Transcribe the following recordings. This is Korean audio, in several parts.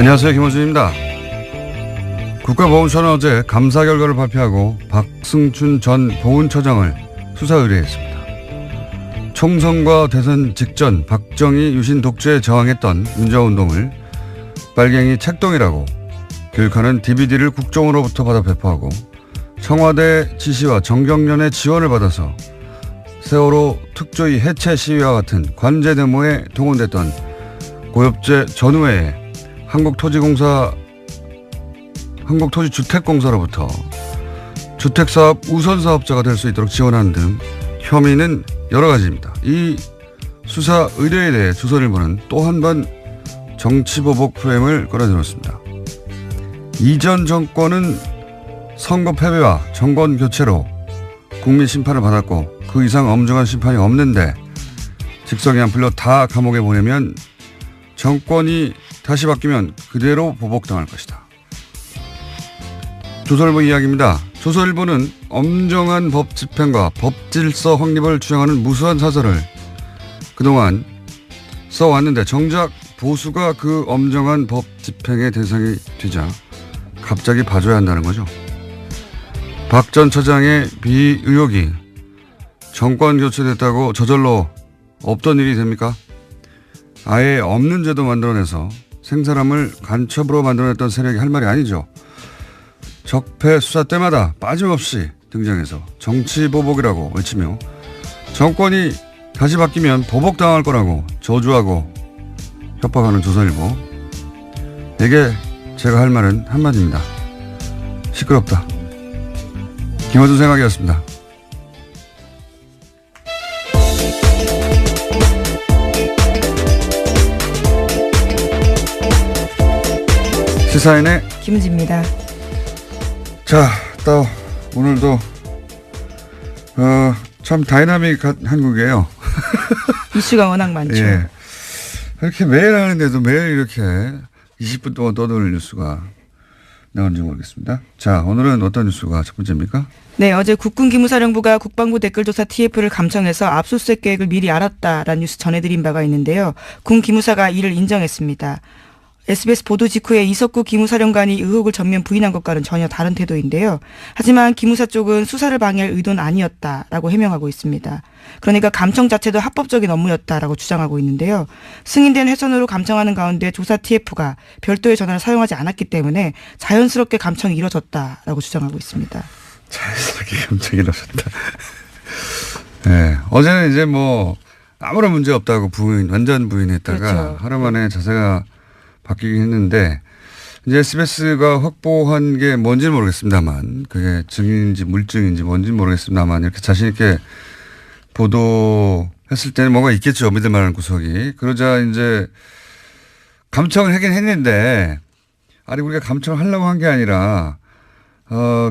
안녕하세요. 김원준입니다. 국가보훈처는 어제 감사 결과를 발표하고 박승춘 전 보훈처장을 수사 의뢰했습니다. 총선과 대선 직전 박정희 유신 독재에 저항했던 민주화운동을 빨갱이 책동이라고 교육하는 DVD를 국정으로부터 받아 배포하고 청와대 지시와 정경련의 지원을 받아서 세월호 특조위 해체 시위와 같은 관제 데모에 동원됐던 고엽제 전후에 한국토지주택공사로부터 주택사업 우선사업자가 될 수 있도록 지원하는 등 혐의는 여러 가지입니다. 이 수사 의뢰에 대해 조선일보는 또 한 번 정치보복 프레임을 끌어들였습니다. 이전 정권은 선거 패배와 정권 교체로 국민 심판을 받았고 그 이상 엄중한 심판이 없는데 직성이 안 풀려 다 감옥에 보내면 정권이 다시 바뀌면 그대로 보복당할 것이다. 조선일보 이야기입니다. 조선일보는 엄정한 법 집행과 법 질서 확립을 주장하는 무수한 사설을 그동안 써왔는데 정작 보수가 그 엄정한 법 집행의 대상이 되자 갑자기 봐줘야 한다는 거죠. 박 전 처장의 비의혹이 정권 교체됐다고 저절로 없던 일이 됩니까? 아예 없는 제도 만들어내서 생사람을 간첩으로 만들어냈던 세력이 할 말이 아니죠. 적폐 수사 때마다 빠짐없이 등장해서 정치보복이라고 외치며 정권이 다시 바뀌면 보복당할 거라고 저주하고 협박하는 조선일보. 에게 제가 할 말은 한마디입니다. 시끄럽다. 김어준 생각이었습니다. 시사인의 김은지입니다. 자, 또 오늘도 참 다이나믹한 한국이에요. 이슈가 워낙 많죠. 예. 이렇게 매일 하는데도 매일 이렇게 20분 동안 떠드는 뉴스가 나온지 모르겠습니다. 자, 오늘은 어떤 뉴스가 첫 번째입니까? 네, 어제 국군기무사령부가 국방부 댓글조사 TF를 감청해서 압수수색 계획을 미리 알았다라는 뉴스 전해드린 바가 있는데요. 군 기무사가 이를 인정했습니다. SBS 보도 직후에 이석구 기무사령관이 의혹을 전면 부인한 것과는 전혀 다른 태도인데요. 하지만 기무사 쪽은 수사를 방해할 의도는 아니었다라고 해명하고 있습니다. 그러니까 감청 자체도 합법적인 업무였다라고 주장하고 있는데요. 승인된 회선으로 감청하는 가운데 조사 TF가 별도의 전화를 사용하지 않았기 때문에 자연스럽게 감청이 이뤄졌다라고 주장하고 있습니다. 자연스럽게 감청이 이뤄졌다. 네, 어제는 이제 뭐 아무런 문제 없다고 완전 부인했다가 그렇죠. 하루 만에 자세가 바뀌긴 했는데 이제 SBS가 확보한 게 뭔지는 모르겠습니다만 그게 증인인지 물증인지 뭔지는 모르겠습니다만 이렇게 자신 있게 보도했을 때는 뭐가 있겠죠. 믿을 만한 구석이. 그러자 이제 감청을 하긴 했는데 아니 우리가 감청을 하려고 한 게 아니라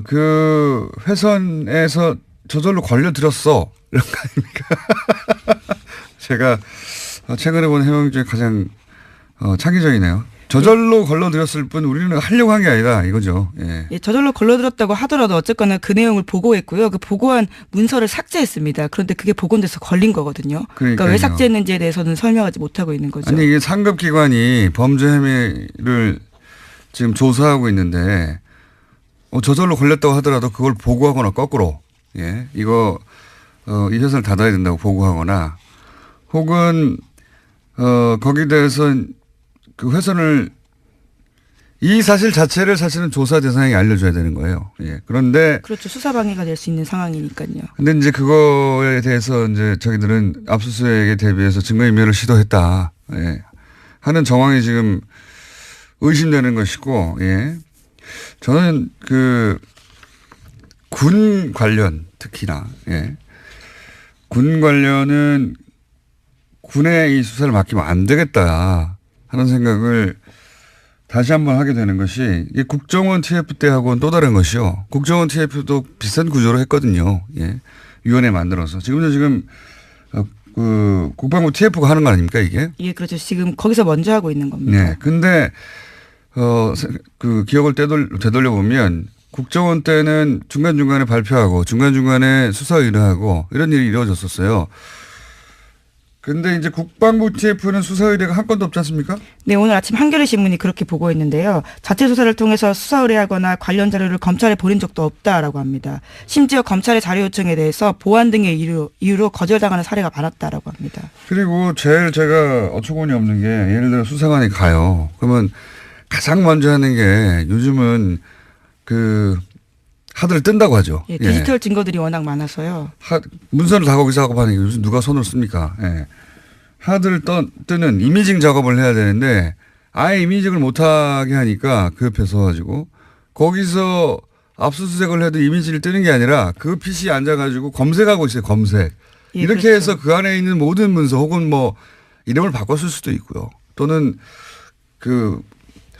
그 회선에서 저절로 걸려들었어. 이런 거 아닙니까? 제가 최근에 본 해명 중에 가장 창의적이네요. 저절로 걸러들였을 뿐 우리는 하려고 한 게 아니다 이거죠. 예. 예, 저절로 걸러들었다고 하더라도 어쨌거나 그 내용을 보고했고요. 그 보고한 문서를 삭제했습니다. 그런데 그게 복원돼서 걸린 거거든요. 그러니까 왜 삭제했는지에 대해서는 설명하지 못하고 있는 거죠. 아니 이게 상급기관이 범죄 혐의를 지금 조사하고 있는데 저절로 걸렸다고 하더라도 그걸 보고하거나 거꾸로 예 이거 이 회사를 닫아야 된다고 보고하거나 혹은 거기에 대해서 그 회선을 이 사실 자체를 사실은 조사 대상에게 알려줘야 되는 거예요. 예. 그런데 그렇죠. 수사 방해가 될 수 있는 상황이니까요. 근데 이제 그거에 대해서 이제 저희들은 압수수색에 대비해서 증거인멸을 시도했다. 예. 하는 정황이 지금 의심되는 것이고, 예. 저는 군 관련 특히나, 예. 군 관련은 군에 이 수사를 맡기면 안 되겠다 하는 생각을 다시 한번 하게 되는 것이 이 국정원 TF 때하고는 또 다른 것이요. 국정원 TF도 비슷한 구조로 했거든요. 예. 위원회 만들어서. 지금 그 국방부 TF가 하는 거 아닙니까 이게? 예, 그렇죠. 지금 거기서 먼저 하고 있는 겁니다. 네. 근데 그 기억을 되돌려 보면 국정원 때는 중간중간에 발표하고 중간중간에 수사 의뢰하고 이런 일이 이루어졌었어요. 근데 이제 국방부 TF는 수사 의뢰가 한 건도 없지 않습니까? 네, 오늘 아침 한겨레 신문이 그렇게 보고했는데요. 자체 조사를 통해서 수사 의뢰하거나 관련 자료를 검찰에 보낸 적도 없다라고 합니다. 심지어 검찰의 자료 요청에 대해서 보안 등의 이유로 거절당하는 사례가 많았다라고 합니다. 그리고 제일 제가 어처구니 없는 게 예를 들어 수사관이 가요. 그러면 가장 먼저 하는 게 요즘은 그 하드를 뜬다고 하죠. 예, 디지털 증거들이 워낙 많아서요. 문서를 다 거기서 작업하는 게 요즘 누가 손을 씁니까? 예. 하드를 뜨는 이미징 작업을 해야 되는데 아예 이미징을 못하게 하니까 그 옆에 서가지고 거기서 압수수색을 해도 이미지를 뜨는 게 아니라 그 PC에 앉아가지고 검색하고 있어요. 검색. 예, 이렇게 그렇죠. 해서 그 안에 있는 모든 문서 혹은 뭐 이름을 바꿨을 수도 있고요. 또는 그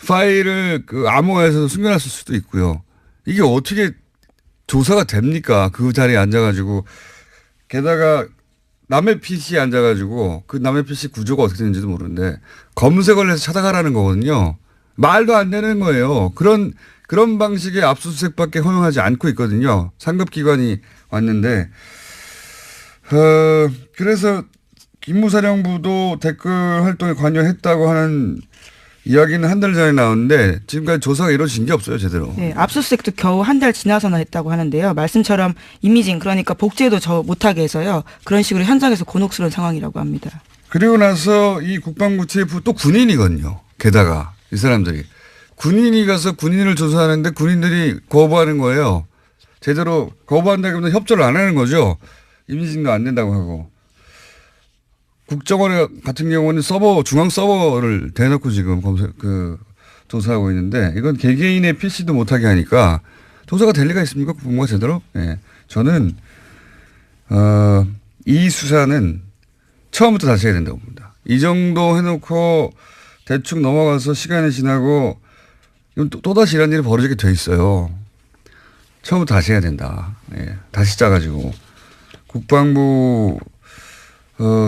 파일을 그 암호화해서 숨겨놨을 수도 있고요. 이게 어떻게 조사가 됩니까? 그 자리에 앉아가지고 게다가 남의 PC에 앉아가지고 그 남의 PC 구조가 어떻게 되는지도 모르는데 검색을 해서 찾아가라는 거거든요. 말도 안 되는 거예요. 그런 방식의 압수수색밖에 허용하지 않고 있거든요. 상급기관이 왔는데 그래서 김무사령부도 댓글 활동에 관여했다고 하는 이야기는 한 달 전에 나왔는데 지금까지 조사가 이루어진 게 없어요. 제대로. 네, 압수수색도 겨우 한 달 지나서나 했다고 하는데요. 말씀처럼 이미징 그러니까 복제도 못하게 해서요. 그런 식으로 현장에서 곤혹스러운 상황이라고 합니다. 그리고 나서 이 국방부 TF 또 군인이거든요. 게다가 이 사람들이. 군인이 가서 군인을 조사하는데 군인들이 거부하는 거예요. 제대로 거부한다기보다 협조를 안 하는 거죠. 이미징도 안 된다고 하고. 국정원 같은 경우는 중앙 서버를 대놓고 지금 조사하고 있는데 이건 개개인의 PC도 못하게 하니까 조사가 될 리가 있습니까? 국무가 제대로? 예. 저는, 이 수사는 처음부터 다시 해야 된다고 봅니다. 이 정도 해놓고 대충 넘어가서 시간이 지나고 또다시 이런 일이 벌어지게 돼 있어요. 처음부터 다시 해야 된다. 예. 다시 짜가지고. 국방부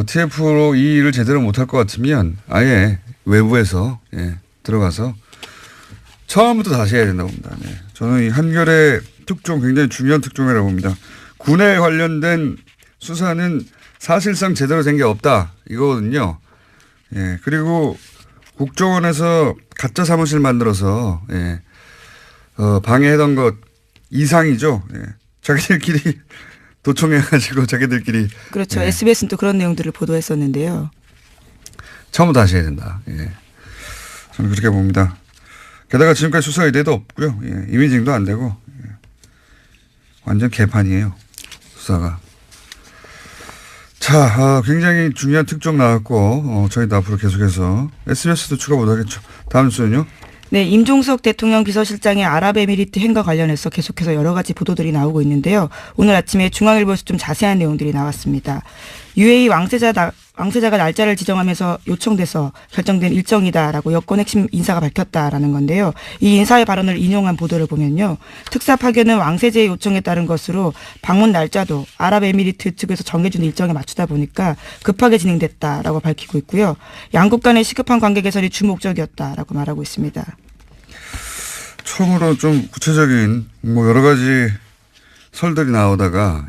TF로 이 일을 제대로 못할 것 같으면 아예 외부에서 들어가서 처음부터 다시 해야 된다고 봅니다. 네. 저는 이 한겨레 특종 굉장히 중요한 특종이라고 봅니다. 군에 관련된 수사는 사실상 제대로 된 게 없다 이거거든요. 예. 그리고 국정원에서 가짜 사무실 만들어서 방해하던 것 이상이죠. 예. 자기들끼리 도청해가지고 자기들끼리. 그렇죠. SBS는 또 그런 내용들을 보도했었는데요. 처음부터 다시 해야 된다. 예. 저는 그렇게 봅니다. 게다가 지금까지 수사 의뢰도 없고요. 예. 이미징도 안 되고. 예. 완전 개판이에요. 수사가. 자, 굉장히 중요한 특종 나왔고 저희도 앞으로 계속해서 SBS도 추가 못하겠죠. 다음 주는요. 네, 임종석 대통령 비서실장의 아랍에미리트 행과 관련해서 계속해서 여러 가지 보도들이 나오고 있는데요. 오늘 아침에 중앙일보에서 좀 자세한 내용들이 나왔습니다. UAE 왕세자가 날짜를 지정하면서 요청돼서 결정된 일정이다라고 여권 핵심 인사가 밝혔다라는 건데요. 이 인사의 발언을 인용한 보도를 보면요. 특사 파견은 왕세제의 요청에 따른 것으로 방문 날짜도 아랍에미리트 측에서 정해준 일정에 맞추다 보니까 급하게 진행됐다라고 밝히고 있고요. 양국 간의 시급한 관계 개선이 주목적이었다라고 말하고 있습니다. 처음으로 좀 구체적인 여러 가지 설들이 나오다가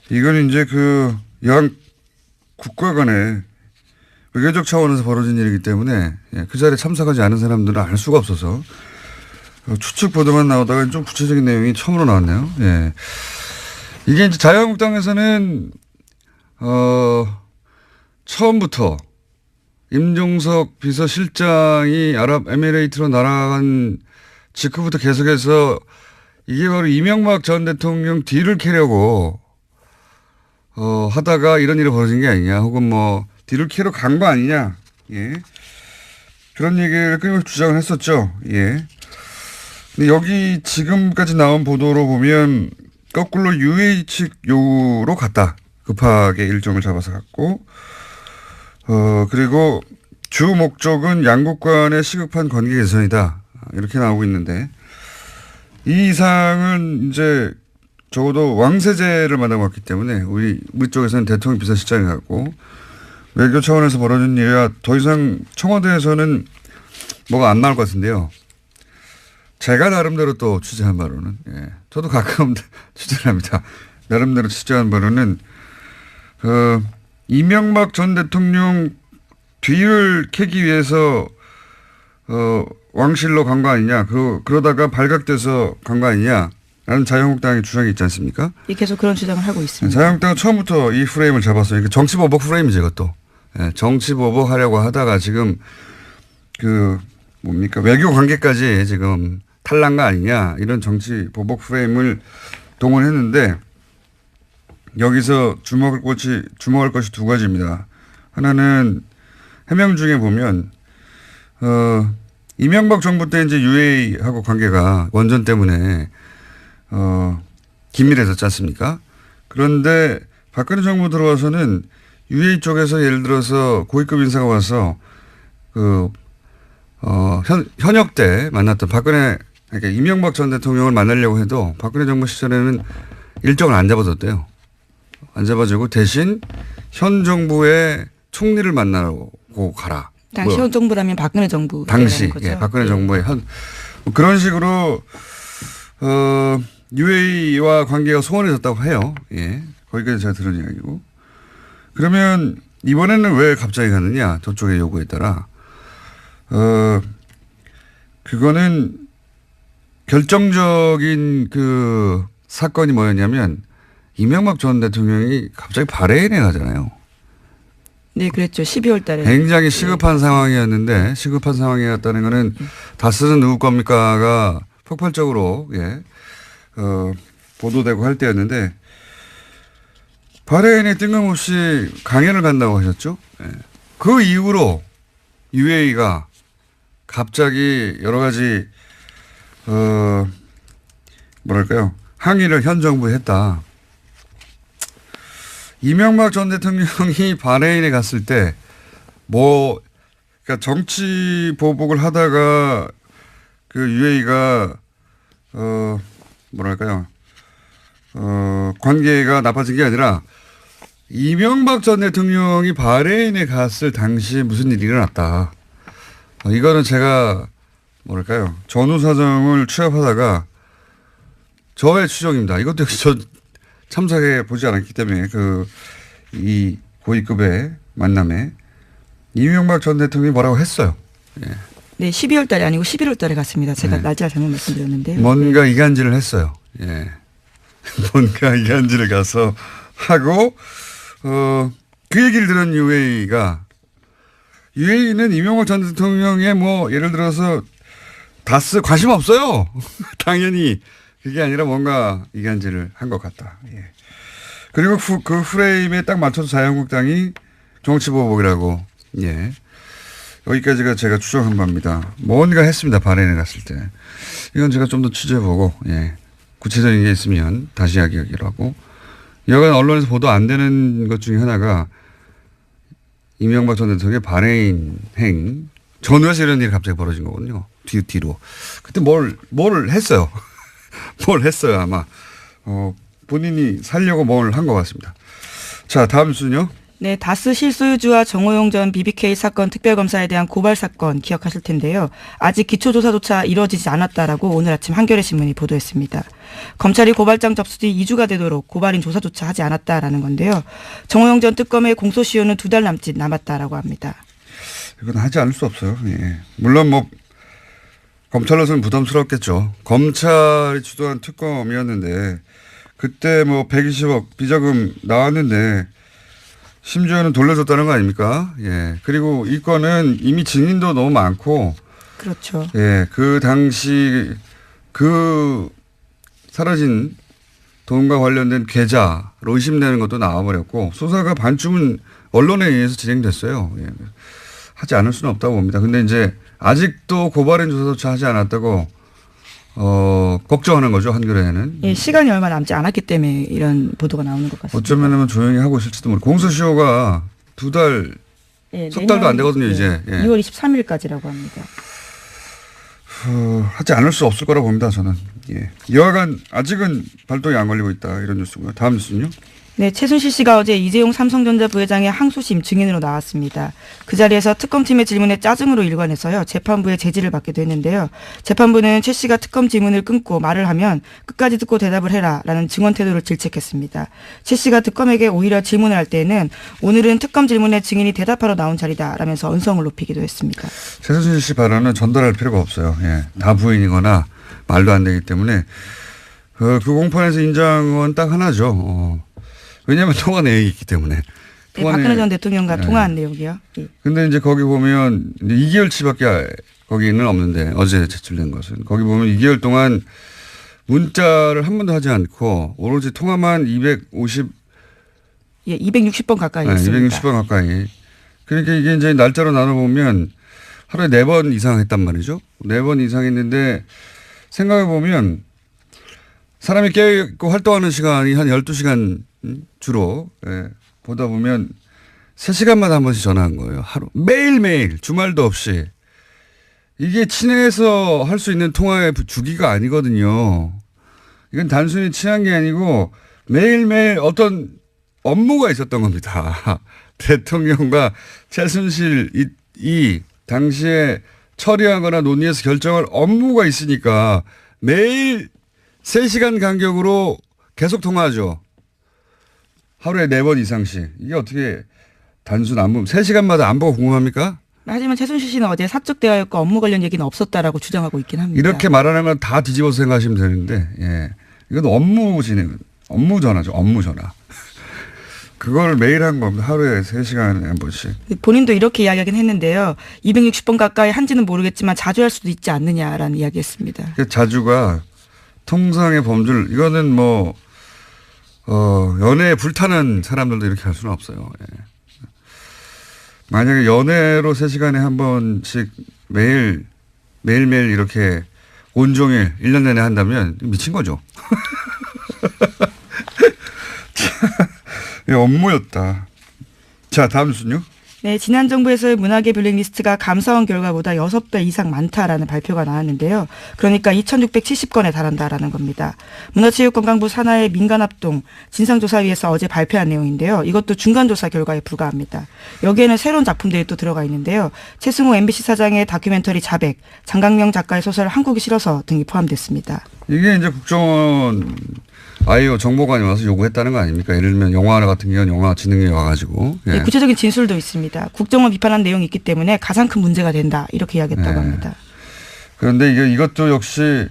이건 이제 양 국가 간의 외교적 차원에서 벌어진 일이기 때문에 그 자리에 참석하지 않은 사람들은 알 수가 없어서 추측 보도만 나오다가 좀 구체적인 내용이 처음으로 나왔네요. 예. 이게 이제 자유한국당에서는 처음부터 임종석 비서실장이 아랍에미레이트로 날아간 직후부터 계속해서 이게 바로 이명박 전 대통령 뒤를 캐려고 하다가 이런 일이 벌어진 게 아니냐, 혹은 뒤를 캐러 간 거 아니냐, 그런 얘기를 끊임없이 주장을 했었죠. 근데 여기 지금까지 나온 보도로 보면 거꾸로 UAE 측 요구로 갔다. 급하게 일정을 잡아서 갔고, 그리고 주 목적은 양국 간의 시급한 관계 개선이다. 이렇게 나오고 있는데, 이 이상은 이제 적어도 왕세제를 만나봤기 때문에 우리 쪽에서는 대통령 비서실장이 갔고 외교 차원에서 벌어진 일이라 더 이상 청와대에서는 뭐가 안 나올 것 같은데요. 제가 나름대로 또 취재한 바로는 저도 가끔 취재를 합니다. 나름대로 취재한 바로는 이명박 전 대통령 뒤를 캐기 위해서 왕실로 간 거 아니냐. 그러다가 발각돼서 간 거 아니냐. 라는 자유한국당의 주장이 있지 않습니까? 예, 계속 그런 주장을 하고 있습니다. 자유한국당은 처음부터 이 프레임을 잡았어요. 그러니까 정치보복 프레임이죠, 이것도. 예, 정치보복 하려고 하다가 지금 외교 관계까지 지금 탈난 거 아니냐. 이런 정치보복 프레임을 동원했는데 여기서 주목할 것이 두 가지입니다. 하나는 해명 중에 보면, 이명박 정부 때 이제 UA하고 관계가 원전 때문에 긴밀해졌지 않습니까? 그런데 박근혜 정부 들어와서는 UA 쪽에서 예를 들어서 고위급 인사가 와서 현역 때 만났던 그러니까 이명박 전 대통령을 만나려고 해도 박근혜 정부 시절에는 일정을 안 잡아줬대요. 안 잡아주고 대신 현 정부의 총리를 만나고 가라. 당시 현 정부라면 박근혜 정부. 당시, 거죠? 예, 박근혜 정부의 그런 식으로, UAE와 관계가 소원해졌다고 해요. 예. 거기까지 제가 들은 이야기고. 그러면 이번에는 왜 갑자기 가느냐. 저쪽의 요구에 따라. 그거는 결정적인 사건이 뭐였냐면 이명박 전 대통령이 갑자기 바레인에 가잖아요. 네, 그랬죠. 12월 달에. 굉장히 시급한 상황이었는데 시급한 상황이었다는 거는 다스는 누구 겁니까가 폭발적으로 보도되고 할 때였는데 바레인에 뜬금없이 강연을 간다고 하셨죠. 예. 그 이후로 UAE가 갑자기 여러 가지 항의를 현 정부에 했다. 이명박 전 대통령이 바레인에 갔을 때 그러니까 정치 보복을 하다가 UAE가 관계가 나빠진 게 아니라 이명박 전 대통령이 바레인에 갔을 당시에 무슨 일이 일어났다. 이거는 제가 전후 사정을 취합하다가 저의 추정입니다. 이것도 역시 저 참석해 보지 않았기 때문에 이 고위급의 만남에 이명박 전 대통령이 뭐라고 했어요. 예. 네, 12월 달이 아니고 11월 달에 갔습니다. 제가 날짜를 잘못 말씀드렸는데요. 뭔가 이간질을 했어요. 예. 뭔가 이간질을 가서 하고 그 얘기를 들은 UAE는 이명박 전 대통령의 예를 들어서 다스 관심 없어요. 당연히 그게 아니라 뭔가 이간질을 한 것 같다. 예. 그리고 그 프레임에 딱 맞춰서 자유한국당이 정치보복이라고. 예. 여기까지가 제가 추정한 바입니다. 뭔가 했습니다. 바레인에 갔을 때. 이건 제가 좀 더 취재해보고 구체적인 게 있으면 다시 이야기하기로 하고. 여간 언론에서 보도 안 되는 것 중에 하나가 이명박 전 대통령의 바레인 전후에서 이런 일이 갑자기 벌어진 거거든요. 뒤로. 그때 뭘 했어요. 뭘 했어요, 아마. 본인이 살려고 뭘 한 것 같습니다. 자, 다음 순요. 네, 다스 실소유주와 정호용 전 BBK 사건 특별검사에 대한 고발 사건 기억하실 텐데요. 아직 기초조사조차 이루어지지 않았다라고 오늘 아침 한겨레 신문이 보도했습니다. 검찰이 고발장 접수 뒤 2주가 되도록 고발인 조사조차 하지 않았다라는 건데요. 정호용 전 특검의 공소시효는 2달 남짓 남았다라고 합니다. 이건 하지 않을 수 없어요. 예. 물론 검찰로서는 부담스럽겠죠. 검찰이 주도한 특검이었는데 그때 120억 비자금 나왔는데 심지어는 돌려줬다는 거 아닙니까? 예. 그리고 이 건은 이미 증인도 너무 많고. 그렇죠. 예. 그 당시 사라진 돈과 관련된 계좌로 의심되는 것도 나와버렸고 수사가 반쯤은 언론에 의해서 진행됐어요. 예. 하지 않을 수는 없다고 봅니다. 근데 이제 아직도 고발인 조사조차 하지 않았다고 걱정하는 거죠, 한겨레는. 예, 시간이 얼마 남지 않았기 때문에 이런 보도가 나오는 것 같습니다. 어쩌면 조용히 하고 있을지도 모르고. 공소시효가 2달, 석 달도 안 되거든요, 이제. 예. 2월 23일까지라고 합니다. 하지 않을 수 없을 거라고 봅니다, 저는. 예. 여하간 아직은 발동이 안 걸리고 있다, 이런 뉴스고요. 다음 뉴스는요? 네, 최순실 씨가 어제 이재용 삼성전자 부회장의 항소심 증인으로 나왔습니다. 그 자리에서 특검팀의 질문에 짜증으로 일관해서요. 재판부의 제지를 받기도 했는데요. 재판부는 최 씨가 특검 질문을 끊고 말을 하면 끝까지 듣고 대답을 해라라는 증언 태도를 질책했습니다. 최 씨가 특검에게 오히려 질문을 할 때에는 오늘은 특검 질문에 증인이 대답하러 나온 자리다라면서 언성을 높이기도 했습니다. 최순실 씨 발언은 전달할 필요가 없어요. 예, 다 부인이거나 말도 안 되기 때문에 그 공판에서 인정은 딱 하나죠. 왜냐하면 통화 내역이 있기 때문에. 네, 박근혜 전 대통령과 통화한 내용이요. 근데 이제 거기 보면 2개월치밖에 거기는 없는데 어제 제출된 것은 거기 보면 2개월 동안 문자를 한 번도 하지 않고 오로지 통화만 260번 가까이 했습니다. 260번 가까이. 그러니까 이게 이제 날짜로 나눠보면 하루에 4번 이상 했단 말이죠. 4번 이상 했는데 생각해 보면 사람이 깨있고 활동하는 시간이 한 12시간 주로 보다 보면 3시간마다 한 번씩 전화한 거예요. 하루. 매일매일 주말도 없이. 이게 친해서 할 수 있는 통화의 주기가 아니거든요. 이건 단순히 친한 게 아니고 매일매일 어떤 업무가 있었던 겁니다. 대통령과 최순실이 당시에 처리하거나 논의해서 결정할 업무가 있으니까 매일 3시간 간격으로 계속 통화하죠. 하루에 4번 이상씩. 이게 어떻게 단순 안보 3시간마다 안보가 궁금합니까? 하지만 최순실 씨는 어제 사적 대화였고 업무 관련 얘기는 없었다라고 주장하고 있긴 합니다. 이렇게 말하는 건 다 뒤집어서 생각하시면 되는데, 예. 이건 업무 진행, 업무 전화죠. 업무 전화. 그걸 매일 한 겁니다. 하루에 3시간에 한 번씩. 본인도 이렇게 이야기하긴 했는데요. 260번 가까이 한지는 모르겠지만 자주 할 수도 있지 않느냐라는 이야기했습니다. 자주가 통상의 범주를, 이거는 뭐, 연애에 불타는 사람들도 이렇게 할 수는 없어요. 예. 만약에 연애로 3시간에 한 번씩 매일매일 이렇게 온종일 1년 내내 한다면 미친 거죠. 예, 업무였다. 자, 다음 순요. 네, 지난 정부에서의 문화계 블랙리스트가 감사원 결과보다 6배 이상 많다라는 발표가 나왔는데요. 그러니까 2,670건에 달한다라는 겁니다. 문화체육관광부 산하의 민간합동 진상조사위에서 어제 발표한 내용인데요. 이것도 중간조사 결과에 불과합니다. 여기에는 새로운 작품들이 또 들어가 있는데요. 최승호 MBC 사장의 다큐멘터리 자백, 장강명 작가의 소설 한국이 싫어서 등이 포함됐습니다. 이게 이제 국정원 아이오 정보관이 와서 요구했다는 거 아닙니까? 예를 들면 영화 같은 경우는 영화진흥위 와가지고. 예. 네, 구체적인 진술도 있습니다. 국정원 비판한 내용이 있기 때문에 가장 큰 문제가 된다. 이렇게 이야기했다고 합니다. 그런데 이것도 역시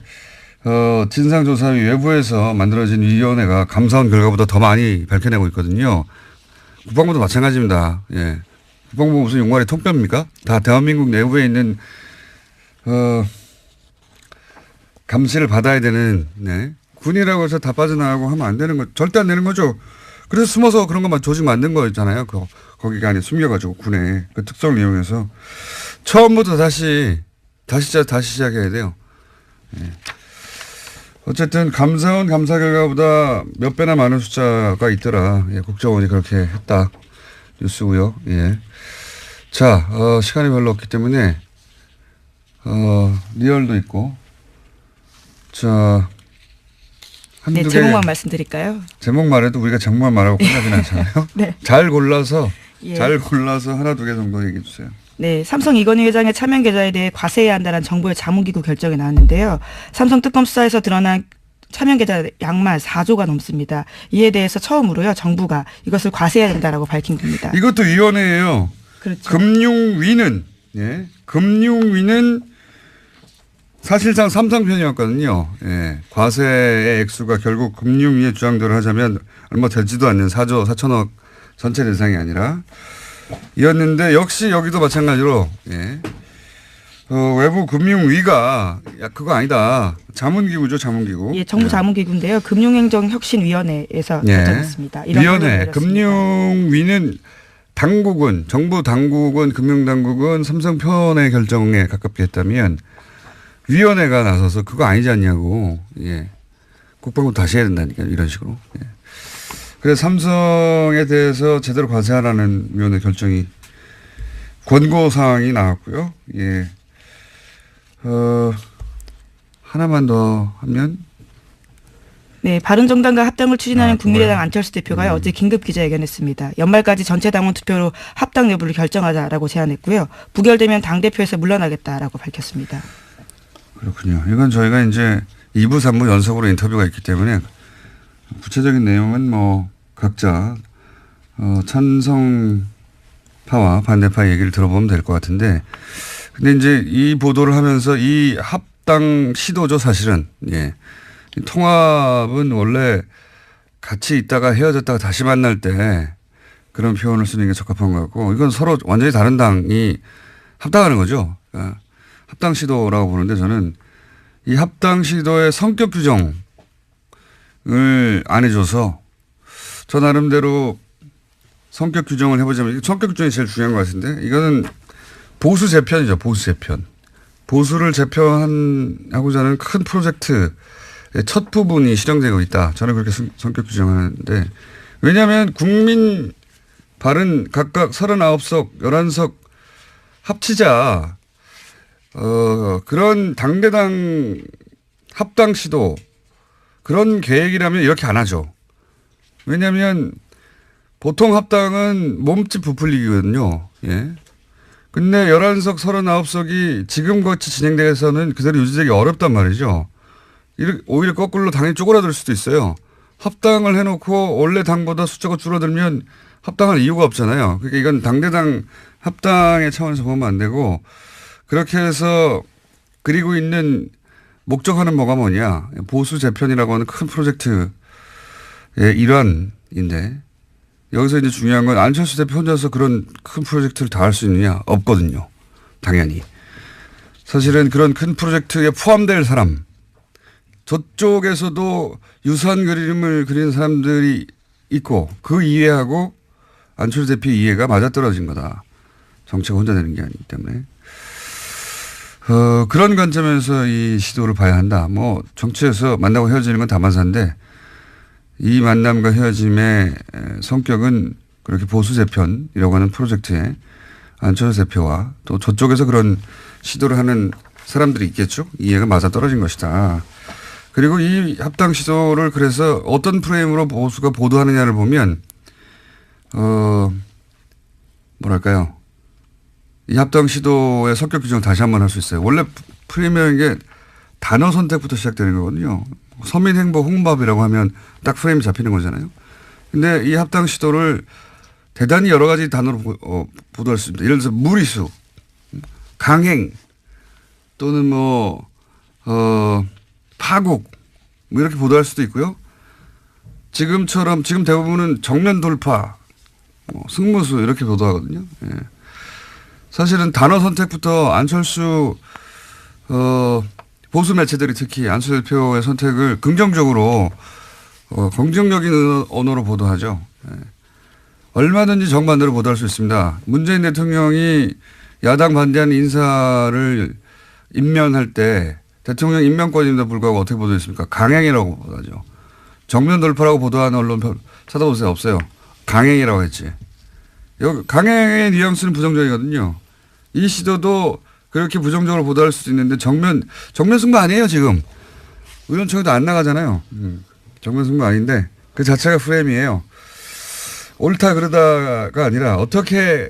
진상조사위 외부에서 만들어진 위원회가 감사원 결과보다 더 많이 밝혀내고 있거든요. 국방부도 마찬가지입니다. 예. 국방부 무슨 용관의 통뼈입니까? 다 대한민국 내부에 있는 감시를 받아야 되는 군이라고 해서 다 빠져나가고 하면 안 되는 거, 절대 안 되는 거죠. 그래서 숨어서 그런 것만 조직 만든 거잖아요. 거기가 안에 숨겨가지고 군에 그 특성을 이용해서 처음부터 다시 시작해야 돼요. 예. 어쨌든 감사원 감사 결과보다 몇 배나 많은 숫자가 있더라. 예, 국정원이 그렇게 했다. 뉴스고요. 예. 자, 시간이 별로 없기 때문에 리얼도 있고, 자. 네, 제목만 말씀드릴까요? 제목 말해도 우리가 제목만 말하고 끝나진 않잖아요. 네. 잘 골라서 하나 두 개 정도 얘기해 주세요. 네, 삼성 이건희 회장의 차명 계좌에 대해 과세해야 한다는 정부의 자문기구 결정이 나왔는데요. 삼성 특검 수사에서 드러난 차명 계좌 양만 4조가 넘습니다. 이에 대해서 처음으로요, 정부가 이것을 과세해야 된다라고 밝힌 겁니다. 이것도 위원회예요. 그렇죠. 금융위는 사실상 삼성 편이었거든요. 예. 과세의 액수가 결국 금융위의 주장대로 하자면 얼마 되지도 않는 4조 4천억 전체 대상이 아니라 이었는데 역시 여기도 마찬가지로 외부 금융위가 그거 아니다. 자문기구죠. 자문기구. 예, 정부 자문기구인데요. 금융행정혁신위원회에서 결정했습니다. 위원회. 금융위는 당국은 정부 당국은 금융당국은 삼성 편의 결정에 가깝게 했다면 위원회가 나서서 그거 아니지 않냐고. 예. 국방부 다시 해야 된다니까 이런 식으로. 예. 그래서 삼성에 대해서 제대로 과세하라는 위원회 결정이 권고사항이 나왔고요. 예. 하나만 더 하면 네, 바른정당과 합당을 추진하는 국민의당 그거요? 안철수 대표가 어제 긴급 기자회견했습니다. 연말까지 전체 당원 투표로 합당 여부를 결정하자라고 제안했고요. 부결되면 당대표에서 물러나겠다라고 밝혔습니다. 그렇군요. 이건 저희가 이제 2부, 3부 연속으로 인터뷰가 있기 때문에 구체적인 내용은 뭐 각자 찬성파와 반대파 얘기를 들어보면 될 것 같은데, 근데 이제 이 보도를 하면서 이 합당 시도죠, 사실은. 예. 이 통합은 원래 같이 있다가 헤어졌다가 다시 만날 때 그런 표현을 쓰는 게 적합한 것 같고, 이건 서로 완전히 다른 당이 합당하는 거죠. 그러니까 합당 시도라고 보는데, 저는 이 합당 시도의 성격 규정을 안 해줘서 저 나름대로 성격 규정을 해보자면, 성격 규정이 제일 중요한 것 같은데, 이거는 보수 재편이죠. 보수 재편. 보수를 재편하고자 하는 큰 프로젝트의 첫 부분이 실행되고 있다. 저는 그렇게 성격 규정하는데, 왜냐하면 국민 바른 각각 39석, 11석 합치자 그런 당대당 합당 시도 그런 계획이라면 이렇게 안 하죠. 왜냐하면 보통 합당은 몸집 부풀리기거든요. 예. 근데 11석, 39석이 지금같이 진행돼서는 그대로 유지되기 어렵단 말이죠. 오히려 거꾸로 당이 쪼그라들 수도 있어요. 합당을 해놓고 원래 당보다 숫자가 줄어들면 합당할 이유가 없잖아요. 그러니까 이건 당대당 합당의 차원에서 보면 안 되고, 그렇게 해서 그리고 있는 목적하는 뭐가 뭐냐. 보수 재편이라고 하는 큰 프로젝트의 일환인데, 여기서 이제 중요한 건 안철수 대표 혼자서 그런 큰 프로젝트를 다 할 수 있느냐? 없거든요. 당연히. 사실은 그런 큰 프로젝트에 포함될 사람, 저쪽에서도 유사한 그림을 그리는 사람들이 있고, 그 이해하고 안철수 대표 이해가 맞아떨어진 거다. 정책 혼자 내는 게 아니기 때문에. 그런 관점에서 이 시도를 봐야 한다. 뭐 정치에서 만나고 헤어지는 건 다반사인데, 이 만남과 헤어짐의 성격은 그렇게 보수 재편이라고 하는 프로젝트에 안철수 대표와 또 저쪽에서 그런 시도를 하는 사람들이 있겠죠. 이해가 맞아떨어진 것이다. 그리고 이 합당 시도를 그래서 어떤 프레임으로 보수가 보도하느냐를 보면 뭐랄까요. 이 합당 시도의 성격 규정을 다시 한번 할 수 있어요. 원래 프레임이라는 게 단어 선택부터 시작되는 거거든요. 서민행복 홍밥이라고 하면 딱 프레임이 잡히는 거잖아요. 근데 이 합당 시도를 대단히 여러 가지 단어로 보도할 수 있습니다. 예를 들어서 무리수, 강행, 또는 파국, 뭐 이렇게 보도할 수도 있고요. 지금 대부분은 정면 돌파, 승무수 이렇게 보도하거든요. 예. 사실은 단어 선택부터 안철수 보수 매체들이 특히 안철수 대표의 선택을 긍정적으로 긍정적인 언어로 보도하죠. 예. 얼마든지 정반대로 보도할 수 있습니다. 문재인 대통령이 야당 반대하는 인사를 임면할 때 대통령 임명권임에도 불구하고 어떻게 보도했습니까? 강행이라고 보도하죠. 정면 돌파라고 보도하는 언론 찾아보세요. 없어요. 강행이라고 했지. 여기 강행의 뉘앙스는 부정적이거든요. 이 시도도 그렇게 부정적으로 보도할 수도 있는데 정면 승부 아니에요 지금. 의원총회도 안 나가잖아요. 정면 승부 아닌데 그 자체가 프레임이에요. 옳다 그러다가 아니라 어떻게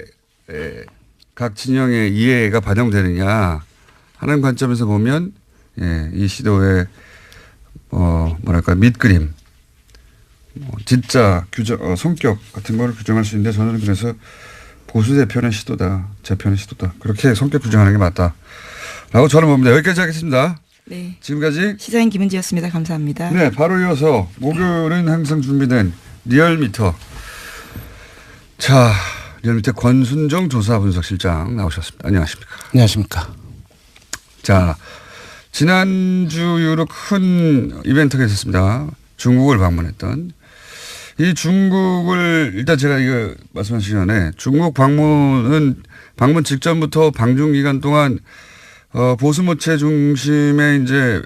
각 진영의 이해가 반영되느냐 하는 관점에서 보면 이 시도의 뭐랄까 밑그림, 진짜 규정, 성격 같은 걸 규정할 수 있는데 저는 그래서 보수 재편의 시도다, 재편의 시도다. 그렇게 성격 규정하는 게 맞다라고 저는 봅니다. 여기까지 하겠습니다. 네. 지금까지 시사인 김은지였습니다. 감사합니다. 네, 바로 이어서 목요일은 항상 준비된 리얼미터. 자, 리얼미터 권순정 조사분석실장 나오셨습니다. 안녕하십니까? 안녕하십니까? 자, 지난주 이후로 큰 이벤트가 있었습니다. 중국을 방문했던. 이 중국을 일단 제가 이거 말씀하시기 전에 중국 방문 직전부터 방중 기간 동안 보수 모체 중심의 이제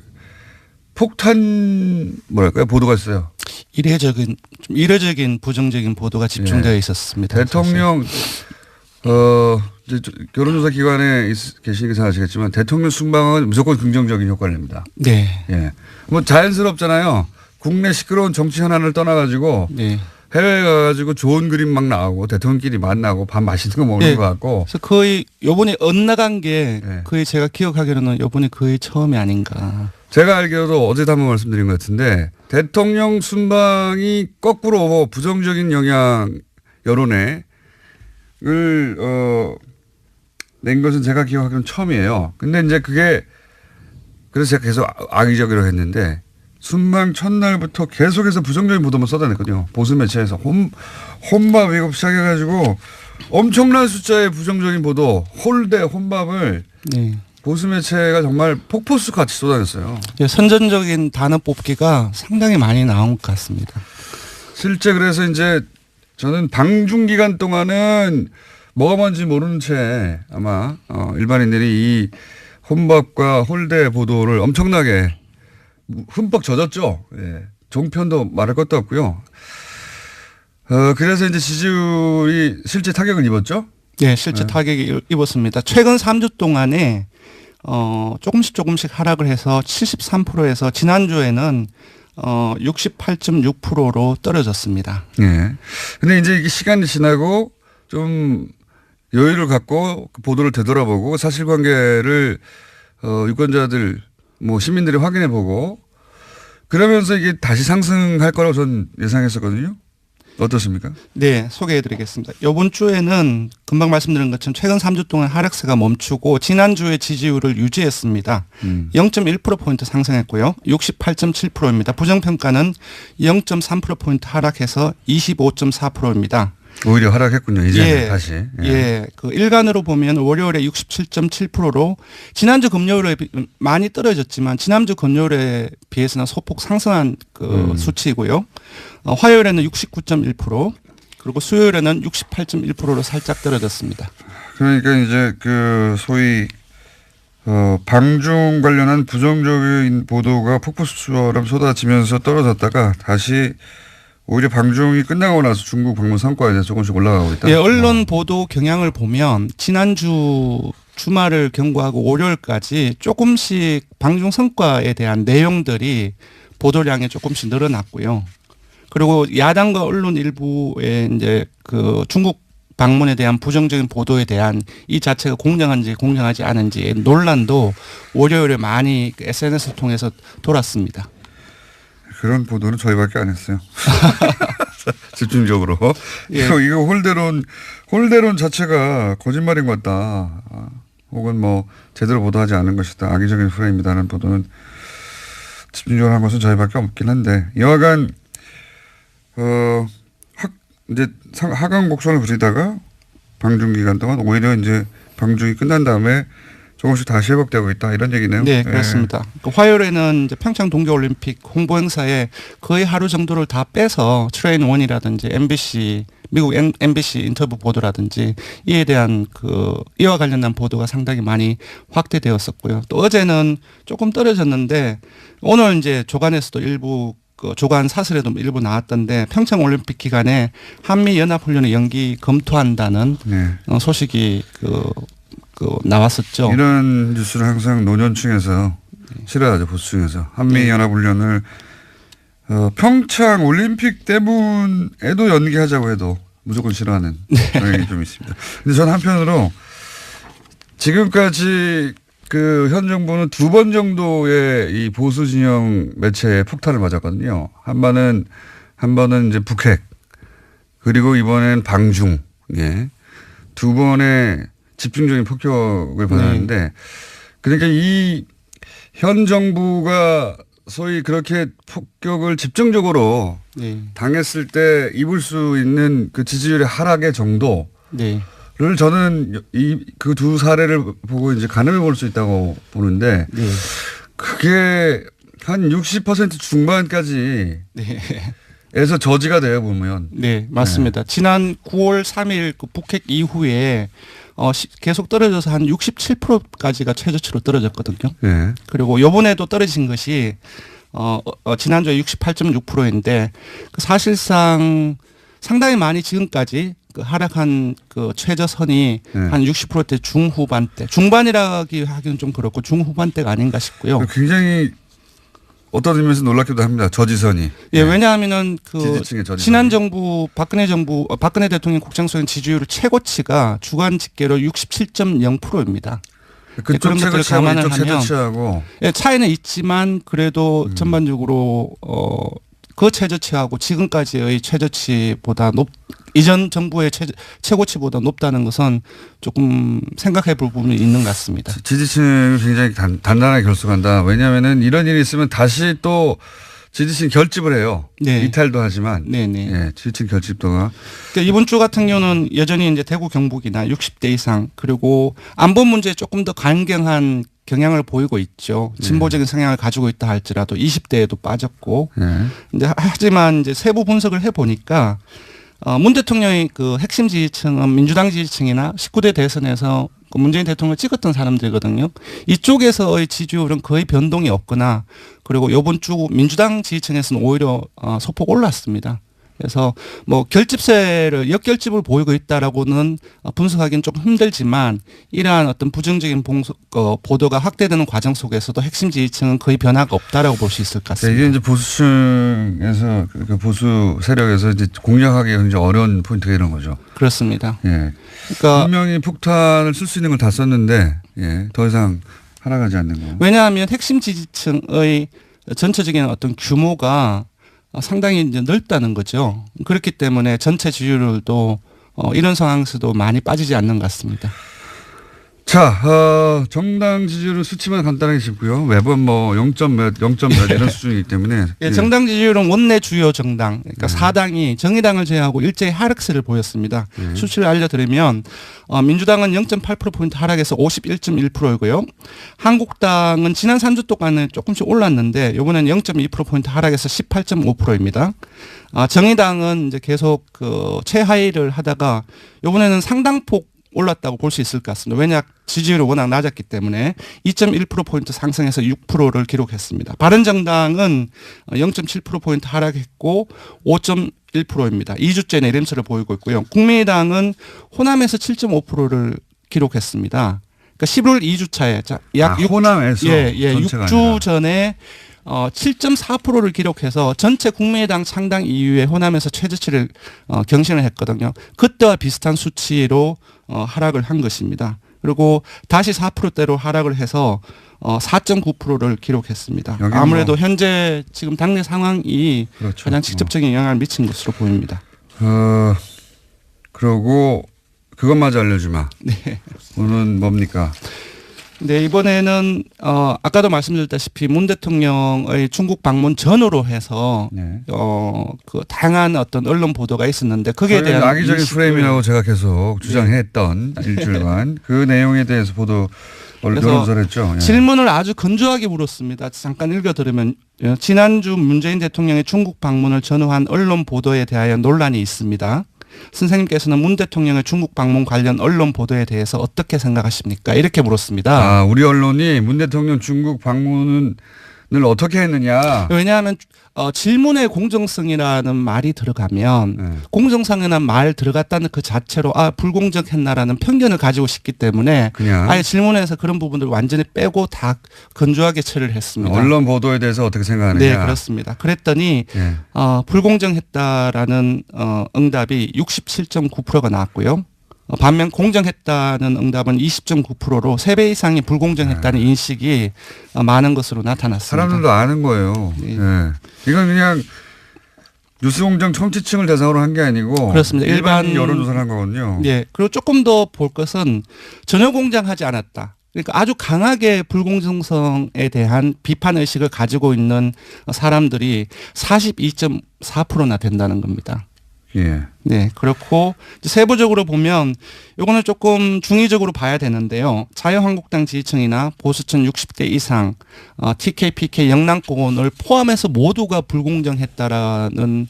폭탄 뭐랄까요 보도가 있어요. 이례적인 부정적인 보도가 집중되어 있었습니다. 대통령 이제 여론조사 기관에 계시니까 잘 아시겠지만 대통령 순방은 무조건 긍정적인 효과를 냅니다. 네. 예. 뭐 자연스럽잖아요. 국내 시끄러운 정치 현안을 떠나가지고 네. 해외에 가가지고 좋은 그림 막 나오고 대통령끼리 만나고 밥 맛있는 거 먹는 네. 것 같고. 그래서 거의 요번에 엇나간 게 네. 거의 제가 기억하기로는 요번에 거의 처음이 아닌가. 제가 알기로도 어제도 한번 말씀드린 것 같은데 대통령 순방이 거꾸로 부정적인 영향 여론에 낸 것은 제가 기억하기로는 처음이에요. 근데 이제 그게 그래서 제가 계속 악의적이라고 했는데 순방 첫날부터 계속해서 부정적인 보도만 쏟아냈거든요. 보수 매체에서 혼밥 이거 시작해가지고 엄청난 숫자의 부정적인 보도, 홀대, 혼밥을 네. 보수 매체가 정말 폭포수 같이 쏟아냈어요. 선전적인 단어 뽑기가 상당히 많이 나온 것 같습니다. 실제 그래서 이제 저는 방중 기간 동안은 뭐가 뭔지 모르는 채 아마 일반인들이 이 혼밥과 홀대 보도를 엄청나게 흠뻑 젖었죠. 예. 종편도 말할 것도 없고요. 그래서 이제 지지율이 실제 타격을 입었죠. 네, 실제 타격이 입었습니다. 최근 3주 동안에 조금씩 하락을 해서 73%에서 지난주에는 68.6%로 떨어졌습니다. 예. 근데 이제 이게 시간이 지나고 좀 여유를 갖고 보도를 되돌아보고 사실관계를 유권자들 뭐 시민들이 확인해보고 그러면서 이게 다시 상승할 거라고 전 예상했었거든요. 어떻습니까? 네, 소개해드리겠습니다. 이번 주에는 금방 말씀드린 것처럼 최근 3주 동안 하락세가 멈추고 지난주에 지지율을 유지했습니다. 0.1%포인트 상승했고요. 68.7%입니다. 부정평가는 0.3%포인트 하락해서 25.4%입니다. 오히려 하락했군요. 이제 다시. 예. 그 일간으로 보면 월요일에 67.7%로 지난주 금요일에 많이 떨어졌지만 지난주 금요일에 비해서는 소폭 상승한 그 수치이고요. 화요일에는 69.1% 그리고 수요일에는 68.1%로 살짝 떨어졌습니다. 그러니까 이제 그 소위 방중 관련한 부정적인 보도가 폭포수처럼 쏟아지면서 떨어졌다가 다시 오히려 방중이 끝나고 나서 중국 방문 성과에 대해서 조금씩 올라가고 있다. 예, 언론 보도 경향을 보면 지난주 주말을 경과하고 월요일까지 조금씩 방중 성과에 대한 내용들이 보도량이 조금씩 늘어났고요. 그리고 야당과 언론 일부의 이제 그 중국 방문에 대한 부정적인 보도에 대한 이 자체가 공정한지 공정하지 않은지 논란도 월요일에 많이 SNS를 통해서 돌았습니다. 그런 보도는 저희밖에 안 했어요. 집중적으로. 예. 이거 홀대론 자체가 거짓말인 것 같다. 혹은 뭐 제대로 보도하지 않은 것이다. 악의적인 프레임이다는 보도는 집중적으로 한 것은 저희밖에 없긴 한데 여하간 이제 하강 곡선을 그리다가 방중 기간 동안 오히려 이제 방중이 끝난 다음에 조금씩 다시 회복되고 있다 이런 얘기네요. 네, 그렇습니다. 그 화요일에는 이제 평창 동계올림픽 홍보 행사에 거의 하루 정도를 다 빼서 트레인 원이라든지 MBC 미국 MBC 인터뷰 보도라든지 이에 대한 이와 관련된 보도가 상당히 많이 확대되었었고요. 또 어제는 조금 떨어졌는데 오늘 이제 조간에서도 일부 조간 사설에도 일부 나왔던데 평창 올림픽 기간에 한미 연합훈련의 연기 검토한다는 소식이 나왔었죠. 이런 뉴스를 항상 노년층에서 싫어하죠. 보수층에서. 한미연합훈련을 평창 올림픽 때문에도 연기하자고 해도 무조건 싫어하는 경향이 좀 있습니다. 근데 저는 한편으로 지금까지 현 정부는 2번 정도의 이 보수 진영 매체에 폭탄을 맞았거든요. 한 번은 이제 북핵 그리고 이번엔 방중. 예. 2번의 집중적인 폭격을 받았는데 그러니까 이 현 정부가 소위 그렇게 폭격을 집중적으로 당했을 때 입을 수 있는 그 지지율의 하락의 정도를 저는 그 두 사례를 보고 이제 가늠해 볼 수 있다고 보는데 그게 한 60% 중반까지 에서 저지가 돼요 보면. 네, 맞습니다. 지난 9월 3일 그 북핵 이후에 계속 떨어져서 한 67%까지가 최저치로 떨어졌거든요. 네. 그리고 요번에도 떨어진 것이 지난주에 68.6%인데 사실상 상당히 많이 지금까지 하락한 최저선이 한 60%대 중후반대, 중반이라기 하기는 좀 그렇고 중후반대가 아닌가 싶고요. 굉장히 어떤 의미에서 놀랍기도 합니다. 저지선이. 예, 왜냐하면은 그 지지층의 저지선. 지난 정부 박근혜 대통령 국정수행 지지율 최고치가 주간 집계로 67.0%입니다. 그쪽 그런 것들을 최저치하고 감안을 이쪽 하면 최저치하고 예, 차이는 있지만 그래도 전반적으로 그 최저치하고 지금까지의 최저치보다 이전 정부의 최고치보다 높다는 것은 조금 생각해 볼 부분이 있는 것 같습니다. 지지층을 굉장히 단단하게 결속한다. 왜냐하면은 이런 일이 있으면 다시 또 지지층 결집을 해요. 네. 이탈도 하지만. 네네. 예, 지지층 결집도가. 그러니까 이번 주 같은 경우는 여전히 이제 대구 경북이나 60대 이상 그리고 안보 문제에 조금 더 강경한 경향을 보이고 있죠. 진보적인 성향을 가지고 있다 할지라도 20대에도 빠졌고. 근데 하지만 이제 세부 분석을 해 보니까 문 대통령의 그 핵심 지지층은 민주당 지지층이나 19대 대선에서 그 문재인 대통령을 찍었던 사람들이거든요. 이쪽에서의 지지율은 거의 변동이 없거나 그리고 이번 주 민주당 지지층에서는 오히려 소폭 올랐습니다. 그래서 뭐 결집세를 역결집을 보이고 있다라고는 분석하기는 조금 힘들지만 이러한 어떤 부정적인 보도가 확대되는 과정 속에서도 핵심 지지층은 거의 변화가 없다라고 볼 수 있을 것 같습니다. 이게 이제 보수층에서 그 보수 세력에서 이제 공략하기 굉장히 어려운 포인트가 이런 거죠. 그렇습니다. 예. 그러니까 분명히 폭탄을 쓸 수 있는 걸 다 썼는데 예, 더 이상 하락하지 않는 거. 왜냐하면 핵심 지지층의 전체적인 어떤 규모가 상당히 이제 넓다는 거죠. 그렇기 때문에 전체 지지율도 이런 상황에서도 많이 빠지지 않는 것 같습니다. 자, 정당 지지율은 수치만 간단하게 짚고요. 매번 뭐 0점 몇 이런 수준이기 때문에. 예, 정당 지지율은 원내 주요 정당, 그러니까 4당이 정의당을 제외하고 일제히 하락세를 보였습니다. 수치를 알려드리면 민주당은 0.8%포인트 하락해서 51.1%이고요. 한국당은 지난 3주 동안은 조금씩 올랐는데 이번에는 0.2%포인트 하락해서 18.5%입니다. 정의당은 이제 계속 그 최하위를 하다가 이번에는 상당폭 올랐다고 볼 수 있을 것 같습니다. 왜냐 지지율이 워낙 낮았기 때문에 2.1%포인트 상승해서 6%를 기록했습니다. 바른정당은 0.7%포인트 하락했고 5.1%입니다. 2주째 내림세를 보이고 있고요. 국민의당은 호남에서 7.5%를 기록했습니다. 그러니까 11월 2주차에 약 호남에서 6주 전에 7.4%를 기록해서 전체 국민의당 창당 이후에 호남에서 최저치를 경신을 했거든요. 그때와 비슷한 수치로 하락을 한 것입니다. 그리고 다시 4%대로 하락을 해서 4.9%를 기록했습니다. 아무래도 현재 지금 당내 상황이 그렇죠. 가장 직접적인 영향을 미친 것으로 보입니다. 그러고 그것마저 알려주마. 네. 오늘은 뭡니까? 네, 이번에는 아까도 말씀드렸다시피 문 대통령의 중국 방문 전후로 해서 네. 그 다양한 어떤 언론 보도가 있었는데 거기에 대한 악의적인 프레임이라고 제가 계속 주장했던 일주일간 그 내용에 대해서 보도 언론조사했죠. 예. 질문을 아주 건조하게 물었습니다. 잠깐 읽어드리면 지난주 문재인 대통령의 중국 방문을 전후한 언론 보도에 대하여 논란이 있습니다. 선생님께서는 문 대통령의 중국 방문 관련 언론 보도에 대해서 어떻게 생각하십니까? 이렇게 물었습니다. 우리 언론이 문 대통령 중국 방문을 어떻게 했느냐. 왜냐하면 질문의 공정성이라는 말이 들어가면 공정성이라는 말 들어갔다는 그 자체로 불공정했나라는 편견을 가지고 싶기 때문에 그냥 아예 질문에서 그런 부분들을 완전히 빼고 다 건조하게 처리를 했습니다. 언론 보도에 대해서 어떻게 생각하느냐. 네, 그렇습니다. 그랬더니 불공정했다라는 응답이 67.9%가 나왔고요. 반면 공정했다는 응답은 20.9%로 3배 이상이 불공정했다는 인식이 많은 것으로 나타났습니다. 사람들도 아는 거예요. 네. 이건 그냥 뉴스공장 청취층을 대상으로 한 게 아니고 그렇습니다. 일반 여론조사를 한 거거든요. 네. 그리고 조금 더 볼 것은 전혀 공정하지 않았다. 그러니까 아주 강하게 불공정성에 대한 비판 의식을 가지고 있는 사람들이 42.4%나 된다는 겁니다. 예. 네, 그렇고 세부적으로 보면 이거는 조금 중의적으로 봐야 되는데요. 자유한국당 지지층이나 보수층 60대 이상, TK, PK, 영남권을 포함해서 모두가 불공정했다라는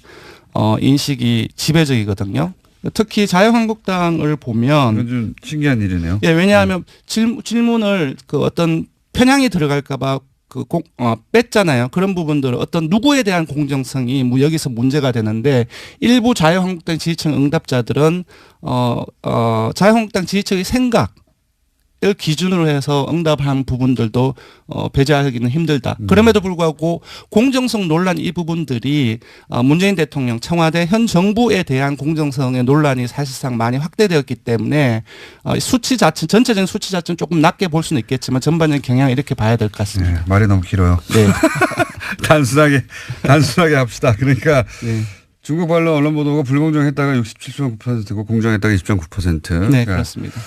인식이 지배적이거든요. 특히 자유한국당을 보면 이건 좀 신기한 일이네요. 예, 왜냐하면 질문을 그 어떤 편향이 들어갈까봐 뺐잖아요. 그런 부분들은 어떤 누구에 대한 공정성이 여기서 문제가 되는데 일부 자유한국당 지지층 응답자들은 자유한국당 지지층의 생각 기준으로 해서 응답한 부분들도 배제하기는 힘들다. 그럼에도 불구하고 공정성 논란 이 부분들이 문재인 대통령 청와대 현 정부에 대한 공정성의 논란이 사실상 많이 확대되었기 때문에 수치 자체 전체적인 수치 자체는 조금 낮게 볼 수는 있겠지만 전반적인 경향을 이렇게 봐야 될 것 같습니다. 네, 말이 너무 길어요. 네. 단순하게 합시다. 그러니까 네. 중국 관련 언론 보도가 불공정했다가 67.9%고 공정했다가 20.9%. 네, 그렇습니다.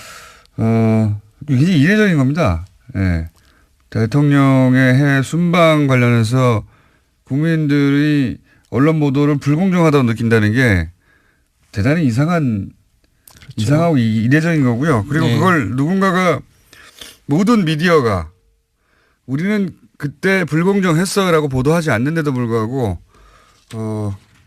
굉장히 이례적인 겁니다. 예. 대통령의 해외 순방 관련해서 국민들이 언론 보도를 불공정하다고 느낀다는 게 대단히 이상하고 이례적인 거고요. 그리고 네. 그걸 누군가가 모든 미디어가 우리는 그때 불공정했어라고 보도하지 않는데도 불구하고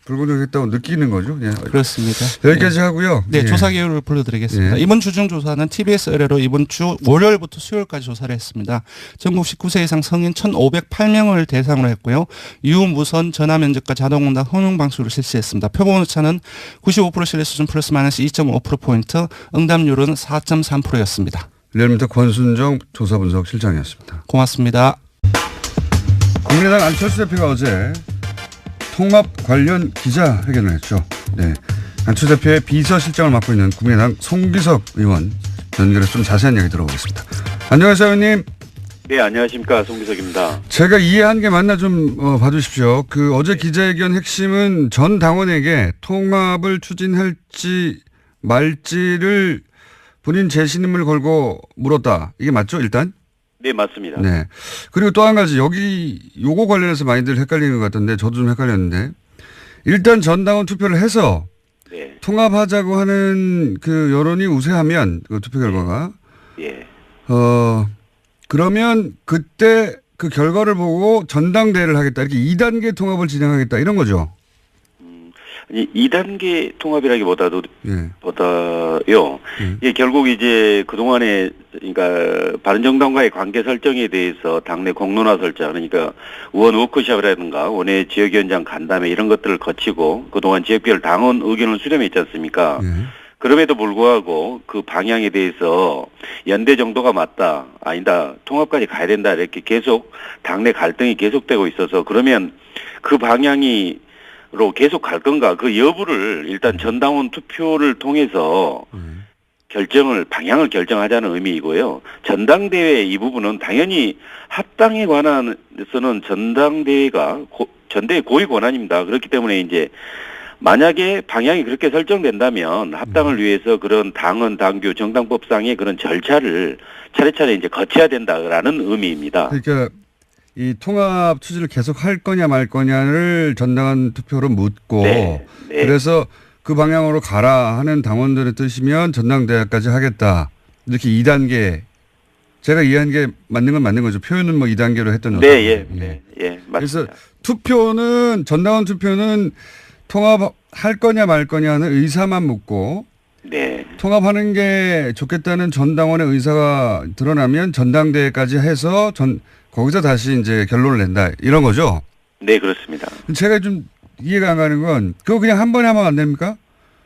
불공정했다고 느끼는 거죠. 예. 그렇습니다. 여기까지 하고요. 네, 예. 조사 개요를 불러드리겠습니다. 예. 이번 주중 조사는 TBS 의뢰로 이번 주 월요일부터 수요일까지 조사를 했습니다. 전국 19세 이상 성인 1,508명을 대상으로 했고요. 유무선 전화 면접과 자동응답 혼용 방식으로 실시했습니다. 표본 오차는 95% 신뢰 수준 플러스 마이너스 2.5%포인트, 응답률은 4.3%였습니다. 리얼미터 권순정 조사분석 실장이었습니다. 고맙습니다. 국민의당 안철수 대표가 어제 통합 관련 기자회견을 했죠. 네. 안철수 대표의 비서실장을 맡고 있는 국민의당 송기석 의원 연결해서 좀 자세한 이야기 들어보겠습니다. 안녕하세요, 의원님. 네, 안녕하십니까. 송기석입니다. 제가 이해한 게 맞나 좀 봐주십시오. 그 어제 기자회견 핵심은 전 당원에게 통합을 추진할지 말지를 본인 재신임을 걸고 물었다. 이게 맞죠, 일단? 네, 맞습니다. 네. 그리고 또 한 가지 요거 관련해서 많이들 헷갈리는 것 같던데 저도 좀 헷갈렸는데 일단 전당원 투표를 해서 네. 통합하자고 하는 그 여론이 우세하면 그 투표 결과가 예. 그러면 그때 그 결과를 보고 전당대회를 하겠다 이렇게 2단계 통합을 진행하겠다 이런 거죠. 아니, 2단계 통합이라기보다요. 예. 예, 결국 이제 그동안에 그러니까 바른정당과의 관계 설정에 대해서 당내 공론화 설정, 그러니까 의원 워크숍이라든가 원외 지역위원장 간담회 이런 것들을 거치고 그동안 지역별 당원 의견을 수렴했지 않습니까? 예. 그럼에도 불구하고 그 방향에 대해서 연대 정도가 맞다, 아니다, 통합까지 가야 된다 이렇게 계속 당내 갈등이 계속되고 있어서 그러면 그 방향이 로 계속 갈 건가 그 여부를 일단 전당원 투표를 통해서 방향을 결정하자는 의미이고요. 전당대회 이 부분은 당연히 합당에 관해서는 전당대회가 전대의 고위 권한입니다. 그렇기 때문에 이제 만약에 방향이 그렇게 설정된다면 합당을 위해서 그런 당헌, 당규, 정당법상의 그런 절차를 차례차례 이제 거쳐야 된다라는 의미입니다. 그러니까 이 통합 추진을 계속 할 거냐 말 거냐를 전당원 투표로 묻고 네. 그래서 그 방향으로 가라 하는 당원들의 뜻이면 전당대회까지 하겠다. 이렇게 2단계 제가 이해한 게 맞는 건 맞는 거죠. 표현은 뭐 2단계로 했던 거죠. 네, 맞습니다. 그래서 전당원 투표는 통합할 거냐 말 거냐는 의사만 묻고 네. 통합하는 게 좋겠다는 전당원의 의사가 드러나면 전당대회까지 해서 거기서 다시 이제 결론을 낸다. 이런 거죠? 네, 그렇습니다. 제가 좀 이해가 안 가는 건 그거 그냥 한 번에 하면 안 됩니까?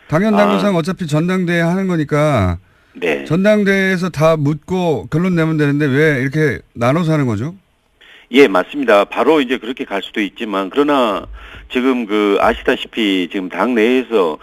당연당규상 어차피 전당대회 하는 거니까 네. 전당대회에서 다 묻고 결론 내면 되는데 왜 이렇게 나눠서 하는 거죠? 예, 맞습니다. 바로 이제 그렇게 갈 수도 있지만 그러나 지금 아시다시피 지금 당 내에서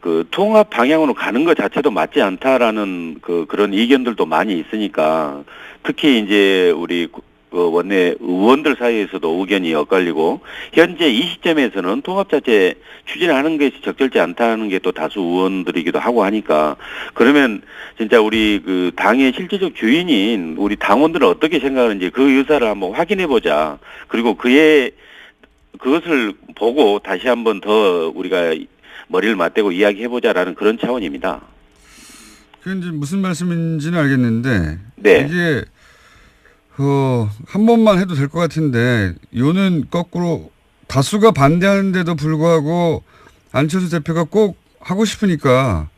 그 통합 방향으로 가는 것 자체도 맞지 않다라는 그런 의견들도 많이 있으니까 특히 이제 우리 원내 의원들 사이에서도 의견이 엇갈리고 현재 이 시점에서는 통합 자체 추진하는 것이 적절치 않다는 게 또 다수 의원들이기도 하고 하니까 그러면 진짜 우리 그 당의 실질적 주인인 우리 당원들은 어떻게 생각하는지 그 의사를 한번 확인해 보자. 그리고 그것을 보고 다시 한번 더 우리가 머리를 맞대고 이야기해 보자라는 그런 차원입니다. 그게 이제 무슨 말씀인지는 알겠는데 네. 이게 한 번만 해도 될 것 같은데 요는 거꾸로 다수가 반대하는데도 불구하고 안철수 대표가 꼭 하고 싶으니까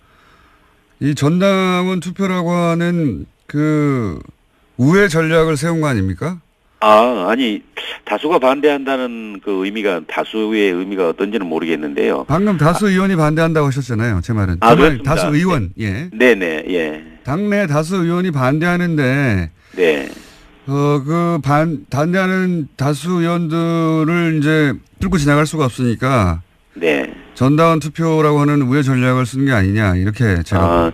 이 전당원 투표라고 하는 그 우회 전략을 세운 거 아닙니까? 아니 다수가 반대한다는 그 의미가 다수의 의미가 어떤지는 모르겠는데요. 방금 다수 의원이 반대한다고 하셨잖아요. 제 말은. 아, 그렇습니다. 다수 의원. 예. 네네, 예. 당내 다수 의원이 반대하는데 네. 반대하는 다수 의원들을 이제 뚫고 지나갈 수가 없으니까 네. 전당원 투표라고 하는 우회 전략을 쓰는 게 아니냐 이렇게 제가.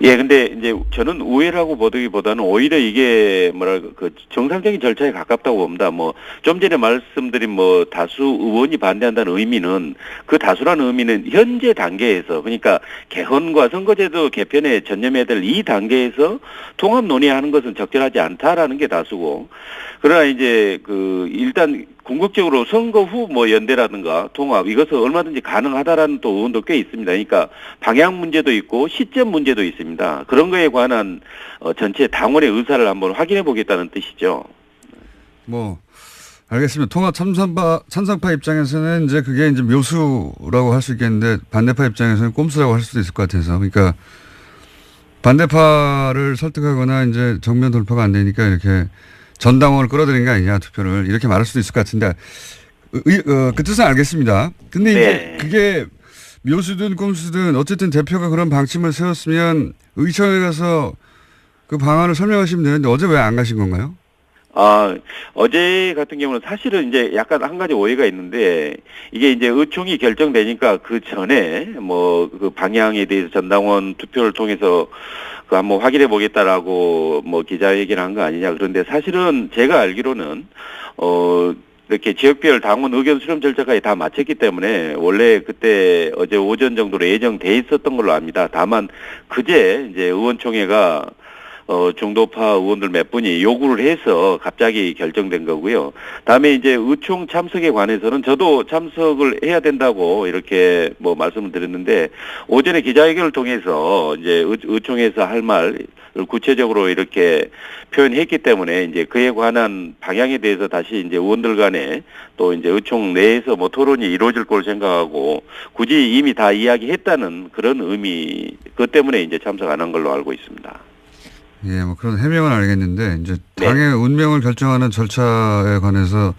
예, 근데 이제 저는 우회라고 보기보다는 오히려 이게 뭐랄까 그 정상적인 절차에 가깝다고 봅니다. 뭐 좀 전에 말씀드린 뭐 다수 의원이 반대한다는 의미는 그 다수라는 의미는 현재 단계에서 그러니까 개헌과 선거제도 개편에 전념해야 될 이 단계에서 통합 논의하는 것은 적절하지 않다라는 게 다수고 그러나 이제 그 일단 궁극적으로 선거 후 뭐 연대라든가 통합 이것은 얼마든지 가능하다라는 또 의원도 꽤 있습니다. 그러니까 방향 문제도 있고 시점 문제도 있습니다. 그런 거에 관한 전체 당원의 의사를 한번 확인해 보겠다는 뜻이죠. 뭐 알겠습니다. 통합 찬성파 입장에서는 이제 그게 이제 묘수라고 할 수 있겠는데 반대파 입장에서는 꼼수라고 할 수도 있을 것 같아서 그러니까 반대파를 설득하거나 이제 정면 돌파가 안 되니까 이렇게 전당원을 끌어들인 게 아니냐 투표를 이렇게 말할 수도 있을 것 같은데 그 뜻은 알겠습니다. 근데 이제 네. 그게 묘수든 꼼수든 어쨌든 대표가 그런 방침을 세웠으면 의총에 가서 그 방안을 설명하시면 되는데 어제 왜 안 가신 건가요? 어제 같은 경우는 사실은 이제 약간 한 가지 오해가 있는데 이게 이제 의총이 결정되니까 그 전에 뭐 그 방향에 대해서 전당원 투표를 통해서 그 한번 확인해 보겠다라고 뭐 기자회견을 한 거 아니냐. 그런데 사실은 제가 알기로는 이렇게 지역별 당원 의견 수렴 절차까지 다 마쳤기 때문에 원래 그때 어제 오전 정도로 예정돼 있었던 걸로 압니다. 다만 그제 이제 의원총회가 중도파 의원들 몇 분이 요구를 해서 갑자기 결정된 거고요. 다음에 이제 의총 참석에 관해서는 저도 참석을 해야 된다고 이렇게 뭐 말씀을 드렸는데 오전에 기자회견을 통해서 이제 의총에서 할 말을 구체적으로 이렇게 표현했기 때문에 이제 그에 관한 방향에 대해서 다시 이제 의원들 간에 또 이제 의총 내에서 뭐 토론이 이루어질 걸 생각하고 굳이 이미 다 이야기했다는 그런 의미, 그것 때문에 이제 참석 안 한 걸로 알고 있습니다. 예, 뭐 그런 해명은 알겠는데 이제 네. 당의 운명을 결정하는 절차에 관해서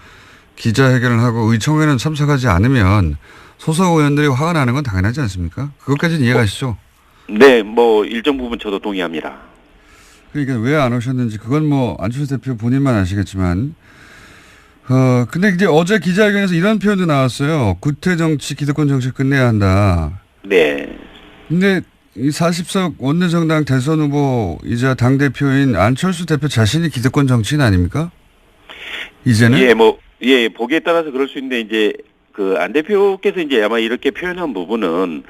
기자회견을 하고 의총에는 참석하지 않으면 소속 의원들이 화가 나는 건 당연하지 않습니까? 그것까지는 이해가시죠? 네, 뭐 일정 부분 저도 동의합니다. 그러니까 왜 안 오셨는지 그건 뭐 안철수 대표 본인만 아시겠지만 근데 이제 어제 기자회견에서 이런 표현도 나왔어요. 구태 정치, 기득권 정치 끝내야 한다. 네. 근데 이 40석 원내정당 대선 후보이자 당대표인 안철수 대표 자신이 기득권 정치인 아닙니까? 이제는? 예, 보기에 따라서 그럴 수 있는데 이제 그 안 대표께서 이제 아마 이렇게 표현한 부분은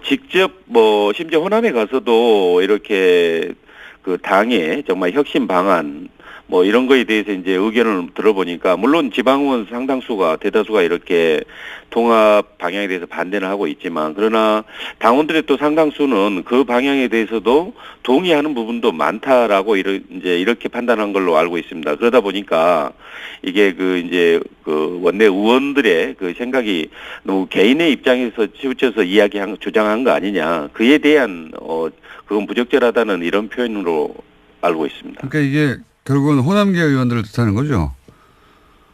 직접 뭐 심지어 호남에 가서도 이렇게 그 당의 정말 혁신 방안 뭐 이런 거에 대해서 이제 의견을 들어보니까 물론 지방의원 상당수가 대다수가 이렇게 통합 방향에 대해서 반대를 하고 있지만 그러나 당원들의 또 상당수는 그 방향에 대해서도 동의하는 부분도 많다라고 이제 이렇게 판단한 걸로 알고 있습니다. 그러다 보니까 이게 그 이제 그 원내 의원들의 그 생각이 너무 개인의 입장에서 치우쳐서 주장한 거 아니냐. 그에 대한 그건 부적절하다는 이런 표현으로 알고 있습니다. 그러니까 이게 결국은 호남계 의원들을 뜻하는 거죠?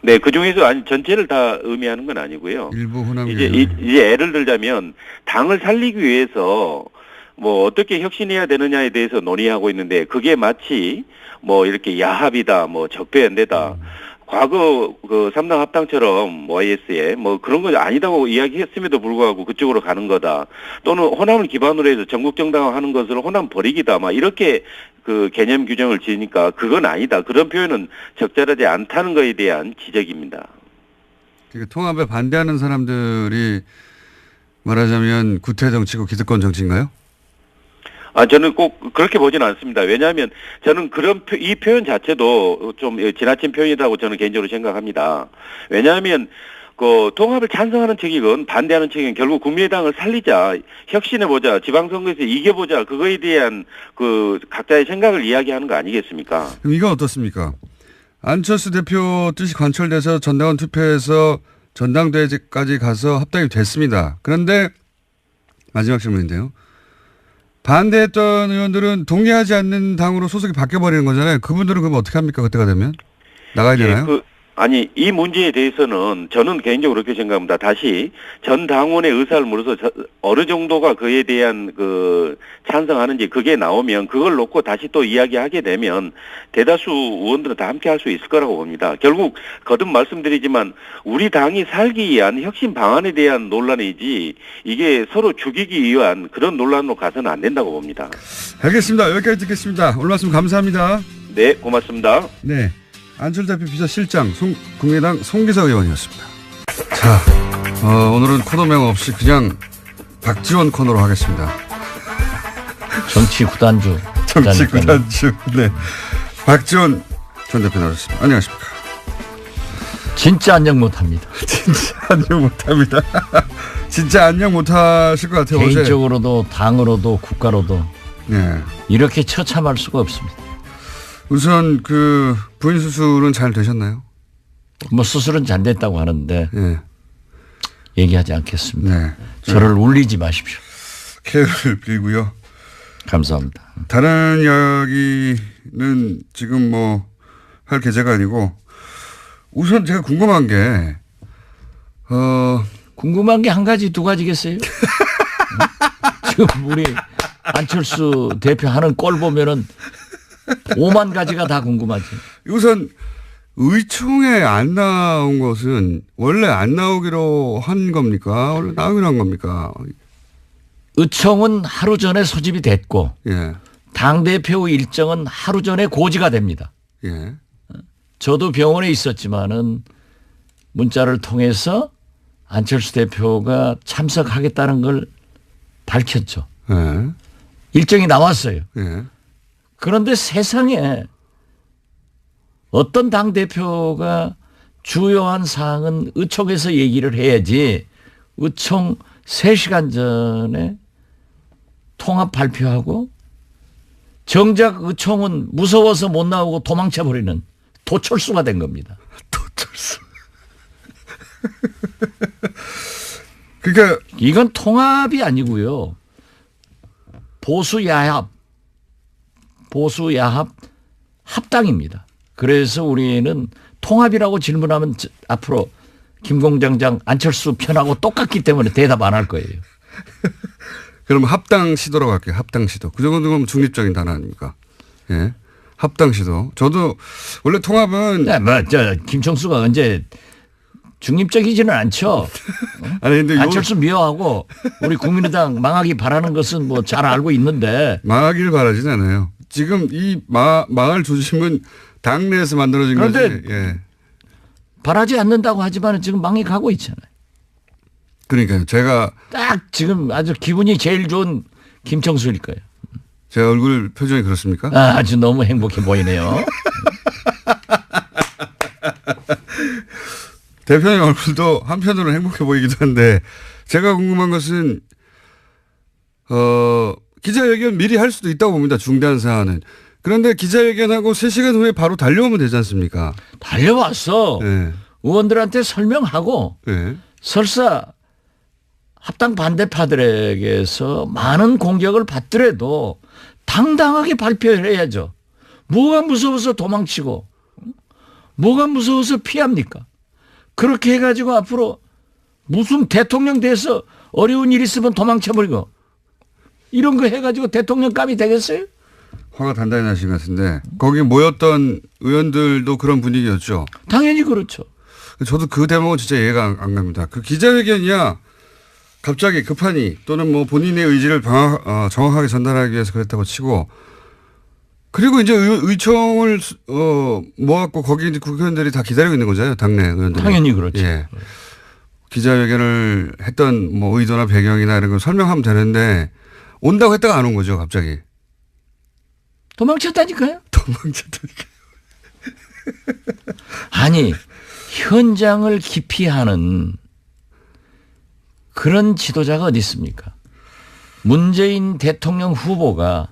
네, 그 중에서 아니 전체를 다 의미하는 건 아니고요. 일부 호남계 이제 예를 들자면 당을 살리기 위해서 뭐 어떻게 혁신해야 되느냐에 대해서 논의하고 있는데 그게 마치 뭐 이렇게 야합이다, 뭐 적폐연대다. 과거 그 3당 합당처럼 YS에 뭐 그런 건 아니다고 이야기했음에도 불구하고 그쪽으로 가는 거다. 또는 호남을 기반으로 해서 전국 정당화하는 것을 호남 버리기다. 막 이렇게 그 개념 규정을 지으니까 그건 아니다. 그런 표현은 적절하지 않다는 것에 대한 지적입니다. 그러니까 통합에 반대하는 사람들이 말하자면 구태 정치고 기득권 정치인가요? 저는 꼭 그렇게 보지는 않습니다. 왜냐하면 저는 이 표현 자체도 좀 지나친 표현이라고 저는 개인적으로 생각합니다. 왜냐하면 그 통합을 찬성하는 측이건 반대하는 측이건 결국 국민의당을 살리자, 혁신해보자, 지방선거에서 이겨보자, 그거에 대한 그 각자의 생각을 이야기하는 거 아니겠습니까? 그럼 이건 어떻습니까? 안철수 대표 뜻이 관철돼서 전당원 투표해서 전당대회까지 가서 합당이 됐습니다. 그런데 마지막 질문인데요. 반대했던 의원들은 동의하지 않는 당으로 소속이 바뀌어버리는 거잖아요. 그분들은 그럼 어떻게 합니까? 그때가 되면? 나가야 되나요? 아니, 이 문제에 대해서는 저는 개인적으로 그렇게 생각합니다. 다시 전 당원의 의사를 물어서 어느 정도가 그에 대한 그 찬성하는지 그게 나오면 그걸 놓고 다시 또 이야기하게 되면 대다수 의원들은 다 함께 할 수 있을 거라고 봅니다. 결국 거듭 말씀드리지만 우리 당이 살기 위한 혁신 방안에 대한 논란이지 이게 서로 죽이기 위한 그런 논란으로 가서는 안 된다고 봅니다. 알겠습니다. 여기까지 듣겠습니다. 오늘 말씀 감사합니다. 네, 고맙습니다. 네. 안철 대표 비서실장 국민의당 송기석 의원이었습니다. 자, 오늘은 코너명 없이 그냥 박지원 코너로 하겠습니다. 정치 구단주. 정치 구단주. 네. 박지원 전 대표 나왔습니다. 안녕하십니까. 진짜 안녕 못합니다. 진짜 안녕 못합니다. 진짜 안녕 못하실 것 같아요. 개인적으로도 당으로도 국가로도 네. 이렇게 처참할 수가 없습니다. 우선 그 부인 수술은 잘 되셨나요? 뭐 수술은 잘 됐다고 하는데 네. 얘기하지 않겠습니다. 네. 저를 울리지 마십시오. 케어를 빌고요. 감사합니다. 다른 이야기는 지금 뭐 할 계제가 아니고 우선 제가 궁금한 게 궁금한 게 한 가지 두 가지겠어요? 지금 우리 안철수 대표 하는 꼴 보면은 5만 가지가 다 궁금하지. 우선 의총에 안 나온 것은 원래 안 나오기로 한 겁니까? 원래 나오기로 한 겁니까? 의총은 하루 전에 소집이 됐고 예. 당대표 일정은 하루 전에 고지가 됩니다. 예. 저도 병원에 있었지만은 문자를 통해서 안철수 대표가 참석하겠다는 걸 밝혔죠. 예. 일정이 나왔어요. 예. 그런데 세상에 어떤 당대표가 주요한 사항은 의총에서 얘기를 해야지 의총 3시간 전에 통합 발표하고 정작 의총은 무서워서 못 나오고 도망쳐버리는 도철수가 된 겁니다. 도철수. 그러니까 이건 통합이 아니고요. 보수야합 합당입니다. 그래서 우리는 통합이라고 질문하면 앞으로 김공장장 안철수 편하고 똑같기 때문에 대답 안 할 거예요. 그럼 합당 시도라고 할게요. 합당 시도. 그 정도면 중립적인 단어 아닙니까? 예. 합당 시도. 저도 원래 통합은 김총수가 언제 중립적이지는 않죠. 아니 근데 안철수 미워하고 우리 국민의당 망하기 바라는 것은 뭐 잘 알고 있는데 망하기를 바라진 않아요. 지금 이 망할 조짐은 당내에서 만들어진 그런데 거지. 예. 바라지 않는다고 하지만 지금 망해 가고 있잖아요. 그러니까요. 제가 딱 지금 아주 기분이 제일 좋은 김총수일 거예요. 제 얼굴 표정이 그렇습니까? 아주 너무 행복해 보이네요. 대표님 얼굴도 한편으로는 행복해 보이기도 한데 제가 궁금한 것은 기자회견 미리 할 수도 있다고 봅니다. 중대한 사안은. 그런데 기자회견하고 3시간 후에 바로 달려오면 되지 않습니까? 달려왔어. 네. 의원들한테 설명하고 네. 설사 합당 반대파들에게서 많은 공격을 받더라도 당당하게 발표를 해야죠. 뭐가 무서워서 도망치고 뭐가 무서워서 피합니까? 그렇게 해가지고 앞으로 무슨 대통령 돼서 어려운 일 있으면 도망쳐버리고 이런 거 해가지고 대통령감이 되겠어요? 화가 단단히 나신 것 같은데 거기 모였던 의원들도 그런 분위기였죠. 당연히 그렇죠. 저도 그 대목은 진짜 이해가 안 갑니다. 그 기자회견이야 갑자기 급하니 또는 뭐 본인의 의지를 정확하게 전달하기 위해서 그랬다고 치고 그리고 이제 의총을 모았고 거기 이제 국회의원들이 다 기다리고 있는 거잖아요. 당내 의원들이. 당연히 그렇죠. 예. 기자회견을 했던 뭐 의도나 배경이나 이런 걸 설명하면 되는데 온다고 했다가 안 온 거죠. 갑자기. 도망쳤다니까요. 도망쳤다니까요. 아니 현장을 기피하는 그런 지도자가 어디 있습니까? 문재인 대통령 후보가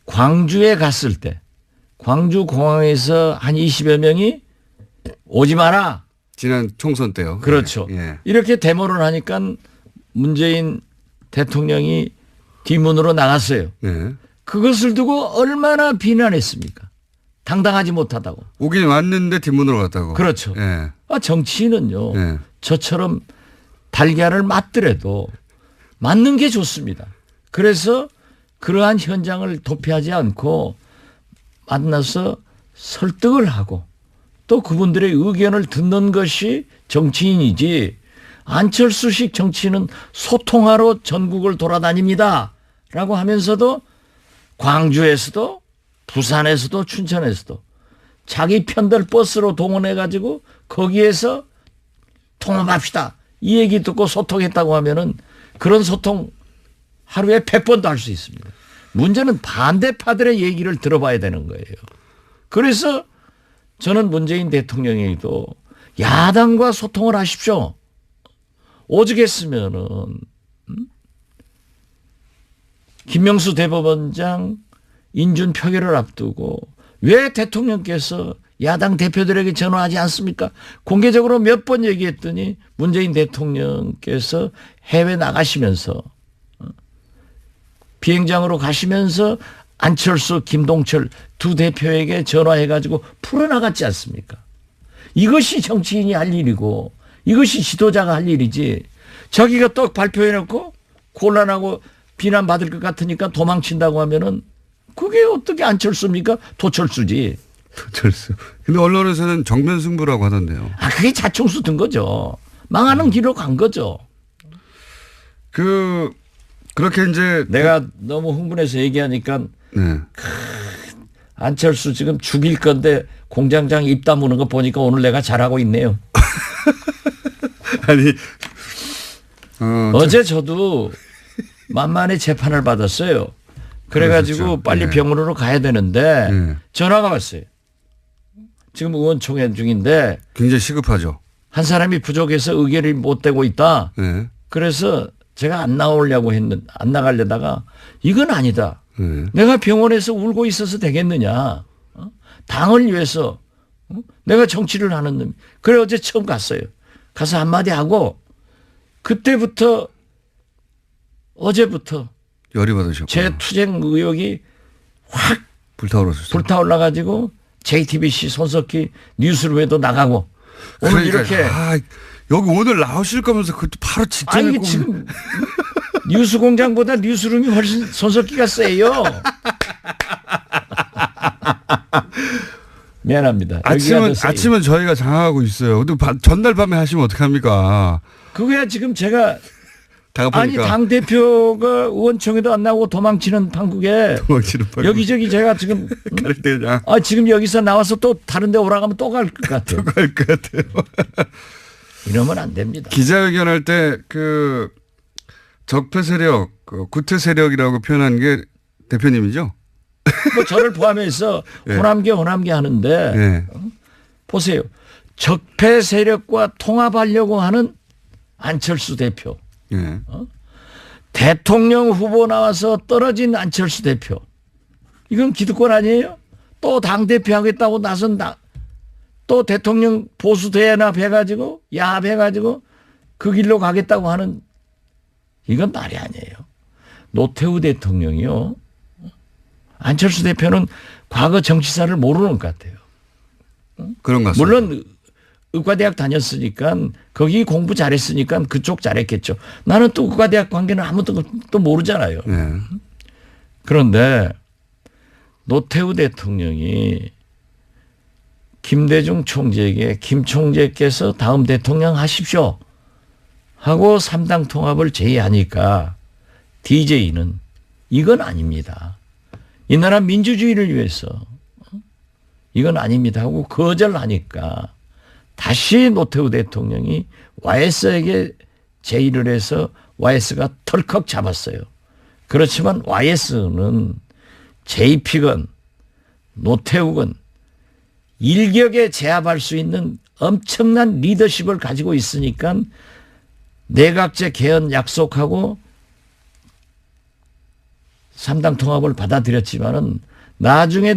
광주에 갔을 때 광주 공항에서 한 20여 명이 오지 마라. 지난 총선 때요. 그렇죠. 예. 이렇게 데모를 하니까 문재인 대통령이 뒷문으로 나갔어요. 예. 그것을 두고 얼마나 비난했습니까? 당당하지 못하다고. 오긴 왔는데 뒷문으로 갔다고. 그렇죠. 예. 정치인은요. 예. 저처럼 달걀을 맞더라도 맞는 게 좋습니다. 그래서 그러한 현장을 도피하지 않고 만나서 설득을 하고 또 그분들의 의견을 듣는 것이 정치인이지, 안철수식 정치인은 소통하러 전국을 돌아다닙니다 라고 하면서도 광주에서도 부산에서도 춘천에서도 자기 편들 버스로 동원해 가지고 거기에서 통합합시다 이 얘기 듣고 소통했다고 하면은 그런 소통 하루에 100번도 할 수 있습니다. 문제는 반대파들의 얘기를 들어봐야 되는 거예요. 그래서 저는 문재인 대통령에게도 야당과 소통을 하십시오. 오죽했으면은 김명수 대법원장 인준 표결을 앞두고 왜 대통령께서 야당 대표들에게 전화하지 않습니까? 공개적으로 몇 번 얘기했더니 문재인 대통령께서 해외 나가시면서 비행장으로 가시면서 안철수, 김동철 두 대표에게 전화해가지고 풀어나갔지 않습니까? 이것이 정치인이 할 일이고 이것이 지도자가 할 일이지, 자기가 또 발표해놓고 곤란하고 비난받을 것 같으니까 도망친다고 하면은 그게 어떻게 안철수입니까? 도철수지. 도철수. 근데 언론에서는 정면 승부라고 하던데요. 그게 자충수 든 거죠. 망하는 길로 간 거죠. 그렇게 이제 내가 너무 흥분해서 얘기하니까 네. 안철수 지금 죽일 건데 공장장 입 다무는 거 보니까 오늘 내가 잘하고 있네요. 아니 어제 저도 만만히 재판을 받았어요. 그래가지고 그러셨죠. 빨리 네. 병원으로 가야 되는데 네. 전화가 왔어요. 지금 의원총회 중인데 굉장히 시급하죠. 한 사람이 부족해서 의결이 못 되고 있다. 네. 그래서 제가 안 나가려다가 이건 아니다. 네. 내가 병원에서 울고 있어서 되겠느냐. 당을 위해서 내가 정치를 하는 놈. 그래 어제 처음 갔어요. 가서 한마디 하고 그때부터 어제부터 열이 받으셨고 제 투쟁 의혹이 확 불타오르셨어요. 불타올라가지고 JTBC 손석희 뉴스룸에도 나가고 오늘 이렇게 여기 오늘 나오실 거면서 그것도 바로 직전에 이게 지금 뉴스공장보다 뉴스룸이 훨씬 손석희가 세요. 미안합니다. 아침은 저희가 장악하고 있어요. 근데 전날 밤에 하시면 어떡합니까? 그거야 지금 제가 다급하니까. 당 대표가 의원총회도 안 나오고 도망치는 판국에 여기저기 제가 지금 갈 때 그냥 지금 여기서 나와서 또 다른 데 오라가면 또 갈 것 같아요. 또 갈 것 같아요. 이러면 안 됩니다. 기자회견할 때 적폐 세력, 구태 세력이라고 표현한 게 대표님이죠? 뭐 저를 포함해서 네. 호남계 하는데 네. 보세요. 적폐 세력과 통합하려고 하는 안철수 대표. 네. 대통령 후보 나와서 떨어진 안철수 대표. 이건 기득권 아니에요? 또 당대표 하겠다고 나선 또 대통령 보수 대연합 해가지고 야합해가지고 그 길로 가겠다고 하는, 이건 말이 아니에요. 노태우 대통령이요. 안철수 대표는 과거 정치사를 모르는 것 같아요. 그런 것 같습니다. 물론 의과대학 다녔으니까 거기 공부 잘했으니까 그쪽 잘했겠죠. 나는 또 의과대학 관계는 아무도 또 모르잖아요. 네. 그런데 노태우 대통령이 김대중 총재에게 김 총재께서 다음 대통령 하십시오 하고 3당 통합을 제의하니까 DJ는 이건 아닙니다. 이 나라 민주주의를 위해서 이건 아닙니다 하고 거절하니까 다시 노태우 대통령이 YS에게 제의를 해서 YS가 털컥 잡았어요. 그렇지만 YS는 JP건 노태우건 일격에 제압할 수 있는 엄청난 리더십을 가지고 있으니까 내각제 개헌 약속하고 3당 통합을 받아들였지만은 나중에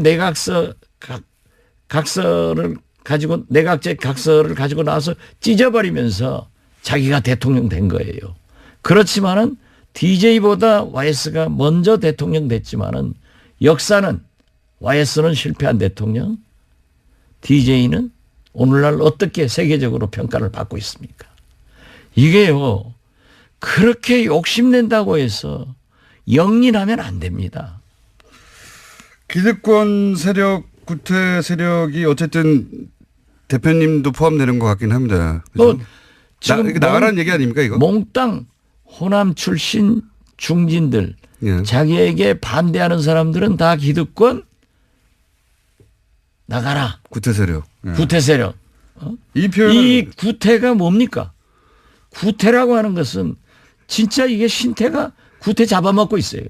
각서를 가지고 내각제 각서를 가지고 나와서 찢어버리면서 자기가 대통령 된 거예요. 그렇지만은 DJ보다 YS가 먼저 대통령 됐지만은 역사는 YS는 실패한 대통령, DJ는 오늘날 어떻게 세계적으로 평가를 받고 있습니까? 이게요, 그렇게 욕심낸다고 해서 영린하면 안 됩니다. 기득권 세력, 구태 세력이 어쨌든 대표님도 포함되는 것 같긴 합니다. 뭐 그죠? 지금 이거 나가라는 얘기 아닙니까 이거? 몽땅 호남 출신 중진들, 예. 자기에게 반대하는 사람들은 다 기득권 나가라. 구태 세력. 예. 구태 세력. 이 표현 이 구태가 뭡니까? 구태라고 하는 것은 진짜 이게 신태가 구태 잡아먹고 있어요.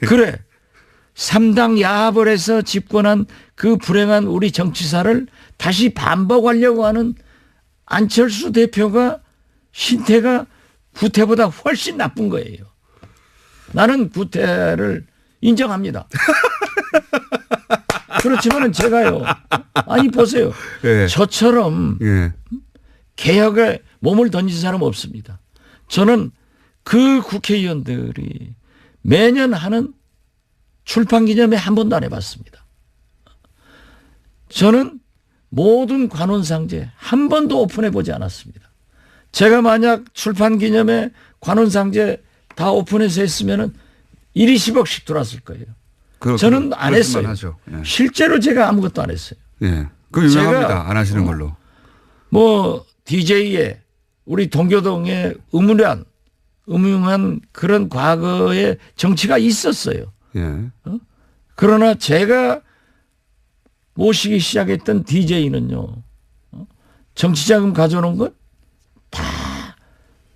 그래. 3당 야합을 해서 집권한 그 불행한 우리 정치사를 다시 반복하려고 하는 안철수 대표가 신태가 구태보다 훨씬 나쁜 거예요. 나는 구태를 인정합니다. 그렇지만은 제가요. 아니 보세요. 예. 저처럼 예. 개혁에 몸을 던진 사람 없습니다. 저는 그 국회의원들이 매년 하는 출판기념회 한 번도 안 해봤습니다. 저는 모든 관훈상제 한 번도 오픈해보지 않았습니다. 제가 만약 출판기념회 관훈상제 다 오픈해서 했으면은 1위 10억씩 들어왔을 거예요. 저는 안 했어요. 하죠. 예. 실제로 제가 아무것도 안 했어요. 예. 그 유명합니다. 제가 안 하시는 걸로. 뭐 DJ의 우리 동교동에 음흉한 그런 과거의 정치가 있었어요. 예. 그러나 제가 모시기 시작했던 DJ는요. 정치자금 가져오는 것 다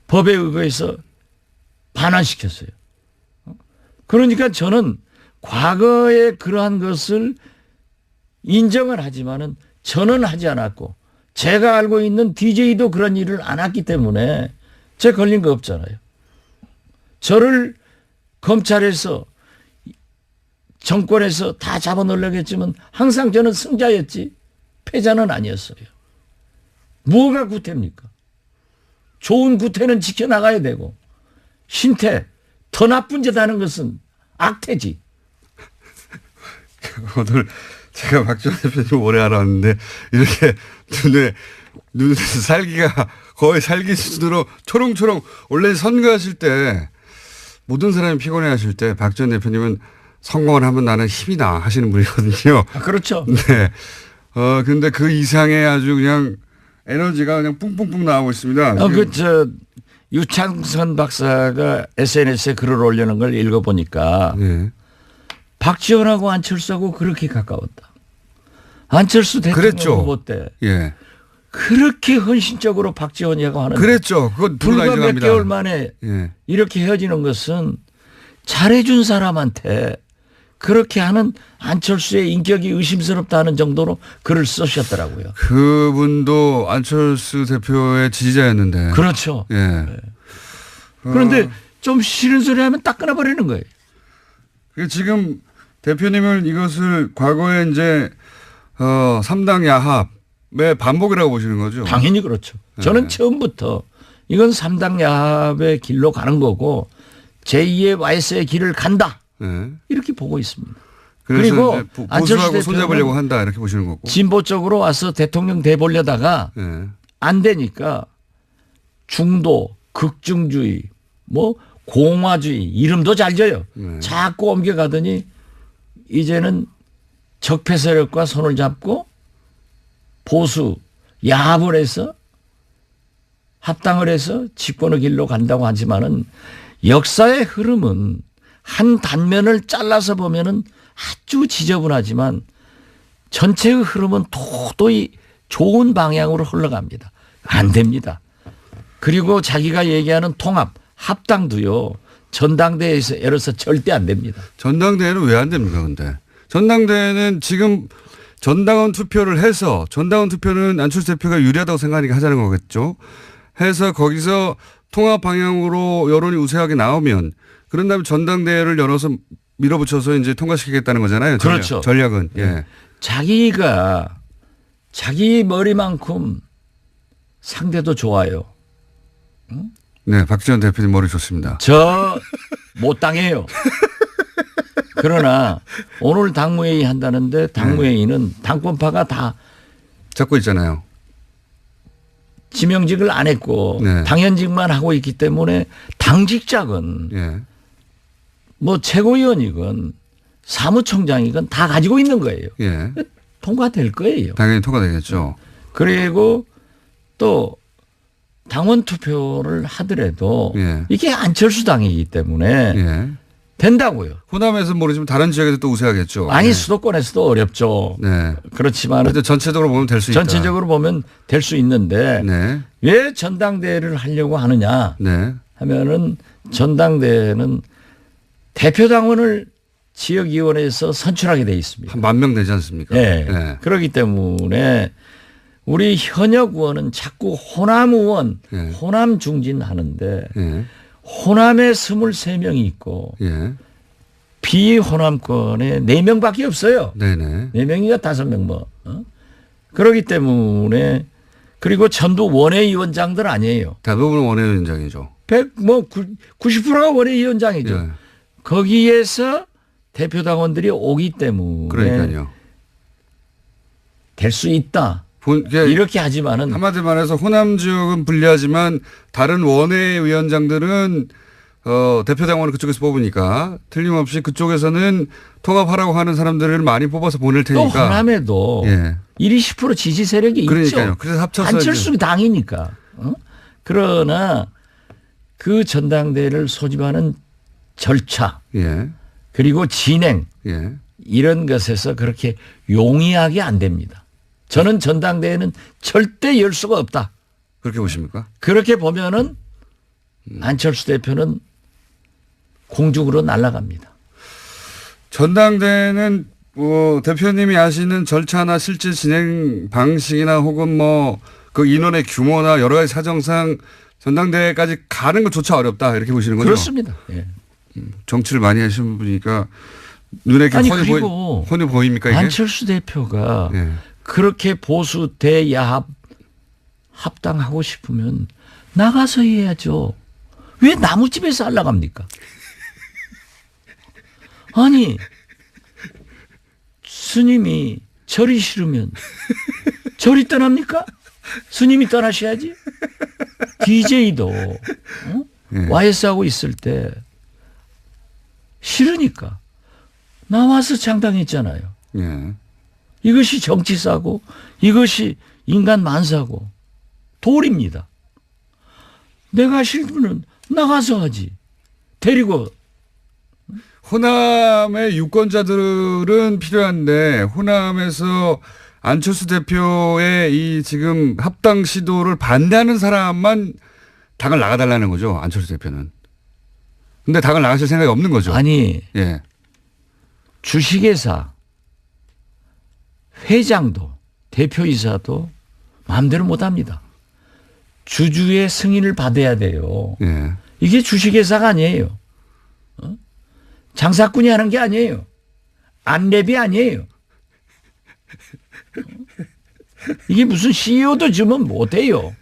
법에 의거해서 반환시켰어요. 그러니까 저는 과거에 그러한 것을 인정을 하지만은 저는 하지 않았고 제가 알고 있는 DJ도 그런 일을 안 했기 때문에 제가 걸린 거 없잖아요. 저를 검찰에서 정권에서 다 잡아놓으려고 했지만 항상 저는 승자였지 패자는 아니었어요. 뭐가 구태입니까? 좋은 구태는 지켜나가야 되고 신태 더 나쁜 짓 하는 것은 악태지. 오늘 제가 박지원 대표님 오래 알았는데 이렇게 눈에 살기가 거의 살기 수준으로 초롱초롱 원래 선거하실 때 모든 사람이 피곤해 하실 때 박지원 대표님은 성공을 하면 나는 힘이 나 하시는 분이거든요. 아, 그렇죠. 네. 근데 그 이상의 아주 그냥 에너지가 그냥 뿡뿡뿡 나오고 있습니다. 유창선 박사가 SNS에 글을 올리는 걸 읽어보니까 네. 박지원하고 안철수하고 그렇게 가까웠다. 안철수 대통령 그랬죠. 후보 때 예. 그렇게 헌신적으로 박지원이라고 하는 그랬죠. 그건 불과 몇 개월 만에 예. 이렇게 헤어지는 것은 잘해준 사람한테 그렇게 하는 안철수의 인격이 의심스럽다는 정도로 글을 쓰셨더라고요. 그분도 안철수 대표의 지지자였는데. 그렇죠. 예. 네. 그런데 좀 싫은 소리 하면 딱 끊어버리는 거예요. 지금 대표님은 이것을 과거에 이제 3당 야합의 반복이라고 보시는 거죠? 당연히 그렇죠. 저는 처음부터 이건 3당 야합의 길로 가는 거고 제2의 YS의 길을 간다. 네. 이렇게 보고 있습니다. 그리고 그리고 안철수 보수하고 대표는 손잡으려고 한다 이렇게 보시는 거고. 진보 쪽으로 와서 대통령 돼 보려다가 네. 안 되니까 중도, 극중주의, 뭐 공화주의 이름도 잘 져요. 네. 자꾸 옮겨가더니 이제는 적폐 세력과 손을 잡고 보수 야합을 해서 합당을 해서 집권의 길로 간다고 하지만은 역사의 흐름은 한 단면을 잘라서 보면은 아주 지저분하지만 전체의 흐름은 도저히 좋은 방향으로 흘러갑니다. 안 됩니다. 그리고 자기가 얘기하는 통합, 합당도요. 전당대회에서 에러서 절대 안 됩니다. 전당대회는 왜 안 됩니까 근데? 전당대회는 지금 전당원 투표를 해서 전당원 투표는 안철수 대표가 유리하다고 생각하니까 하자는 거겠죠. 해서 거기서 통합 방향으로 여론이 우세하게 나오면 그런 다음에 전당대회를 열어서 밀어붙여서 이제 통과시키겠다는 거잖아요. 그렇죠. 전략은. 예. 자기가 자기 머리만큼 상대도 좋아요. 네, 박지원 대표님 머리 좋습니다. 저 못 당해요. 그러나 오늘 당무회의 한다는데 당무회의는 당권파가 다 잡고 있잖아요. 지명직을 안 했고 네. 당연직만 하고 있기 때문에 당직자건 예. 뭐 최고위원이건 사무총장이건 다 가지고 있는 거예요. 예. 통과될 거예요. 당연히 통과되겠죠. 그리고 또 당원 투표를 하더라도 예. 이게 안철수 당이기 때문에 예. 된다고요. 호남에서 모르지만 다른 지역에서 또 우세하겠죠. 아니 네. 수도권에서도 어렵죠. 네. 그렇지만 그래도 전체적으로 보면 될 수 있다. 전체적으로 보면 될 수 있는데 네. 왜 전당대회를 하려고 하느냐 네. 하면은 전당대회는 대표당원을 지역위원회에서 선출하게 돼 있습니다. 한 10,000명 되지 않습니까? 네. 네. 그렇기 때문에 우리 현역 의원은 자꾸 호남 의원, 네. 호남 중진하는데 예. 호남에 23명이 있고 예. 비호남권에 4명밖에 없어요. 네네. 4명이가 5명 뭐. 그렇기 때문에 그리고 전부 원외위원장들 아니에요. 대부분 원외위원장이죠. 90%가 원외위원장이죠. 예. 거기에서 대표당원들이 오기 때문에 그러니까요. 될 수 있다. 그러니까 이렇게 하지만은 한마디로 말해서 호남 지역은 불리하지만 다른 원외위원장들은 대표당원을 그쪽에서 뽑으니까 틀림없이 그쪽에서는 통합하라고 하는 사람들을 많이 뽑아서 보낼 또 테니까. 호남에도 예. 20% 지지 세력이 그러니까요. 있죠. 그래서 합쳐서 안철수 당이니까. 그러나 그 전당대회를 소집하는 절차 예. 그리고 진행 예. 이런 것에서 그렇게 용이하게 안 됩니다. 저는 전당대회는 절대 열 수가 없다. 그렇게 보십니까? 그렇게 보면은 안철수 대표는 공중으로 날아갑니다. 전당대회는 대표님이 아시는 절차나 실제 진행 방식이나 혹은 뭐 그 인원의 규모나 여러 가지 사정상 전당대회까지 가는 것조차 어렵다 이렇게 보시는 거죠? 그렇습니다. 예. 정치를 많이 하시는 분이니까 눈에 아니, 훤히 훤히 보입니까 이게? 안철수 대표가 예. 그렇게 보수 대야합 합당하고 싶으면 나가서 해야죠. 왜 나무집에서 하려갑니까? 아니 스님이 절이 싫으면 절이 떠납니까? 스님이 떠나셔야지. DJ도 예. YS하고 있을 때 싫으니까 나와서 창당했잖아요. 예. 이것이 정치사고 이것이 인간 만사고 도리입니다. 내가 싫으면 나가서 하지. 데리고. 호남의 유권자들은 필요한데 호남에서 안철수 대표의 이 지금 합당 시도를 반대하는 사람만 당을 나가달라는 거죠. 안철수 대표는. 근데 당을 나가실 생각이 없는 거죠. 아니 예. 주식회사 회장도 대표이사도 마음대로 못합니다. 주주의 승인을 받아야 돼요. 예. 이게 주식회사가 아니에요. 장사꾼이 하는 게 아니에요. 안랩이 아니에요. 이게 무슨 CEO도 주면 못해요.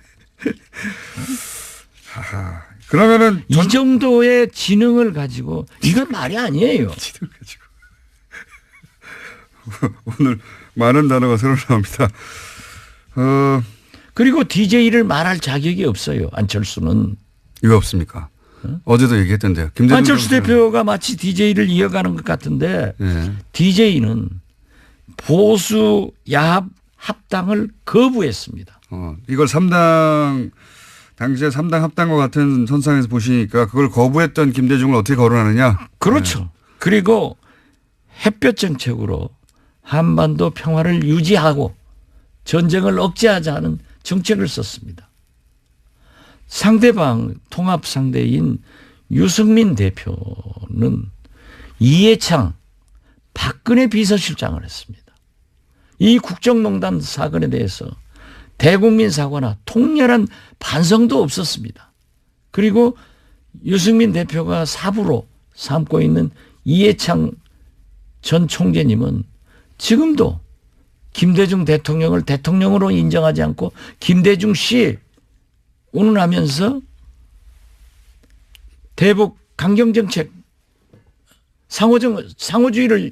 그러면은 이 정도의 지능을 가지고 이건 말이 아니에요. 오늘 많은 단어가 새로 나옵니다. 그리고 DJ를 말할 자격이 없어요. 안철수는. 이거 없습니까? 어제도 얘기했던데요. 안철수 대표가 마치 DJ를 이어가는 것 같은데 예. DJ는 보수 야합 합당을 거부했습니다. 이걸 3당 당시에 3당 합당과 같은 선상에서 보시니까 그걸 거부했던 김대중을 어떻게 거론하느냐? 그렇죠. 네. 그리고 햇볕 정책으로 한반도 평화를 유지하고 전쟁을 억제하자 하는 정책을 썼습니다. 상대방 통합 상대인 유승민 대표는 이해창 박근혜 비서실장을 했습니다. 이 국정농단 사건에 대해서 대국민 사과나 통렬한 반성도 없었습니다. 그리고 유승민 대표가 사부로 삼고 있는 이해창 전 총재님은 지금도 김대중 대통령을 대통령으로 인정하지 않고 김대중 씨 운운하면서 대북 강경정책 상호주의를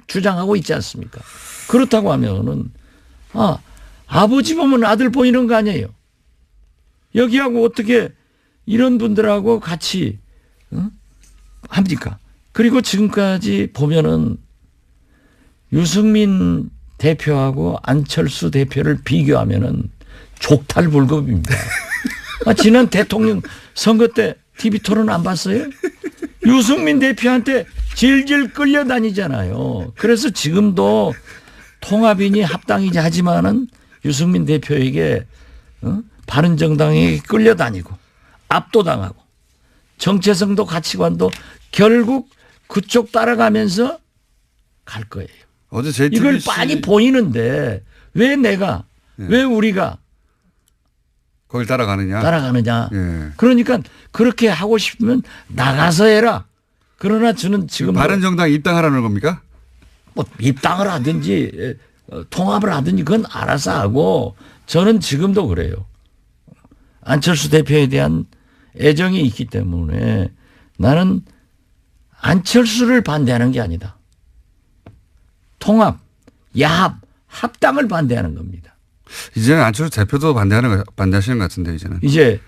주장하고 있지 않습니까? 그렇다고 하면은 아버지 보면 아들 보이는 거 아니에요. 여기하고 어떻게 이런 분들하고 같이 합니까? 그리고 지금까지 보면은 유승민 대표하고 안철수 대표를 비교하면은 족탈불급입니다. 지난 대통령 선거 때 TV 토론 안 봤어요? 유승민 대표한테 질질 끌려다니잖아요. 그래서 지금도 통합이니 합당이니 하지만은 유승민 대표에게 바른정당에게 끌려다니고 압도당하고 정체성도 가치관도 결국 그쪽 따라가면서 갈 거예요. 어제 JTBC 이걸 빤히 보이는데 왜 내가 왜 우리가 거길 따라가느냐. 예. 그러니까 그렇게 하고 싶으면 나가서 해라. 그러나 저는 지금 바른정당 입당하라는 겁니까? 뭐 입당을 하든지 통합을 하든지 그건 알아서 하고 저는 지금도 그래요. 안철수 대표에 대한 애정이 있기 때문에 나는 안철수를 반대하는 게 아니다. 통합, 야합, 합당을 반대하는 겁니다. 이제는 안철수 대표도 반대하시는 것 같은데 이제는. 이제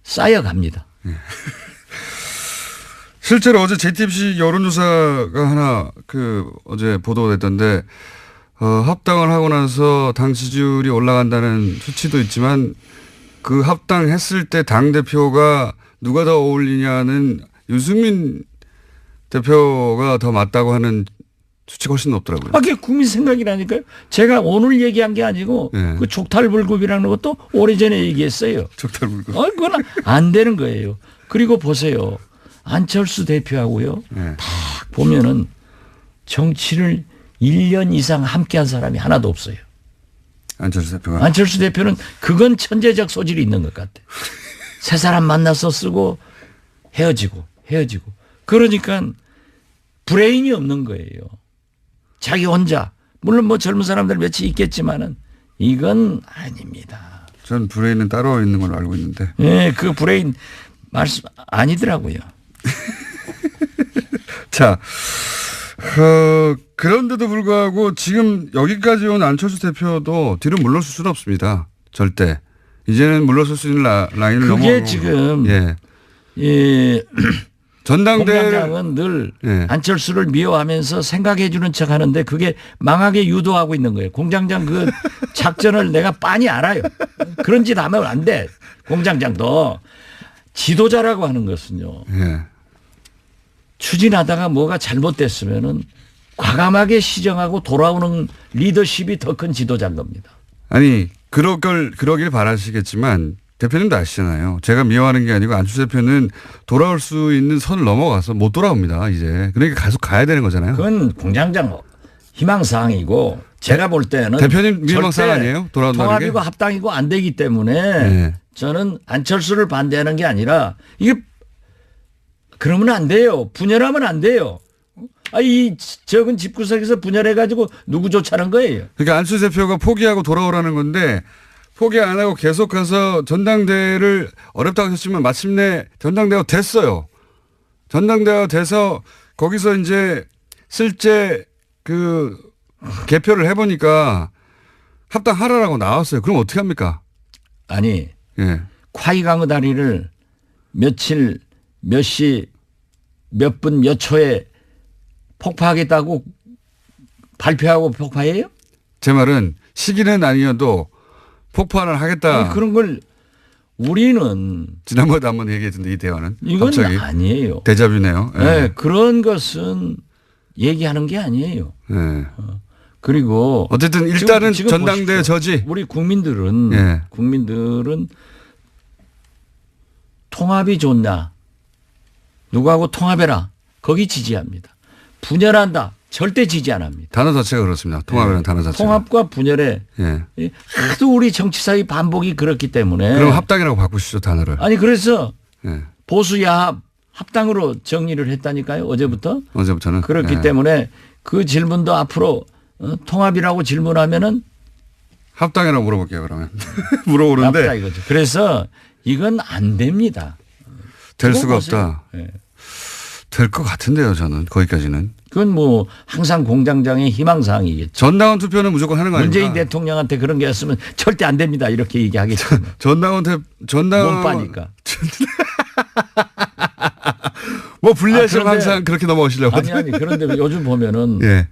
쌓여갑니다. 실제로 어제 JTBC 여론조사가 하나 어제 보도됐던데 합당을 하고 나서 당 지지율이 올라간다는 수치도 있지만 그 합당했을 때 당 대표가 누가 더 어울리냐는 유승민 대표가 더 맞다고 하는 수치가 훨씬 높더라고요. 그게 국민 생각이라니까요. 제가 오늘 얘기한 게 아니고 네. 그 족탈불급이라는 것도 오래전에 얘기했어요. 족탈불급. 그건 안 되는 거예요. 그리고 보세요. 안철수 대표하고요. 네. 딱 보면은 정치를 1년 이상 함께한 사람이 하나도 없어요. 안철수 대표가. 안철수 대표는 그건 천재적 소질이 있는 것 같아. 새 사람 만나서 쓰고 헤어지고. 그러니까 브레인이 없는 거예요. 자기 혼자. 물론 뭐 젊은 사람들 몇이 있겠지만은 이건 아닙니다. 전 브레인은 따로 있는 걸로 알고 있는데. 예, 그 브레인 말씀 아니더라고요. 자, 그런데도 불구하고 지금 여기까지 온 안철수 대표도 뒤로 물러설 수는 없습니다. 절대. 이제는 물러설 수 있는 라인을 넘어. 그게 지금 공장장은 늘 안철수를 미워하면서 생각해 주는 척 하는데 그게 망하게 유도하고 있는 거예요. 공장장 그 작전을 내가 빤히 알아요. 그런 짓 하면 안 돼. 공장장도 지도자라고 하는 것은요. 추진하다가 뭐가 잘못됐으면은 과감하게 시정하고 돌아오는 리더십이 더 큰 지도자인 겁니다. 아니, 그러길 바라시겠지만 대표님도 아시잖아요. 제가 미워하는 게 아니고 안철수 대표는 돌아올 수 있는 선을 넘어가서 못 돌아옵니다. 이제. 그러니까 계속 가야 되는 거잖아요. 그건 공장장 희망사항이고 제가 볼 때는 대표님 희망사항 아니에요? 돌아온다는 통합이고 게? 합당이고 안 되기 때문에 저는 안철수를 반대하는 게 아니라 이게 그러면 안 돼요. 분열하면 안 돼요. 이 적은 집구석에서 분열해가지고 누구 쫓아는 거예요. 그러니까 안철수 대표가 포기하고 돌아오라는 건데 포기 안 하고 계속 가서 전당대회를 어렵다고 하셨지만 마침내 전당대회가 됐어요. 전당대회가 돼서 거기서 이제 실제 개표를 해보니까 합당하라라고 나왔어요. 그럼 어떻게 합니까? 아니, 콰이강의 다리를 며칠, 몇 시, 몇 분, 몇 초에 폭파하겠다고 발표하고 폭파해요? 제 말은 시기는 아니어도 폭발을 하겠다. 아니, 그런 걸 우리는 지난번에 한번 얘기했는데 이 대화는 이건 갑자기 아니에요. 데자뷰네요. 네, 그런 것은 얘기하는 게 아니에요. 그리고 어쨌든 일단은 지금 전당대회 저지. 우리 국민들은 통합이 좋나 누구하고 통합해라 거기 지지합니다. 분열한다 절대 지지 안 합니다. 단어 자체가 그렇습니다. 통합이라는 단어 자체가. 통합과 분열에 하도 우리 정치사의 반복이 그렇기 때문에. 그럼 합당이라고 바꾸시죠 단어를. 아니 그래서 보수 야합 합당으로 정리를 했다니까요. 어제부터는. 그렇기 때문에 그 질문도 앞으로 통합이라고 질문하면은 합당이라고 물어볼게요 그러면. 물어보는데. 합당 이거죠. 그래서 이건 안 됩니다. 될 수가 없다. 될 것 같은데요, 저는 거기까지는. 그건 뭐 항상 공장장의 희망사항이겠죠. 전당원 투표는 무조건 하는 거 아닙니까? 문재인 대통령한테 그런 게 했으면 절대 안 됩니다. 이렇게 얘기하겠죠. 전당원 몸빠니까. 뭐 불리하시면 그런데- 항상 그렇게 넘어오시려고. 아니 그런데 요즘 보면은 예.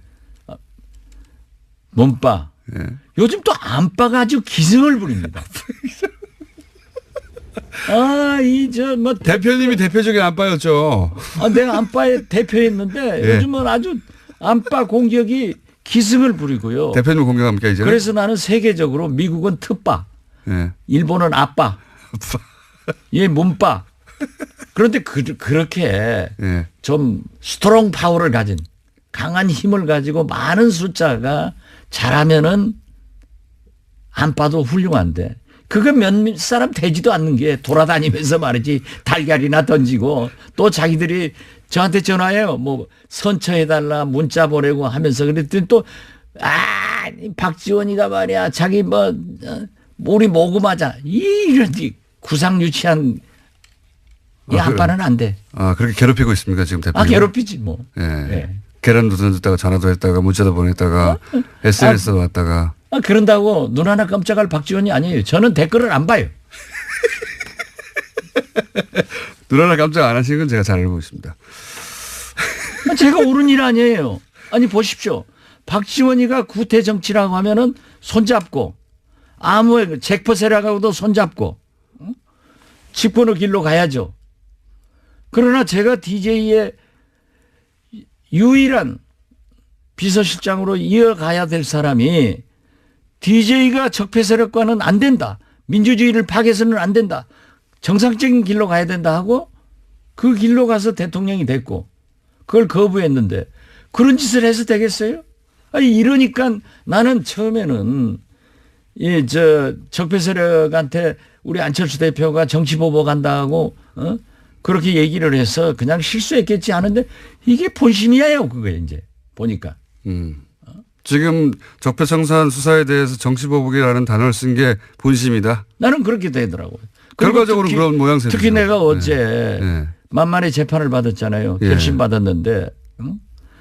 몸빠. 예. 요즘 또 안빠가 아주 기승을 부립니다. 뭐 대표님이 대표적인 안빠였죠. 내가 안빠의 대표였는데 예. 요즘은 아주 안빠 공격이 기승을 부리고요. 대표님 공격합니까 이제? 그래서 나는 세계적으로 미국은 특빠, 예. 일본은 아빠, 얘 몸빠. 그런데 그렇게 예. 좀 스트롱 파워를 가진 강한 힘을 가지고 많은 숫자가 잘하면은 안빠도 훌륭한데 그거 몇 사람 되지도 않는 게 돌아다니면서 말이지 달걀이나 던지고 또 자기들이 저한테 전화해요. 뭐 선처해달라 문자 보내고 하면서 그랬더니 또 박지원이가 말이야 자기 우리 모금하자 이런 구상 유치한 이 안빠는 안 돼. 그렇게 괴롭히고 있습니까 지금 대표님? 괴롭히지 뭐. 예. 예. 계란도 던졌다가 전화도 했다가 문자도 보냈다가 SNS도 왔다가. 그런다고 눈 하나 깜짝할 박지원이 아니에요. 저는 댓글을 안 봐요. 눈 하나 깜짝 안 하시는 건 제가 잘 알고 있습니다. 제가 옳은 일 아니에요. 아니 보십시오. 박지원이가 구태 정치라고 하면은 손잡고 잭퍼세라하고도 손잡고 집권의 길로 가야죠. 그러나 제가 DJ의 유일한 비서실장으로 이어가야 될 사람이 DJ가 적폐 세력과는 안 된다. 민주주의를 파괴해서는 안 된다. 정상적인 길로 가야 된다 하고 그 길로 가서 대통령이 됐고 그걸 거부했는데 그런 짓을 해서 되겠어요? 이러니까 나는 처음에는 적폐 세력한테 우리 안철수 대표가 정치 보복한다고 그렇게 얘기를 해서 그냥 실수했겠지 하는데 이게 본심이에요. 그거 이제 보니까. 지금 적폐청산 수사에 대해서 정치보복이라는 단어를 쓴 게 본심이다. 나는 그렇게 되더라고요. 결과적으로 그런 모양새죠. 특히 내가 어제 네. 만만의 재판을 받았잖아요. 예. 결심 받았는데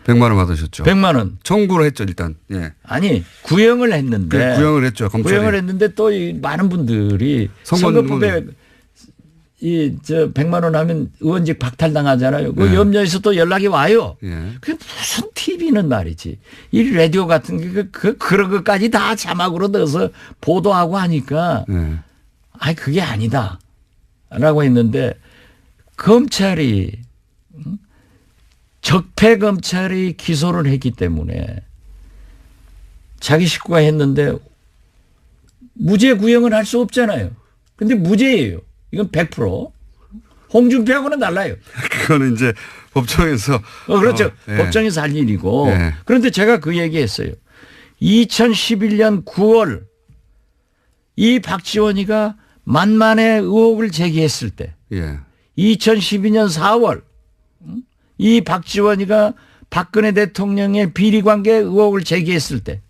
100만 원 받으셨죠. 100만 원. 청구를 했죠 일단. 예. 아니 구형을 했는데. 구형을 했죠. 검찰이. 구형을 했는데 또 이 많은 분들이 선거법에 100만 원 하면 의원직 박탈당하잖아요. 그 염려해서 또 연락이 와요. 예. 그게 무슨 TV는 말이지. 이 라디오 같은 게 그런 것까지 다 자막으로 넣어서 보도하고 하니까 예. 그게 아니다. 라고 했는데 검찰이 적폐 검찰이 기소를 했기 때문에 자기 식구가 했는데 무죄 구형은 할 수 없잖아요. 근데 무죄예요. 이건 100%. 홍준표하고는 달라요. 그거는 이제 법정에서. 그렇죠. 예. 법정에서 할 일이고. 예. 그런데 제가 그 얘기했어요. 2011년 9월 이 박지원이가 만만의 의혹을 제기했을 때 예. 2012년 4월 이 박지원이가 박근혜 대통령의 비리관계 의혹을 제기했을 때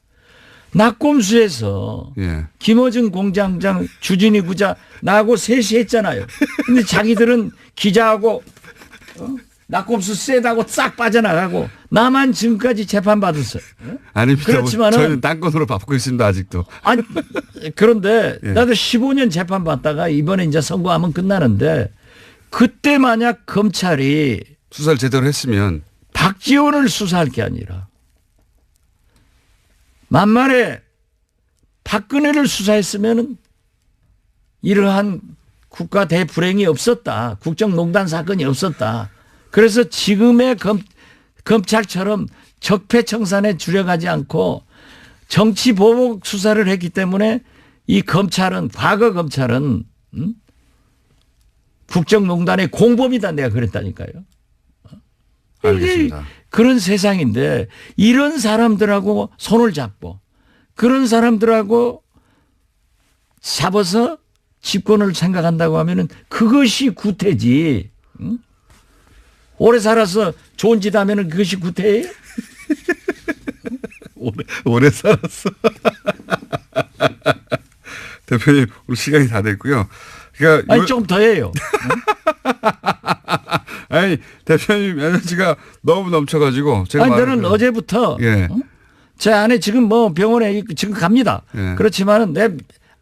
낙곰수에서 예. 김어준 공장장 주진희 부자 나하고 셋이 했잖아요. 근데 자기들은 기자하고 낙곰수 쎄다고 싹 빠져나가고 나만 지금까지 재판받았어요. 아닙니다. 그렇지만은- 저희는 딴 건으로 바쁘고 있습니다 아직도. 아니, 그런데 예. 나도 15년 재판받다가 이번에 이제 선고하면 끝나는데 그때 만약 검찰이 수사를 제대로 했으면. 박지원을 수사할 게 아니라 만만에 박근혜를 수사했으면 이러한 국가 대불행이 없었다. 국정농단 사건이 없었다. 그래서 지금의 검찰처럼 적폐청산에 주력하지 않고 정치 보복 수사를 했기 때문에 이 검찰은 과거 검찰은 국정농단의 공범이다 내가 그랬다니까요. 알겠습니다. 그런 세상인데 이런 사람들하고 손을 잡고 그런 사람들하고 잡아서 집권을 생각한다고 하면은 그것이 구태지. 응? 오래 살아서 좋은 짓 하면은 그것이 구태예요? 오래 살았어. 대표님 우리 시간이 다 됐고요. 그러니까 아니 좀 더 해요. 아니 대표님 에너지가 너무 넘쳐가지고 제가 아니 말을 저는 그래요. 어제부터 예. 제 아내 지금 뭐 병원에 지금 갑니다. 예. 그렇지만은 내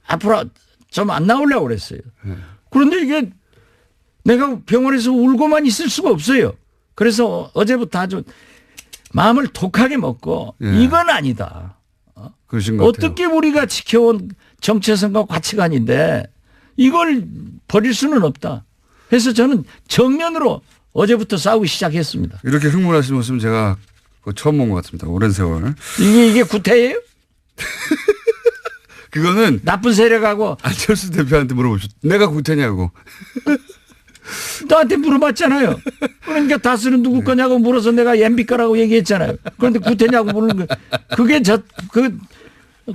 앞으로 좀 안 나오려고 그랬어요. 그런데 이게 내가 병원에서 울고만 있을 수가 없어요. 그래서 어제부터 아주 마음을 독하게 먹고 예. 이건 아니다. 그러신 것 같아요. 어떻게 우리가 지켜온 정체성과 가치관인데 이걸 버릴 수는 없다. 그래서 저는 정면으로 어제부터 싸우기 시작했습니다. 이렇게 흥분하시는 모습은 제가 처음 본 것 같습니다. 오랜 세월. 이게 구태예요? 그거는 나쁜 세력하고 안철수 대표한테 물어보셨. 내가 구태냐고. 나한테 물어봤잖아요. 그러니까 다스는 누구 거냐고 물어서 내가 MB 거라고 얘기했잖아요. 그런데 구태냐고 물는 거. 그게 그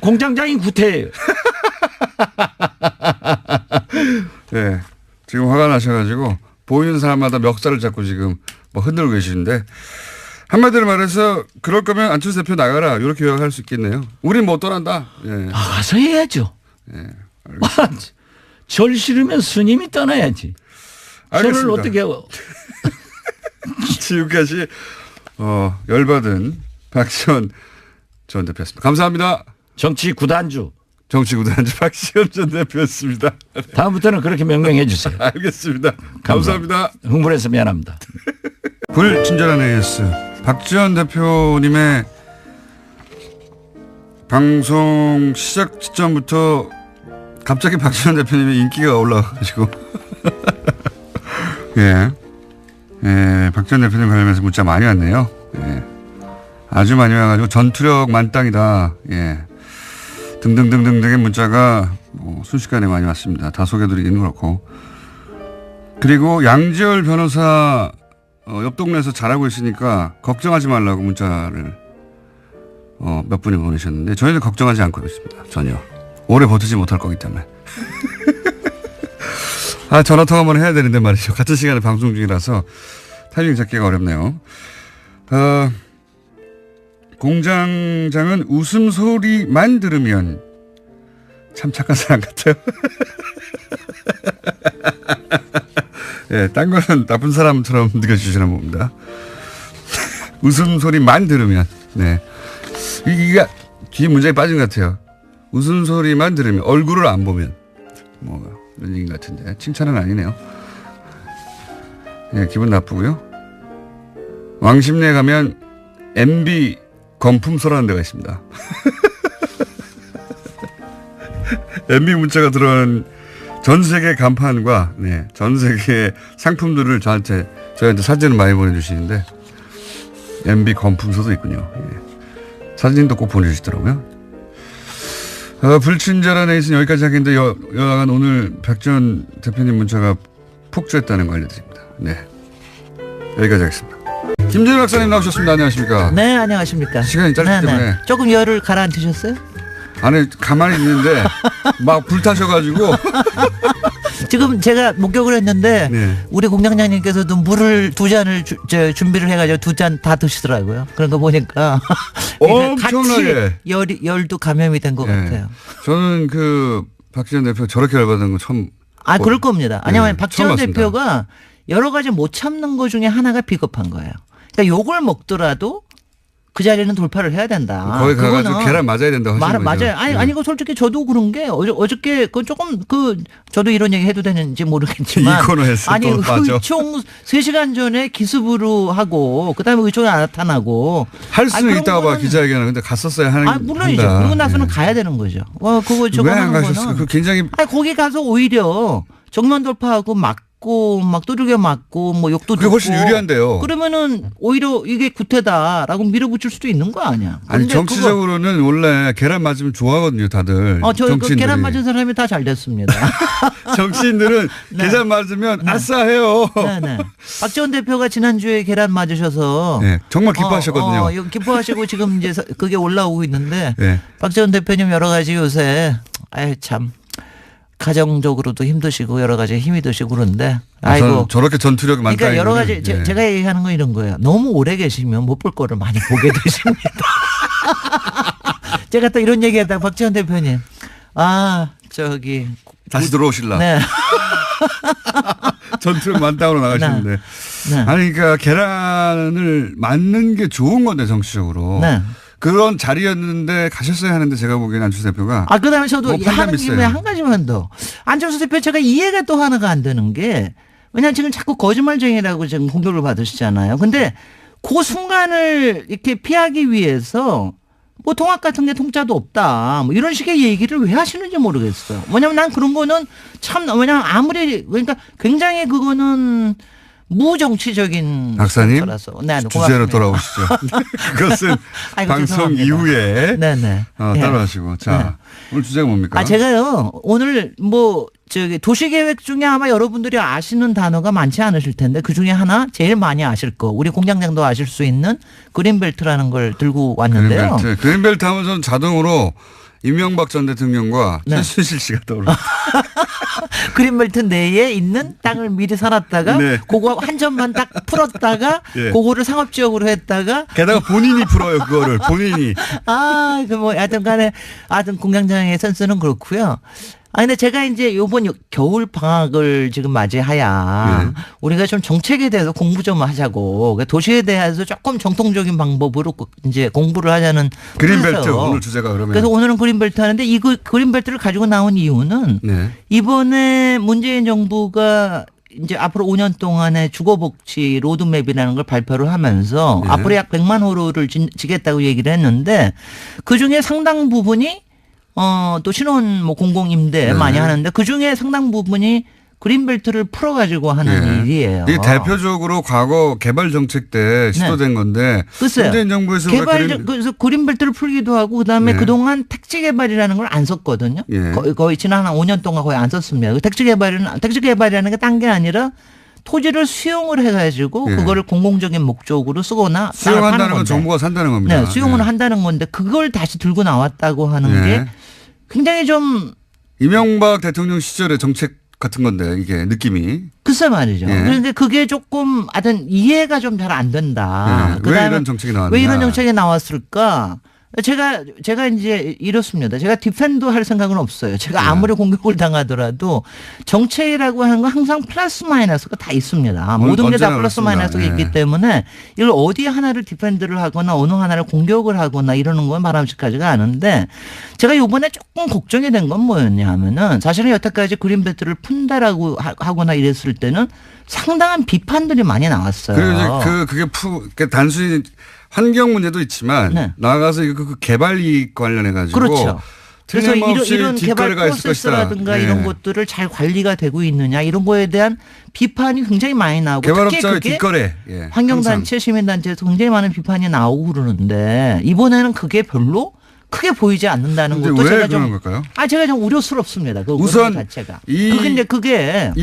공장장인 구태예요. 네. 지금 화가 나셔가지고 보이는 사람마다 멱살을 잡고 지금 뭐 흔들고 계시는데 한마디로 말해서 그럴 거면 안철수 대표 나가라 이렇게 요약할 수 있겠네요. 우린 못 떠난다. 예. 가서 해야죠. 예. 절 싫으면 스님이 떠나야지. 저를 알겠습니다. 어떻게 지금까지 열받은 박지원 전 대표였습니다. 감사합니다. 정치 구단주. 정치구단주 박지원 전 대표였습니다. 다음부터는 그렇게 명명해 주세요. 알겠습니다. 감사합니다. 흥분해서 미안합니다. 불친절한 AS 박지원 대표님의 방송 시작 시점부터 갑자기 박지원 대표님의 인기가 올라가지고 예, 박지원 대표님 관련해서 문자 많이 왔네요. 예, 아주 많이 와가지고 전투력 만땅이다. 예, 등등등등등의 문자가 순식간에 많이 왔습니다. 다 소개해드리기는 그렇고 그리고 양지열 변호사 옆 동네에서 잘하고 있으니까 걱정하지 말라고 문자를 몇 분이 보내셨는데 저희는 걱정하지 않고 있습니다. 전혀. 오래 버티지 못할 거기 때문에. 전화통화 한번 해야 되는데 말이죠. 같은 시간에 방송 중이라서 타이밍 잡기가 어렵네요. 공장장은 웃음소리만 들으면 참 착한 사람 같아요. 예, 딴 거는 나쁜 사람처럼 느껴지시나 봅니다. 웃음소리만 들으면, 네. 이게 뒤에 문장이 빠진 것 같아요. 웃음소리만 들으면, 얼굴을 안 보면. 이런 얘기 같은데. 칭찬은 아니네요. 예, 기분 나쁘고요. 왕십리에 가면 MB 건품소라는 데가 있습니다. MB 문자가 들어온 전 세계 간판과 전 세계 상품들을 저희한테 사진을 많이 보내주시는데 MB 건품소도 있군요. 예. 사진도 꼭 보내주시더라고요. 불친절한 에이스는 여기까지 하겠는데 여하간 오늘 박지원 대표님 문자가 폭주했다는 거 알려드립니다. 네, 여기까지 하겠습니다. 김진일 박사님 나오셨습니다. 안녕하십니까? 네, 안녕하십니까. 시간이 짧기 때문에. 조금 열을 가라앉히셨어요? 안에 가만히 있는데 막 불타셔가지고 지금 제가 목격을 했는데 네. 우리 공장장님께서도 물을 2잔을 준비를 해가지고 2잔 다 드시더라고요. 그런 거 보니까 엄청나게. 같이 열도 감염이 된 것 네. 같아요. 저는 박지원 대표 저렇게 열받은 거 처음. 그럴 겁니다. 아니면 네, 박지원 처음 봤습니다. 대표가 여러 가지 못 참는 것 중에 하나가 비겁한 거예요. 그러니까 욕을 먹더라도 그 자리는 돌파를 해야 된다. 거기 가가지고 계란 맞아야 된다고 하시는 거죠. 맞아요. 아니 이거 솔직히 저도 그런 게 어저께 그 조금 저도 이런 얘기 해도 되는지 모르겠지만 이 코너에서 아니 또 맞아. 의총 3시간 전에 기습으로 하고 그다음에 의총이 안 나타나고 할 수는 그런 있다고 봐 거는- 기자회견은. 근데 갔었어야 하는. 물론이죠. 한다. 그러고 나서는 네. 가야 되는 거죠. 그거 저거 왜 안 하는 가셨어요? 거는 그 굉장히 거기 가서 오히려 정면 돌파하고 막고 막 두들겨 맞고 뭐 욕도 그게 훨씬 듣고 유리한데요. 그러면은 오히려 이게 구태다라고 밀어붙일 수도 있는 거 아니야. 아니 근데 정치적으로는 원래 계란 맞으면 좋아하거든요 다들. 저 정치인들이. 계란 맞은 사람이 다 잘 됐습니다. 정치인들은 네. 계란 맞으면 아싸해요. 네네. 박지원 대표가 지난주에 계란 맞으셔서 네, 정말 기뻐하셨거든요. 이거 기뻐하시고 지금 이제 그게 올라오고 있는데 네. 박지원 대표님 여러 가지 요새 참 가정적으로도 힘드시고 여러 가지 힘이 드시고 그런데 저는 저렇게 전투력이 많다. 그러니까 여러 가지 제가 얘기하는 건 이런 거예요. 너무 오래 계시면 못 볼 거를 많이 보게 되십니다. 제가 또 이런 얘기하다가 박지원 대표님 다시 들어오실라. 네. 전투력 만땅으로 나가시는데. 네. 아니 그러니까 계란을 맞는 게 좋은 건데 정치적으로. 네. 그런 자리였는데 가셨어야 하는데 제가 보기에는 안철수 대표가 그다음에 저도 뭐 하는 김에 한 가지만 더. 안철수 대표 제가 이해가 또 하나가 안 되는 게 왜냐하면 지금 자꾸 거짓말쟁이라고 지금 공격을 받으시잖아요. 근데 그 순간을 이렇게 피하기 위해서 뭐 통합 같은 게 통짜도 없다. 뭐 이런 식의 얘기를 왜 하시는지 모르겠어요. 왜냐면 난 그런 거는 참 왜냐면 아무리 그러니까 굉장히 그거는 무정치적인 박사님 라서 네, 주제로 돌아오시죠. 그것은 아이고, 방송 죄송합니다. 이후에 네네. 따로 하시고. 자, 오늘 주제가 뭡니까? 제가요 오늘 도시계획 중에 아마 여러분들이 아시는 단어가 많지 않으실 텐데 그 중에 하나 제일 많이 아실 거 우리 공장장도 아실 수 있는 그린벨트라는 걸 들고 왔는데요. 그린벨트 하면 전 자동으로 이명박 전 대통령과 네. 최순실 씨가 떠오릅니다. 그린벨트 내에 있는 땅을 미리 사놨다가 네. 그거 한 점만 딱 풀었다가 예. 그거를 상업지역으로 했다가 게다가 본인이 풀어요 그거를 본인이. 하여튼 간에 공장장의 센스는 그렇고요. 근데 제가 이제 요번 겨울 방학을 지금 맞이하야 우리가 좀 정책에 대해서 공부 좀 하자고 도시에 대해서 조금 정통적인 방법으로 이제 공부를 하자는 그린벨트 뜻에서. 오늘 주제가 그러면. 그래서 오늘은 그린벨트 하는데 이 그린벨트를 가지고 나온 이유는 네. 이번에 문재인 정부가 이제 앞으로 5년 동안의 주거복지 로드맵이라는 걸 발표를 하면서 네. 앞으로 약 100만 호로를 지겠다고 얘기를 했는데 그중에 상당 부분이 또 신혼 공공임대 네. 많이 하는데 그중에 상당 부분이 그린벨트를 풀어가지고 하는 일이에요. 이게 대표적으로 과거 개발 정책 때 시도된 건데 글쎄요. 문재인 정부에서 그래서 그린벨트를 풀기도 하고 그다음에 그동안 택지 개발이라는 걸 안 썼거든요. 예. 거의 지난 한 5년 동안 거의 안 썼습니다. 택지 개발이라는 게 딴 게 아니라 토지를 수용을 해가지고 그거를 공공적인 목적으로 쓰거나 수용한다는 건 정부가 산다는 겁니다. 네, 수용을 한다는 건데 그걸 다시 들고 나왔다고 하는 게 굉장히 좀 이명박 대통령 시절의 정책 같은 건데 이게 느낌이. 글쎄 말이죠. 그런데 그게 조금 하여튼 이해가 좀 잘 안 된다. 왜 이런 정책이 나왔냐. 왜 이런 정책이 나왔을까? 제가 이제 이렇습니다. 제가 디펜도 할 생각은 없어요. 제가 아무리 공격을 당하더라도 정책이라고 하는 건 항상 플러스 마이너스가 다 있습니다. 모든 게 다 플러스 마이너스가 있기 때문에 이걸 어디 하나를 디펜드를 하거나 어느 하나를 공격을 하거나 이러는 건 바람직하지가 않은데 제가 이번에 조금 걱정이 된 건 뭐였냐 하면은 사실은 여태까지 그린벨트를 푼다라고 하거나 이랬을 때는 상당한 비판들이 많이 나왔어요. 그리고 이제 그게 단순히 환경 문제도 있지만 나아가서 그 개발 이익 관련해 가지고 그렇죠. 그래서 이런 개발 뒷거래가 있을 것이다. 프로세스라든가 이런 것들을 잘 관리가 되고 있느냐 이런 거에 대한 비판이 굉장히 많이 나오고 개발업자의 특히 뒷거래. 환경단체 시민단체에서 굉장히 많은 비판이 나오고 그러는데 이번에는 그게 별로 크게 보이지 않는다는 것도 왜 그런 걸까요? 제가 좀 우려스럽습니다. 우선 자체가. 근데 그게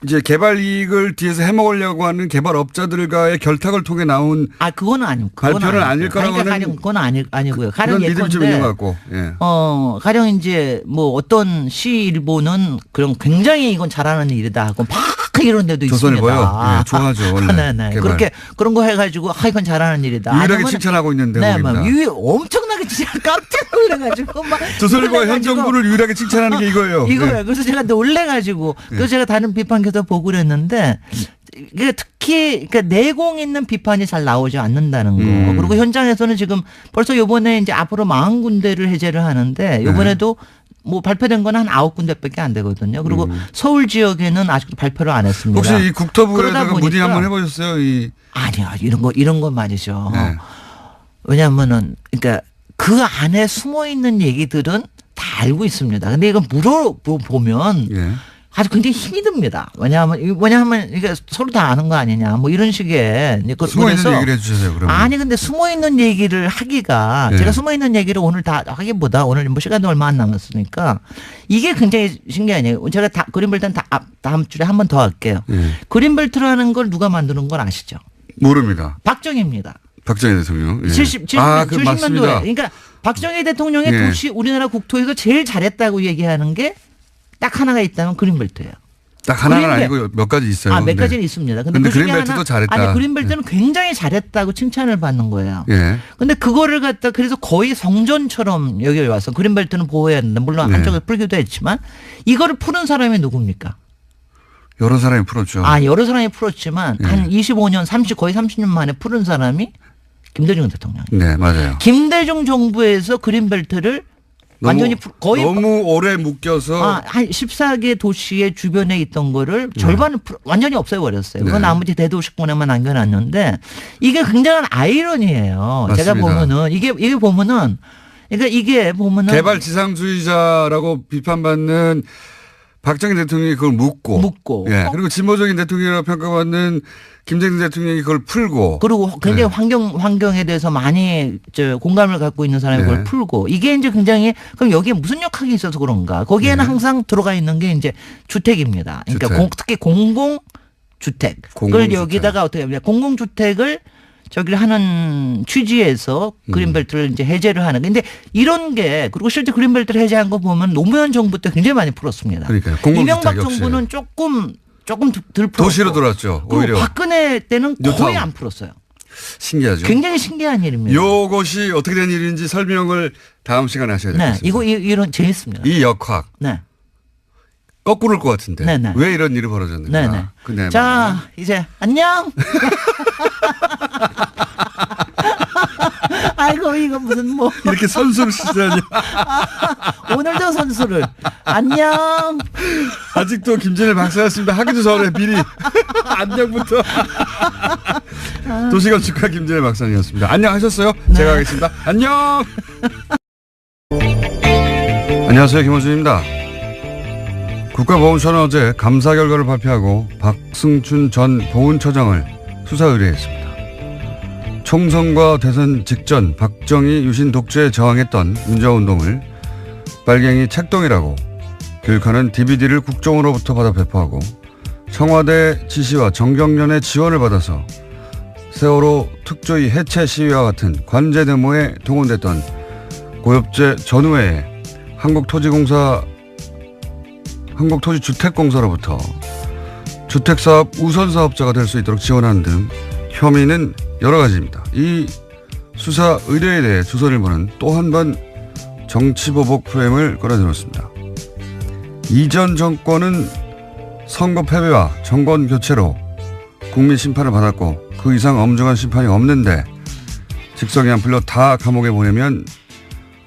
이제 개발 이익을 뒤에서 해먹으려고 하는 개발업자들과의 결탁을 통해 나온 그거는 아니고 발표는 아닐 거라고 하는 그건 아니고요. 가령 그런 믿음이 좀 있는 것 같고. 가령 이제 뭐 어떤 시일보는 그런 굉장히 이건 잘하는 일이다 하고 막 이런 데도 조선일보요? 있습니다. 네, 좋아하죠. 원래. 네. 그렇게 그런 거 해가지고 이건 잘하는 일이다. 유일하게 칭찬하고 있는 대목입니다. 엄청나게 진짜 깜짝 놀래가지고 막 조선일보가 현 정부를 유일하게 칭찬하는 게 이거예요. 이거예요. 그래서 제가 놀래가지고 그래서 제가 다른 비판기도 보고 그랬는데 특히 내공 있는 비판이 잘 나오지 않는다는 거. 그리고 현장에서는 지금 벌써 요번에 이제 앞으로 40군데를 해제를 하는데 요번에도 뭐 발표된 건 한 9군데밖에 안 되거든요. 그리고 서울 지역에는 아직도 발표를 안 했습니다. 혹시 이 국토부에다가 문의 한번 해보셨어요? 아니요. 이런 건 말이죠. 왜냐하면은 그러니까 그 안에 숨어 있는 얘기들은 다 알고 있습니다. 근데 이거 물어보면 아주 굉장히 힘이 듭니다. 왜냐하면 이게 서로 다 아는 거 아니냐. 뭐 이런 식의. 숨어 있는 얘기를 해주세요. 그러면. 아니 근데 숨어 있는 얘기를 하기가 제가 숨어 있는 얘기를 오늘 다 하기보다 오늘 뭐 시간도 얼마 안 남았으니까 이게 굉장히 신기하네요. 제가 그린벨트는 다음 주에 한 번 더 할게요. 그린벨트라는 걸 누가 만드는 걸 아시죠? 모릅니다. 박정희입니다. 박정희 대통령. 70년도에. 맞습니다. 그러니까 박정희 대통령의 도시 우리나라 국토에서 제일 잘했다고 얘기하는 게 딱 하나가 있다면 그린벨트예요. 딱 하나는 아니고 몇 가지 있어요. 몇 가지는 있습니다. 근데 그린벨트도 잘했다. 그린벨트는 굉장히 잘했다고 칭찬을 받는 거예요. 근데 그거를 갖다 그래서 거의 성전처럼 여기 와서 그린벨트는 보호해야 된다. 물론 한쪽에 풀기도 했지만 이거를 푸는 사람이 누굽니까? 여러 사람이 풀었죠. 여러 사람이 풀었지만 예. 한 25년, 거의 30년 만에 풀은 사람이 김대중 대통령. 네, 맞아요. 김대중 정부에서 그린벨트를 완전히 거의 너무 오래 묶여서 한 14개 도시의 주변에 있던 거를 절반을 완전히 없애버렸어요. 그건 네. 나머지 대도시권에만 남겨놨는데 이게 굉장한 아이러니예요. 맞습니다. 제가 보면은 이게 보면은 그러니까 이게 보면은 개발 지상주의자라고 비판받는 박정희 대통령이 그걸 묶고 예. 그리고 진보적인 대통령이라고 평가받는 김대중 대통령이 그걸 풀고 그리고 굉장히 네. 환경에 대해서 많이 공감을 갖고 있는 사람이 네. 그걸 풀고 이게 이제 굉장히 그럼 여기에 무슨 역학이 있어서 그런가? 거기에는 네. 항상 들어가 있는 게 이제 주택입니다. 그러니까 주택. 특히 공공주택. 그걸 공공주택. 여기다가 어떻게 하냐? 공공주택을 저기를 하는 취지에서 그린벨트를 이제 해제를 하는. 근데 이런 게 그리고 실제 그린벨트를 해제한 거 보면 노무현 정부 때 굉장히 많이 풀었습니다. 그러니까요. 공공주택 이명박 역시. 정부는 조금 덜 풀었고. 도시로 돌았죠. 그리고 오히려 박근혜 때는 거의 뉴타운. 안 풀었어요. 신기하죠. 굉장히 신기한 일입니다. 요것이 어떻게 된 일인지 설명을 다음 시간에 하셔야 될 것 네, 같습니다. 이런 재밌습니다. 이 역학 네, 거꾸로일 것 같은데 네네. 왜 이런 일이 벌어졌는가. 네, 네. 그네 자, 이제 안녕. 아이고 이거 무슨 뭐 이렇게 선수를 쓰다니. 오늘도 선수를 안녕. 아직도 김진일 박사였습니다. 하기도 전에 미리 안녕부터. 도시건축가 김진일 박사님이었습니다. 안녕하셨어요? 네. 제가 하겠습니다. 안녕. 안녕하세요. 김원준입니다. 국가보훈처는 어제 감사 결과를 발표하고 박승춘 전 보훈처장을 수사 의뢰했습니다. 총선과 대선 직전 박정희 유신 독재에 저항했던 민주화운동을 빨갱이 책동이라고 교육하는 DVD를 국정으로부터 받아 배포하고 청와대 지시와 정경련의 지원을 받아서 세월호 특조위 해체 시위와 같은 관제 데모에 동원됐던 고엽제 전후에 한국토지주택공사로부터 주택사업 우선사업자가 될 수 있도록 지원하는 등 혐의는 여러 가지입니다. 이 수사 의뢰에 대해 조선일보는 또 한 번 정치보복 프레임을 끌어들였습니다. 이전 정권은 선거 패배와 정권 교체로 국민 심판을 받았고 그 이상 엄중한 심판이 없는데 직성이 안 풀려 다 감옥에 보내면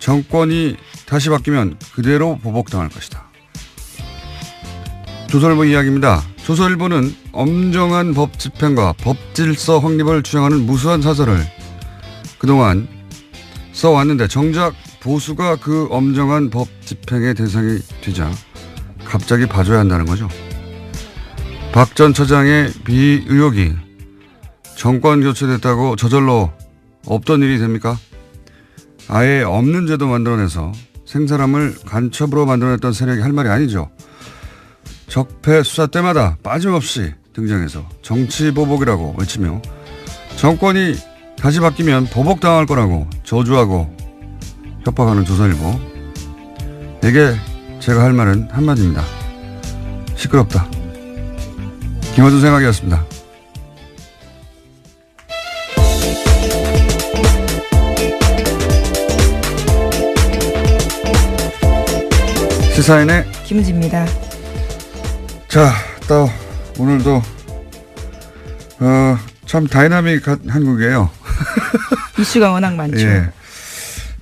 정권이 다시 바뀌면 그대로 보복당할 것이다. 조선일보 이야기입니다. 조선일보는 엄정한 법 집행과 법 질서 확립을 주장하는 무수한 사설을 그동안 써왔는데 정작 보수가 그 엄정한 법 집행의 대상이 되자 갑자기 봐줘야 한다는 거죠. 박 전 처장의 비의혹이 정권 교체됐다고 저절로 없던 일이 됩니까? 아예 없는 제도 만들어내서 생사람을 간첩으로 만들어냈던 세력이 할 말이 아니죠. 적폐 수사 때마다 빠짐없이 등장해서 정치보복이라고 외치며 정권이 다시 바뀌면 보복당할 거라고 저주하고 협박하는 조선일보. 에게 제가 할 말은 한마디입니다. 시끄럽다. 김어준 생각이었습니다. 시사인의 김은지입니다. 자, 또 오늘도 참 다이나믹한 한국이에요. 이슈가 워낙 많죠. 예.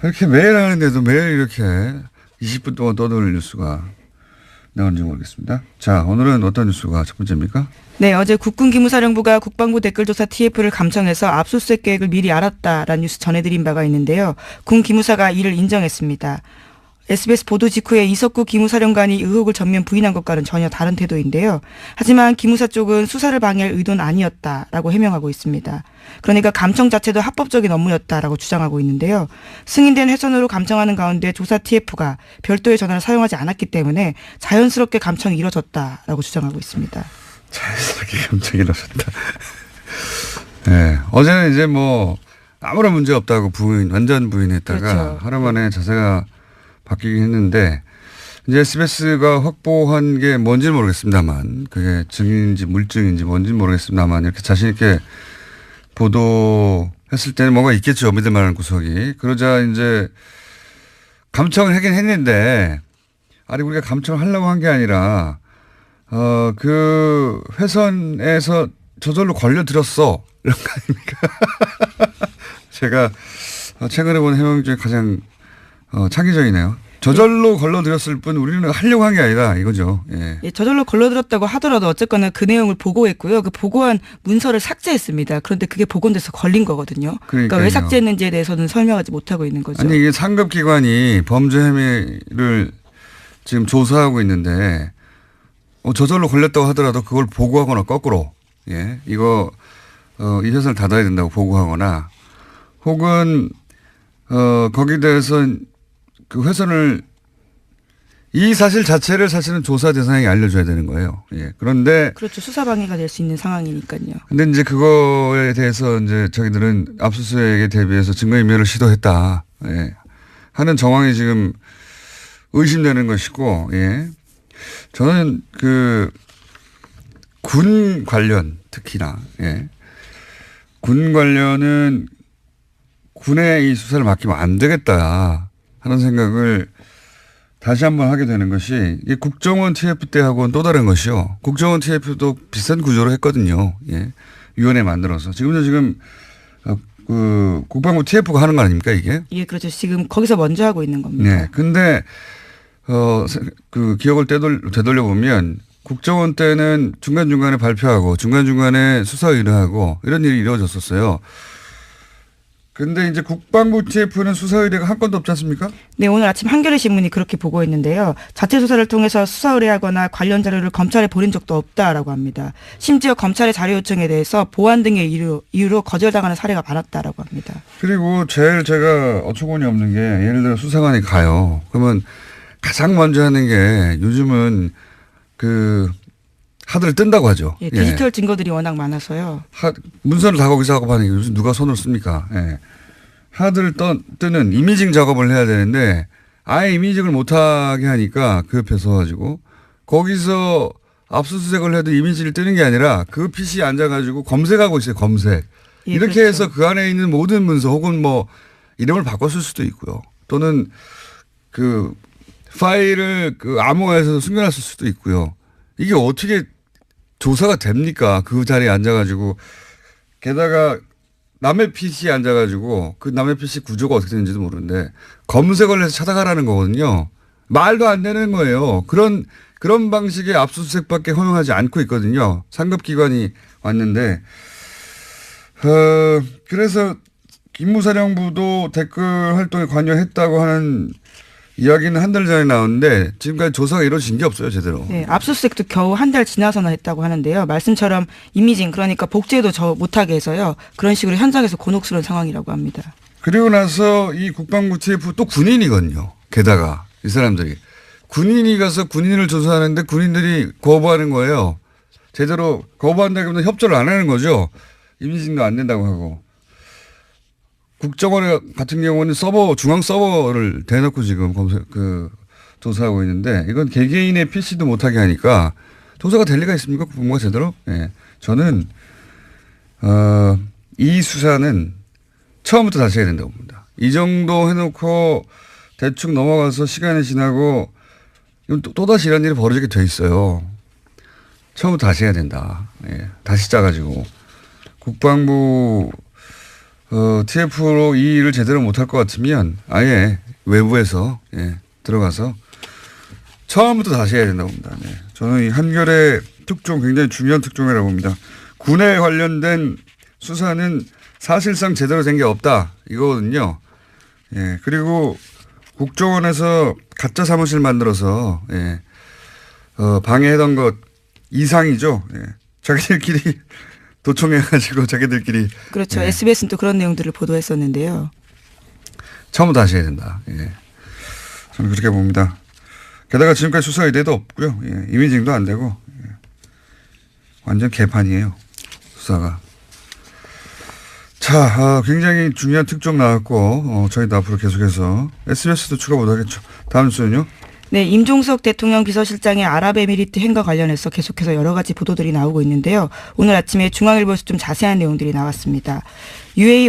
이렇게 매일 하는데도 매일 이렇게 20분 동안 떠도는 뉴스가 나온지 모르겠습니다. 자, 오늘은 어떤 뉴스가 첫 번째입니까? 네, 어제 국군기무사령부가 국방부 댓글조사 TF를 감청해서 압수수색 계획을 미리 알았다라는 뉴스 전해드린 바가 있는데요. 군 기무사가 이를 인정했습니다. SBS 보도 직후에 이석구 기무사령관이 의혹을 전면 부인한 것과는 전혀 다른 태도인데요. 하지만 기무사 쪽은 수사를 방해할 의도는 아니었다라고 해명하고 있습니다. 그러니까 감청 자체도 합법적인 업무였다라고 주장하고 있는데요. 승인된 회선으로 감청하는 가운데 조사 TF가 별도의 전화를 사용하지 않았기 때문에 자연스럽게 감청이 이뤄졌다라고 주장하고 있습니다. 자연스럽게 감청이 일어섰다. 네, 어제는 이제 뭐 아무런 문제 없다고 완전 부인했다가 그렇죠. 하루 만에 자세가 바뀌긴 했는데 이제 SBS가 확보한 게 뭔지는 모르겠습니다만 그게 증인인지 물증인지 뭔지는 모르겠습니다만 이렇게 자신 있게 보도했을 때는 뭔가 있겠죠. 믿을 만한 구석이. 그러자 이제 감청을 하긴 했는데 아니 우리가 감청을 하려고 한 게 아니라 그 회선에서 저절로 걸려들었어. 이런 거 아닙니까? 제가 최근에 본 해명 중에 가장 창의적이네요. 저절로 걸러들였을 뿐 우리는 하려고 한 게 아니다 이거죠. 예. 예, 저절로 걸러들었다고 하더라도 어쨌거나 그 내용을 보고했고요. 그 보고한 문서를 삭제했습니다. 그런데 그게 복원돼서 걸린 거거든요. 그러니까 왜 삭제했는지에 대해서는 설명하지 못하고 있는 거죠. 아니 이게 상급기관이 범죄 혐의를 지금 조사하고 있는데 저절로 걸렸다고 하더라도 그걸 보고하거나 거꾸로 이거 이 회사를 닫아야 된다고 보고하거나 혹은 거기에 대해서 그 회선을 이 사실 자체를 사실은 조사 대상에게 알려줘야 되는 거예요. 그런데 그렇죠. 수사 방해가 될 수 있는 상황이니까요. 근데 이제 그거에 대해서 이제 저희들은 압수수색에 대비해서 증거인멸을 시도했다 하는 정황이 지금 의심되는 것이고 저는 그 군 관련 특히나 군 관련은 군의 이 수사를 맡기면 안 되겠다 하는 생각을 다시 한번 하게 되는 것이 이 국정원 TF 때하고는 또 다른 것이요. 국정원 TF도 비슷한 구조로 했거든요. 위원회 만들어서 지금 그 국방부 TF가 하는 거 아닙니까 이게? 예, 그렇죠. 지금 거기서 먼저 하고 있는 겁니다. 네. 근데 그 기억을 되돌려 보면 국정원 때는 중간중간에 발표하고 중간중간에 수사 의뢰하고 이런 일이 이루어졌었어요. 근데 이제 국방부 TF는 수사 의뢰가 한 건도 없지 않습니까? 네, 오늘 아침 한겨레 신문이 그렇게 보고했는데요. 자체 수사를 통해서 수사 의뢰하거나 관련 자료를 검찰에 보낸 적도 없다라고 합니다. 심지어 검찰의 자료 요청에 대해서 보안 등의 이유로 거절당하는 사례가 많았다라고 합니다. 그리고 제일 제가 어처구니 없는 게 예를 들어 수사관이 가요. 그러면 가장 먼저 하는 게 요즘은 그 하드를 뜬다고 하죠. 예, 디지털 증거들이 워낙 많아서요. 문서를 다 거기서 작업하는 게 요즘 누가 손을 씁니까? 하드를 뜨는 이미징 작업을 해야 되는데 아예 이미징을 못하게 하니까 그 옆에 서가지고 거기서 압수수색을 해도 이미지를 뜨는 게 아니라 그 PC에 앉아가지고 검색하고 있어요. 검색. 예, 이렇게 그렇죠. 해서 그 안에 있는 모든 문서 혹은 뭐 이름을 바꿨을 수도 있고요. 또는 그 파일을 그 암호화해서 숨겨놨을 수도 있고요. 이게 어떻게 조사가 됩니까? 그 자리에 앉아가지고 게다가 남의 PC에 앉아가지고 그 남의 PC 구조가 어떻게 되는지도 모르는데 검색을 해서 찾아가라는 거거든요. 말도 안 되는 거예요. 그런 방식의 압수수색밖에 허용하지 않고 있거든요. 상급기관이 왔는데 그래서 김무사령부도 댓글 활동에 관여했다고 하는 이야기는 한 달 전에 나왔는데 지금까지 조사가 이루어진 게 없어요. 제대로. 네, 압수수색도 겨우 한 달 지나서나 했다고 하는데요. 말씀처럼 이미징 그러니까 복제도 못하게 해서요. 그런 식으로 현장에서 곤혹스러운 상황이라고 합니다. 그리고 나서 이 국방부 TF 또 군인이거든요. 게다가 이 사람들이. 군인이 가서 군인을 조사하는데 군인들이 거부하는 거예요. 제대로 거부한다기보다 협조를 안 하는 거죠. 이미징도 안 된다고 하고. 국정원 같은 경우는 중앙 서버를 대놓고 지금 조사하고 있는데 이건 개개인의 PC도 못하게 하니까 조사가 될 리가 있습니까? 국방부가 제대로? 저는 이 수사는 처음부터 다시 해야 된다고 봅니다. 이 정도 해놓고 대충 넘어가서 시간이 지나고 또다시 이런 일이 벌어지게 돼 있어요. 처음부터 다시 해야 된다. 다시 짜가지고 국방부 TF로 이 일을 제대로 못할 것 같으면 아예 외부에서 들어가서 처음부터 다시 해야 된다고 봅니다. 저는 이 한겨레 특종 굉장히 중요한 특종이라고 봅니다. 군에 관련된 수사는 사실상 제대로 된 게 없다 이거거든요. 그리고 국정원에서 가짜 사무실 만들어서 방해하던 것 이상이죠. 자기들끼리 도청해가지고 자기들끼리. 그렇죠. SBS는 또 그런 내용들을 보도했었는데요. 처음부터 다시 해야 된다. 저는 그렇게 봅니다. 게다가 지금까지 수사 의뢰도 없고요. 이미징도 안 되고 완전 개판이에요. 수사가. 자, 굉장히 중요한 특종 나왔고 저희도 앞으로 계속해서 SBS도 추가 못하겠죠. 다음 주는요. 네, 임종석 대통령 비서실장의 아랍에미리트 행과 관련해서 계속해서 여러 가지 보도들이 나오고 있는데요. 오늘 아침에 중앙일보에서 좀 자세한 내용들이 나왔습니다. UAE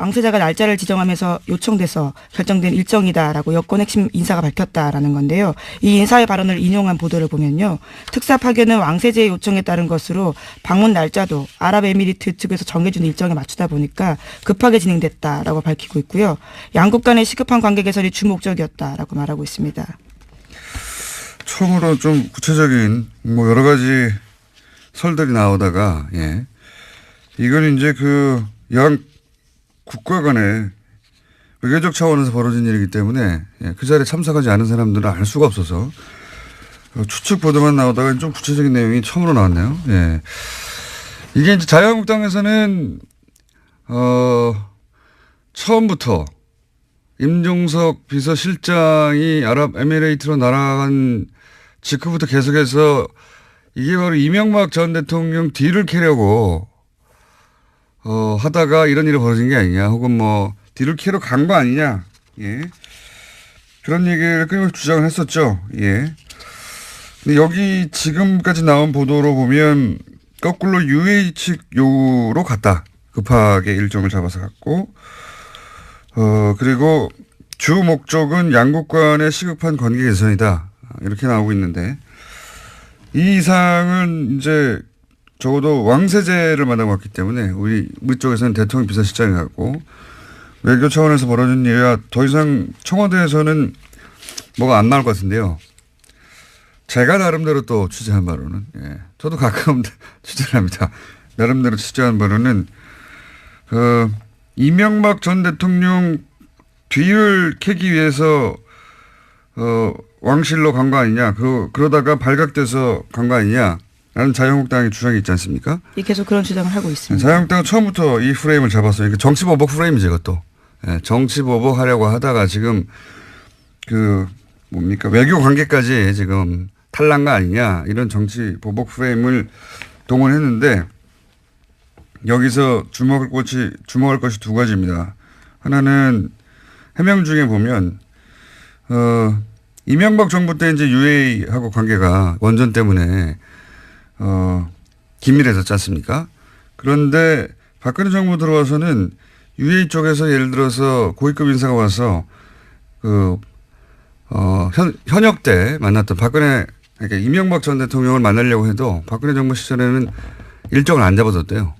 왕세자가 날짜를 지정하면서 요청돼서 결정된 일정이다라고 여권 핵심 인사가 밝혔다라는 건데요. 이 인사의 발언을 인용한 보도를 보면요. 특사 파견은 왕세자의 요청에 따른 것으로 방문 날짜도 아랍에미리트 측에서 정해준 일정에 맞추다 보니까 급하게 진행됐다라고 밝히고 있고요. 양국 간의 시급한 관계 개선이 주목적이었다라고 말하고 있습니다. 처음으로 좀 구체적인 뭐 여러 가지 설들이 나오다가 예. 이건 이제 그 양 국가 간의 외교적 차원에서 벌어진 일이기 때문에 예. 그 자리에 참석하지 않은 사람들은 알 수가 없어서 추측 보도만 나오다가 좀 구체적인 내용이 처음으로 나왔네요. 예. 이게 이제 자유한국당에서는 처음부터 임종석 비서실장이 아랍에미레이트로 날아간 직후부터 계속해서 이게 바로 이명박 전 대통령 뒤를 캐려고 하다가 이런 일이 벌어진 게 아니냐, 혹은 뭐 뒤를 캐러 간 거 아니냐, 예. 그런 얘기를 끊임없이 주장을 했었죠. 예. 근데 여기 지금까지 나온 보도로 보면 거꾸로 UAE 측 요구로 갔다. 급하게 일정을 잡아서 갔고, 그리고 주 목적은 양국 간의 시급한 관계 개선이다. 이렇게 나오고 있는데, 이 이상은 이제 적어도 왕세제를 만나봤기 때문에 우리 쪽에서는 대통령 비서실장이 갔고, 외교 차원에서 벌어진 일이라 더 이상 청와대에서는 뭐가 안 나올 것 같은데요. 제가 나름대로 또 취재한 바로는, 예. 저도 가끔 취재를 합니다. 나름대로 취재한 바로는, 이명박 전 대통령 뒤를 캐기 위해서, 왕실로 간 거 아니냐. 그러다가 발각돼서 간 거 아니냐. 라는 자유한국당의 주장이 있지 않습니까? 계속 그런 주장을 하고 있습니다. 자유한국당은 처음부터 이 프레임을 잡았어요. 그러니까 정치보복 프레임이죠, 이것도. 예, 정치보복 하려고 하다가 지금 외교 관계까지 지금 탈난 거 아니냐. 이런 정치보복 프레임을 동원했는데, 여기서 주목할 것이 두 가지입니다. 하나는 해명 중에 보면, 이명박 정부 때 이제 UAE하고 관계가 원전 때문에, 긴밀해졌지 않습니까? 그런데 박근혜 정부 들어와서는 UAE 쪽에서 예를 들어서 고위급 인사가 와서 현역 때 만났던 그러니까 이명박 전 대통령을 만나려고 해도 박근혜 정부 시절에는 일정을 안 잡아줬대요.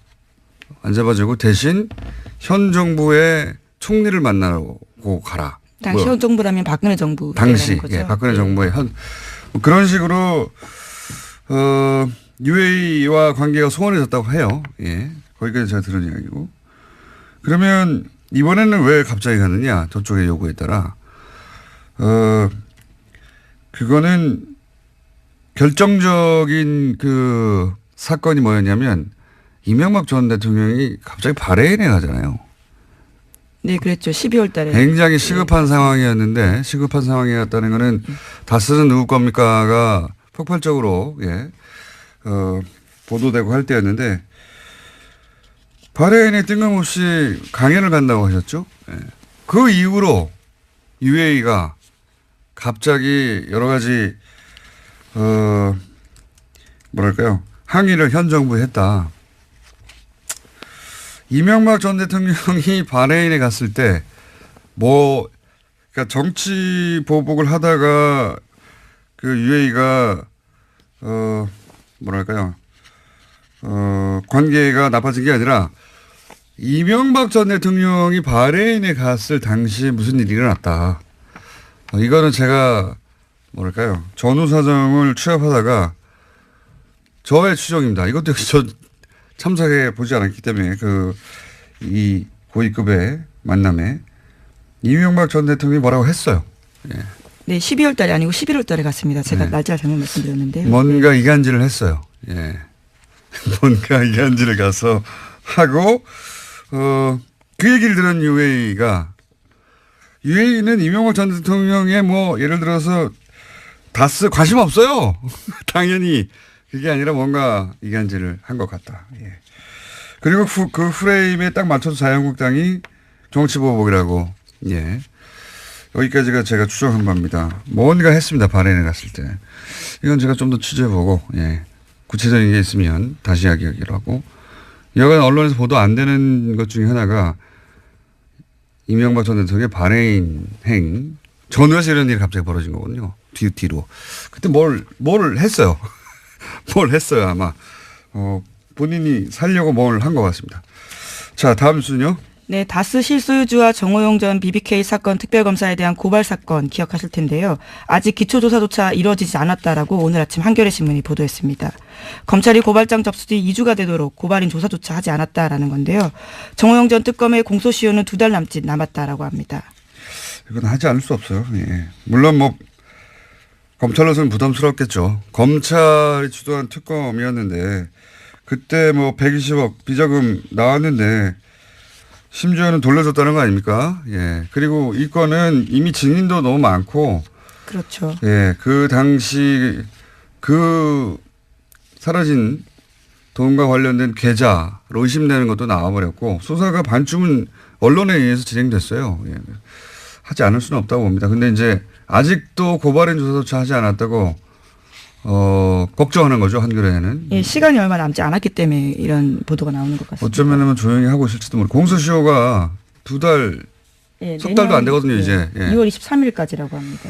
안 잡아주고 대신 현 정부의 총리를 만나고 가라. 당시 현 정부라면 박근혜 정부. 당시, 거죠? 예, 박근혜 정부의 그런 식으로, UAE와 관계가 소원해졌다고 해요. 예. 거기까지 제가 들은 이야기고. 그러면 이번에는 왜 갑자기 가느냐. 저쪽의 요구에 따라. 그거는 결정적인 사건이 뭐였냐면 이명박 전 대통령이 갑자기 바레인에 가잖아요. 네, 그랬죠. 12월 달에. 굉장히 시급한 상황이었는데, 시급한 상황이었다는 거는 다 쓰는 누구 겁니까가 폭발적으로, 예, 보도되고 할 때였는데, 바레인에 뜬금없이 강연을 간다고 하셨죠. 예. 그 이후로 UAE가 갑자기 여러 가지, 항의를 현 정부에 했다. 이명박 전 대통령이 바레인에 갔을 때, 그러니까 정치 보복을 하다가 UAE가, 관계가 나빠진 게 아니라, 이명박 전 대통령이 바레인에 갔을 당시에 무슨 일이 일어났다. 이거는 제가, 전후 사정을 취합하다가, 저의 추정입니다. 이것도 역시 저 참석해 보지 않았기 때문에 이 고위급의 만남에 이명박 전 대통령이 뭐라고 했어요. 예. 네, 12월 달이 아니고 11월 달에 갔습니다. 제가 네. 날짜 잘못 말씀드렸는데요. 뭔가 이간질을 했어요. 예. 뭔가 이간질을 가서 하고, 그 얘기를 들은 UAE는 이명박 전 대통령의 예를 들어서 다스 관심 없어요. 당연히. 그게 아니라 뭔가 이간질을 한 것 같다. 예. 그리고 그 프레임에 딱 맞춰서 자유한국당이 정치보복이라고. 예. 여기까지가 제가 추정한 바입니다. 뭔가 했습니다. 바레인에 갔을 때. 이건 제가 좀 더 취재해보고, 예. 구체적인 게 있으면 다시 이야기하기로 하고. 여간 언론에서 보도 안 되는 것 중에 하나가 이명박 전 대통령의 반해인 행 전후에서 이런 일이 갑자기 벌어진 거거든요. 뒤로. 그때 뭘 했어요. 뭘 했어요 아마. 본인이 살려고 뭘 한 것 같습니다. 자 다음 순요. 네, 다스 실소유주와 정호용 전 BBK 사건 특별검사에 대한 고발 사건 기억하실 텐데요. 아직 기초조사조차 이루어지지 않았다라고 오늘 아침 한겨레 신문이 보도했습니다. 검찰이 고발장 접수 뒤 2주가 되도록 고발인 조사조차 하지 않았다라는 건데요. 정호용 전 특검의 공소시효는 2달 남짓 남았다라고 합니다. 이건 하지 않을 수 없어요. 예. 물론 뭐 검찰로서는 부담스럽겠죠. 검찰이 주도한 특검이었는데 그때 뭐 120억 비자금 나왔는데 심지어는 돌려줬다는 거 아닙니까? 예. 그리고 이 건은 이미 증인도 너무 많고. 그렇죠. 예. 그 당시 그 사라진 돈과 관련된 계좌로 의심되는 것도 나와버렸고 수사가 반쯤은 언론에 의해서 진행됐어요. 예. 하지 않을 수는 없다고 봅니다. 근데 이제 아직도 고발인 조사조차 하지 않았다고 걱정하는 거죠, 한겨레는. 예, 시간이 얼마 남지 않았기 때문에 이런 보도가 나오는 것 같습니다. 어쩌면 조용히 하고 있을지도 모르고. 공소시효가 2달, 예, 석 달도 안 되거든요, 예, 이제. 예. 2월 23일까지라고 합니다.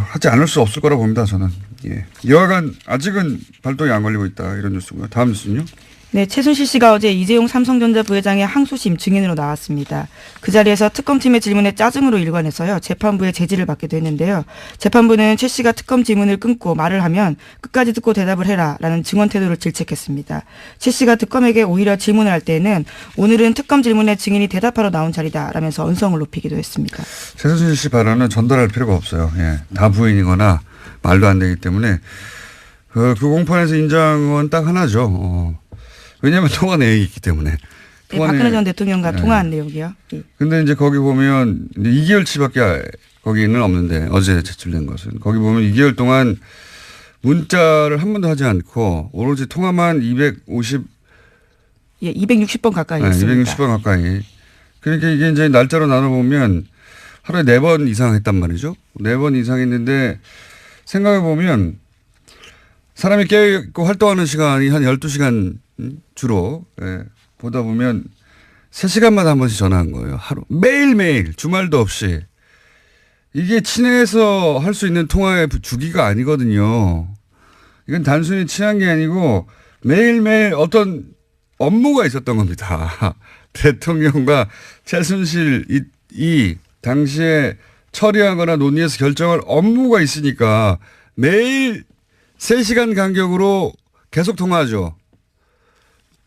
하지 않을 수 없을 거라고 봅니다, 저는. 예. 여하간 아직은 발동이 안 걸리고 있다, 이런 뉴스고요. 다음 뉴스는요? 네, 최순실 씨가 어제 이재용 삼성전자 부회장의 항소심 증인으로 나왔습니다. 그 자리에서 특검팀의 질문에 짜증으로 일관해서요. 재판부의 제지를 받기도 했는데요. 재판부는 최 씨가 특검 질문을 끊고 말을 하면 끝까지 듣고 대답을 해라라는 증언 태도를 질책했습니다. 최 씨가 특검에게 오히려 질문을 할 때에는 오늘은 특검 질문에 증인이 대답하러 나온 자리다라면서 언성을 높이기도 했습니다. 최순실 씨 발언은 전달할 필요가 없어요. 예. 다 부인이거나 말도 안 되기 때문에 그 공판에서 인정은 건 딱 하나죠. 왜냐하면 통화 내역이 있기 때문에. 네, 박근혜 전 대통령과 통화한 내용이요. 예. 근데 이제 거기 보면 2개월치밖에 거기는 없는데 어제 제출된 것은 거기 보면 2개월 동안 문자를 한 번도 하지 않고 오로지 통화만 260번 가까이 했습니다. 260번 가까이. 그러니까 이게 이제 날짜로 나눠보면 하루에 4번 이상 했단 말이죠. 4번 이상 했는데 생각해 보면 사람이 깨어있고 활동하는 시간이 한 12시간 주로 보다 보면 3시간마다 한 번씩 전화한 거예요. 하루. 매일매일 주말도 없이. 이게 친해서 할 수 있는 통화의 주기가 아니거든요. 이건 단순히 친한 게 아니고 매일매일 어떤 업무가 있었던 겁니다. 대통령과 최순실 이 당시에 처리하거나 논의해서 결정할 업무가 있으니까 매일 3시간 간격으로 계속 통화하죠.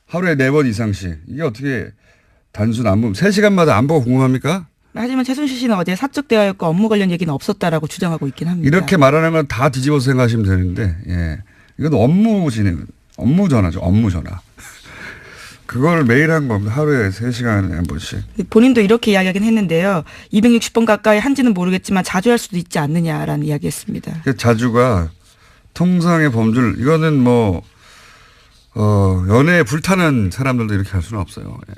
하루에 4번 이상씩. 이게 어떻게 단순 안보 3시간마다 안보가 궁금합니까? 하지만 최순실 씨는 어제 사적 대화였고 업무 관련 얘기는 없었다라고 주장하고 있긴 합니다. 이렇게 말하는 건 다 뒤집어서 생각하시면 되는데, 예. 이건 업무 전화죠. 업무 전화. 그걸 매일 한 겁니다. 하루에 3시간에 한 번씩. 본인도 이렇게 이야기하긴 했는데요. 260번 가까이 한지는 모르겠지만 자주 할 수도 있지 않느냐라는 이야기했습니다. 자주가 통상의 범주를, 이거는 뭐, 연애에 불타는 사람들도 이렇게 할 수는 없어요. 예.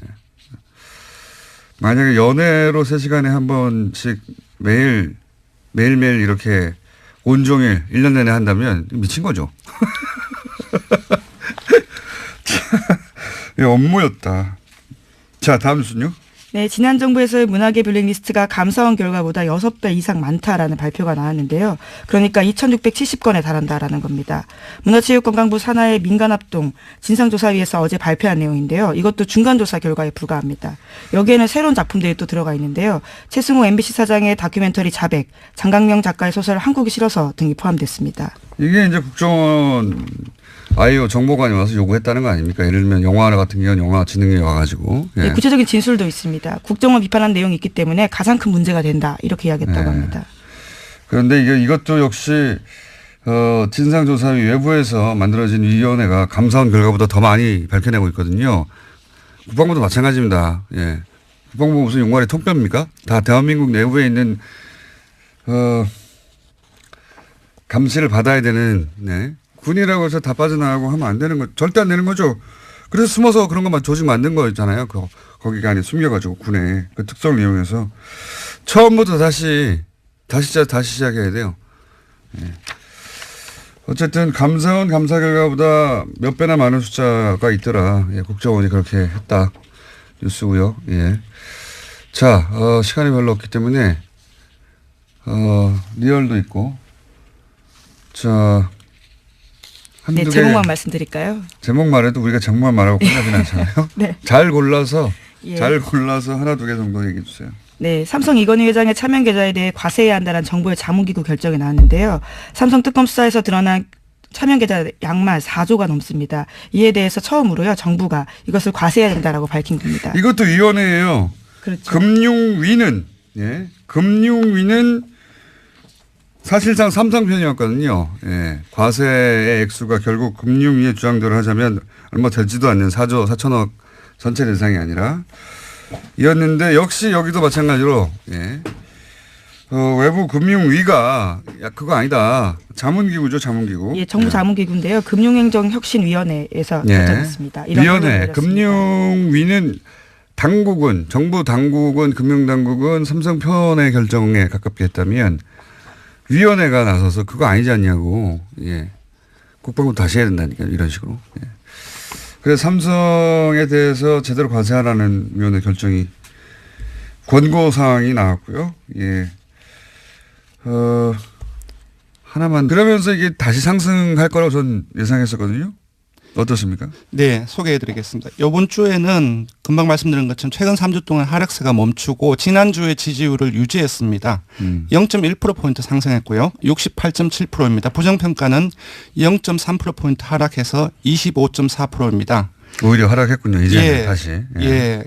만약에 연애로 3시간에 한 번씩 매일매일 이렇게 온종일 1년 내내 한다면 미친 거죠. 예, 업무였다. 자, 다음 순요. 네, 지난 정부에서의 문화계 블랙리스트가 감사원 결과보다 6배 이상 많다라는 발표가 나왔는데요. 그러니까 2,670건에 달한다라는 겁니다. 문화체육관광부 산하의 민간합동 진상조사위에서 어제 발표한 내용인데요. 이것도 중간조사 결과에 불과합니다. 여기에는 새로운 작품들이 또 들어가 있는데요. 최승호 MBC 사장의 다큐멘터리 자백, 장강명 작가의 소설 한국이 싫어서 등이 포함됐습니다. 이게 이제 국정원 아이오 정보관이 와서 요구했다는 거 아닙니까? 예를 들면 영화 같은 경우는 영화진흥위 와가지고. 예. 네, 구체적인 진술도 있습니다. 국정원 비판한 내용이 있기 때문에 가장 큰 문제가 된다. 이렇게 이야기했다고 합니다. 그런데 이것도 역시 진상조사위 외부에서 만들어진 위원회가 감사원 결과보다 더 많이 밝혀내고 있거든요. 국방부도 마찬가지입니다. 예. 국방부 무슨 용관의 통뼈입니까? 다 대한민국 내부에 있는 감시를 받아야 되는 군이라고 해서 다 빠져나가고 하면 안 되는 거, 절대 안 되는 거죠. 그래서 숨어서 그런 것만 조직 만든 거잖아요. 거기가 안에 숨겨가지고 군의 그 특성을 이용해서 처음부터 다시 시작해야 돼요. 예. 어쨌든 감사원 감사 결과보다 몇 배나 많은 숫자가 있더라. 예, 국정원이 그렇게 했다. 뉴스고요. 예. 자, 시간이 별로 없기 때문에 리얼도 있고, 자, 한두 네, 개 제목만 말씀드릴까요? 제목 말해도 우리가 제목만 말하고 끝나진 않잖아요. 네. 잘 골라서 예. 하나 두 개 정도 얘기해 주세요. 네, 삼성 이건희 회장의 차명 계좌에 대해 과세해야 한다는 정부의 자문기구 결정이 나왔는데요. 삼성 특검 수사에서 드러난 차명 계좌 양만 4조가 넘습니다. 이에 대해서 처음으로요, 정부가 이것을 과세해야 된다라고 밝힌 겁니다. 이것도 위원회예요. 그렇죠. 금융위는 사실상 삼성 편이었거든요. 예. 과세의 액수가 결국 금융위의 주장대로 하자면 얼마 되지도 않는 4조 4천억 전체 대상이 아니라 이었는데 역시 여기도 마찬가지로 외부 금융위가 그거 아니다. 자문기구죠, 자문기구. 예, 정부 자문기구인데요. 금융행정혁신위원회에서 결정했습니다. 이런 위원회, 결론을 내렸습니다. 금융위는 당국은, 정부 당국은, 금융당국은 삼성 편의 결정에 가깝게 했다면 위원회가 나서서 그거 아니지 않냐고, 국방부 다시 해야 된다니까, 이런 식으로. 그래서 삼성에 대해서 제대로 과세하라는 위원회 결정이, 권고사항이 나왔고요. 하나만, 그러면서 이게 다시 상승할 거라고 전 예상했었거든요. 어떻습니까? 네, 소개해드리겠습니다. 이번 주에는 금방 말씀드린 것처럼 최근 3주 동안 하락세가 멈추고 지난주에 지지율을 유지했습니다. 0.1%포인트 상승했고요. 68.7%입니다. 부정평가는 0.3%포인트 하락해서 25.4%입니다. 오히려 하락했군요. 이제 다시.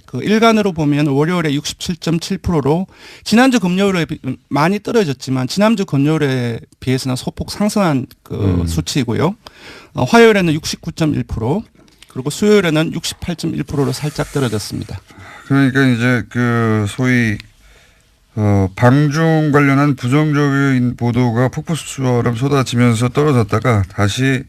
그 일간으로 보면 월요일에 67.7%로 지난주 금요일에 많이 떨어졌지만 지난주 금요일에 비해서는 소폭 상승한 그 수치이고요. 화요일에는 69.1% 그리고 수요일에는 68.1%로 살짝 떨어졌습니다. 그러니까 이제 그 소위 방중 관련한 부정적인 보도가 폭포수처럼 쏟아지면서 떨어졌다가 다시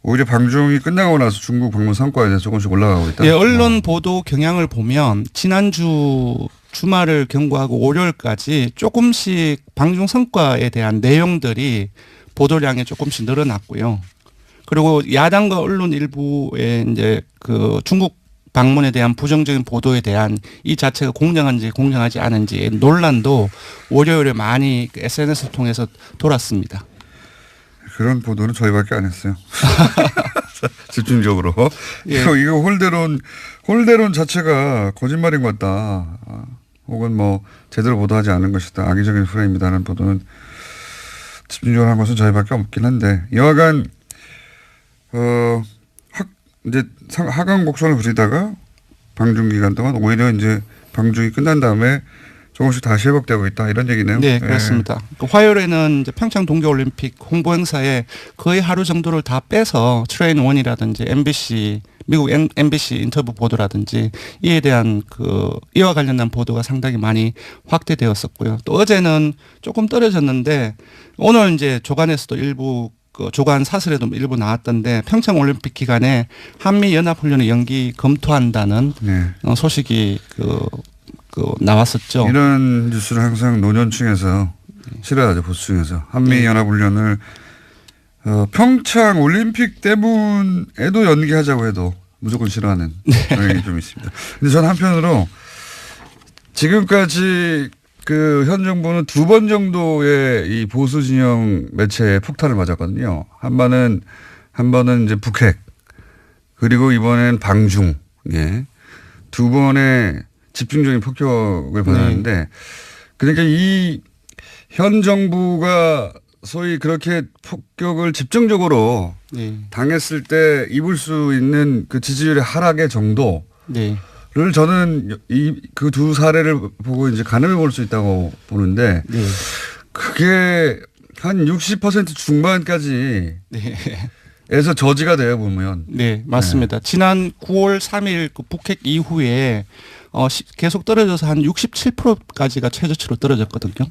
오히려 방중이 끝나고 나서 중국 방문 성과에 대해서 조금씩 올라가고 있다. 예, 언론 보도 경향을 보면 지난주 주말을 경고하고 월요일까지 조금씩 방중 성과에 대한 내용들이 보도량이 조금씩 늘어났고요. 그리고 야당과 언론 일부의 이제 그 중국 방문에 대한 부정적인 보도에 대한 이 자체가 공정한지 공정하지 않은지 논란도 월요일에 많이 SNS를 통해서 돌았습니다. 그런 보도는 저희밖에 안 했어요. 집중적으로. 이거 홀대론 자체가 거짓말인 것 같다. 혹은 뭐 제대로 보도하지 않은 것이다. 악의적인 프레임이다라는 보도는 집중적으로 한 것은 저희밖에 없긴 한데 여하간 이제 하강 곡선을 그리다가 방중 기간 동안 오히려 이제 방중이 끝난 다음에 조금씩 다시 회복되고 있다 이런 얘기네요. 네, 그렇습니다. 화요일에는 이제 평창 동계올림픽 홍보 행사에 거의 하루 정도를 다 빼서 트레인 원이라든지 MBC 미국 MBC 인터뷰 보도라든지 이에 대한 이와 관련된 보도가 상당히 많이 확대되었었고요. 또 어제는 조금 떨어졌는데 오늘 이제 조간에서도 일부 조간 사설에도 일부 나왔던데 평창 올림픽 기간에 한미 연합훈련의 연기 검토한다는 소식이 나왔었죠. 이런 뉴스를 항상 노년층에서 싫어하죠. 보수층에서. 한미연합훈련을 평창 올림픽 때문에도 연기하자고 해도 무조건 싫어하는 경향이 좀 있습니다. 근데 저는 한편으로 지금까지 현 정부는 2번 정도의 이 보수 진영 매체에 폭탄을 맞았거든요. 한 번은 이제 북핵 그리고 이번엔 방중. 두 번의 집중적인 폭격을 받았는데 그러니까 이 현 정부가 소위 그렇게 폭격을 집중적으로 당했을 때 입을 수 있는 그 지지율의 하락의 정도를 저는 그 두 사례를 보고 이제 가늠해 볼 수 있다고 보는데 그게 한 60% 중반까지 에서 저지가 돼요 보면. 네, 맞습니다. 지난 9월 3일 그 북핵 이후에 계속 떨어져서 한 67%까지가 최저치로 떨어졌거든요.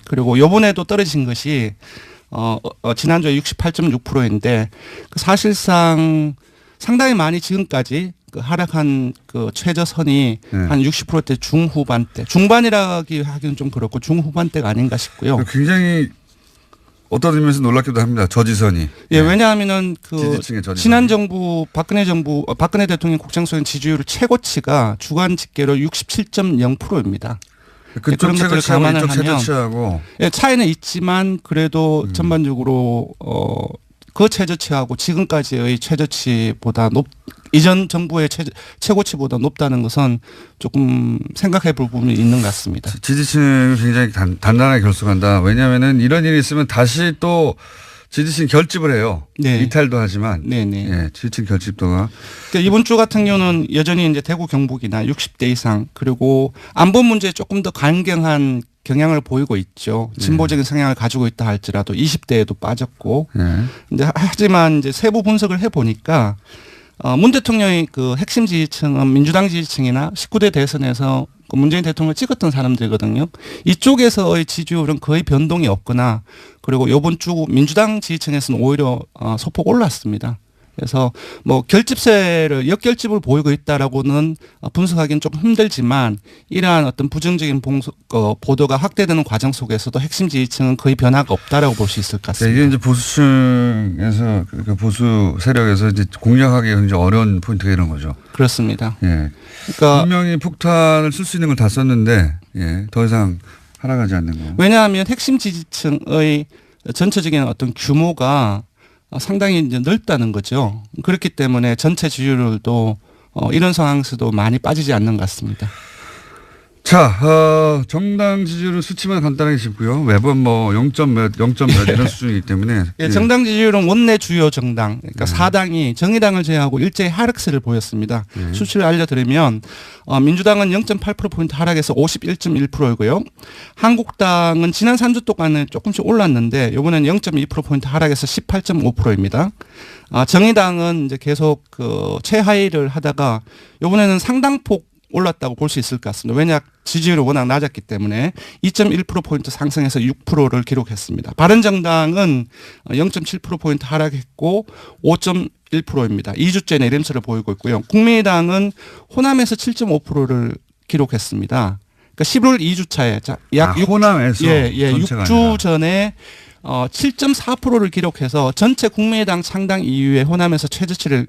그리고 요번에도 떨어진 것이 지난주에 68.6%인데 사실상 상당히 많이 지금까지 하락한 최저선이 한 60%대 중후반대, 중반이라기 하기는 좀 그렇고 중후반대가 아닌가 싶고요. 굉장히 어떤 의미에서 놀랍기도 합니다. 저지선이. 예, 왜냐하면은 그 지지층의 저지선. 지난 정부 박근혜 대통령 국정수행 지지율 최고치가 주간 집계로 67.0%입니다. 그쪽 그런 것들을 최저치하고 감안을 이쪽 하면 최저치하고 예, 차이는 있지만 그래도 전반적으로 그 최저치하고 지금까지의 최저치보다 이전 정부의 최고치보다 높다는 것은 조금 생각해 볼 부분이 있는 것 같습니다. 지지층이 굉장히 단단하게 결속한다. 왜냐하면은 이런 일이 있으면 다시 또 지지층 결집을 해요. 네. 이탈도 하지만. 네네. 예, 지지층 결집도가. 그러니까 이번 주 같은 경우는 여전히 이제 대구 경북이나 60대 이상 그리고 안보 문제에 조금 더 강경한 경향을 보이고 있죠. 진보적인 성향을 가지고 있다 할지라도 20대에도 빠졌고. 근데 하지만 이제 세부 분석을 해 보니까 문 대통령의 그 핵심 지지층은 민주당 지지층이나 19대 대선에서 그 문재인 대통령을 찍었던 사람들이거든요. 이쪽에서의 지지율은 거의 변동이 없거나 그리고 이번 주 민주당 지지층에서는 오히려 소폭 올랐습니다. 그래서 뭐 역결집을 보이고 있다라고는 분석하기는 조금 힘들지만 이러한 어떤 부정적인 보도가 확대되는 과정 속에서도 핵심 지지층은 거의 변화가 없다라고 볼 수 있을 것 같습니다. 이게 이제 보수층에서 그러니까 보수 세력에서 이제 공략하기 굉장히 어려운 포인트가 이런 거죠. 그렇습니다. 예. 그러니까 분명히 폭탄을 쓸 수 있는 걸 다 썼는데 예, 더 이상 하락하지 않는 거. 왜냐하면 핵심 지지층의 전체적인 어떤 규모가 상당히 이제 넓다는 거죠. 그렇기 때문에 전체 지지율도 이런 상황에서도 많이 빠지지 않는 것 같습니다. 자, 정당 지지율은 수치만 간단하게 짚고요. 매번 뭐 0점 몇 이런 수준이기 때문에. 예, 정당 지지율은 원내 주요 정당, 그러니까 4당이 정의당을 제외하고 일제히 하락세를 보였습니다. 수치를 알려드리면 민주당은 0.8%포인트 하락해서 51.1%이고요. 한국당은 지난 3주 동안은 조금씩 올랐는데 이번에는 0.2%포인트 하락해서 18.5%입니다. 정의당은 이제 계속 그 최하위를 하다가 이번에는 상당폭 올랐다고 볼 수 있을 것 같습니다. 왜냐 지지율이 워낙 낮았기 때문에 2.1%포인트 상승해서 6%를 기록했습니다. 바른정당은 0.7%포인트 하락했고 5.1%입니다. 2주째 내림세를 보이고 있고요. 국민의당은 호남에서 7.5%를 기록했습니다. 그러니까 11월 2주차에 약 호남에서 6주 전에 7.4%를 기록해서 전체 국민의당 창당 이후에 호남에서 최저치를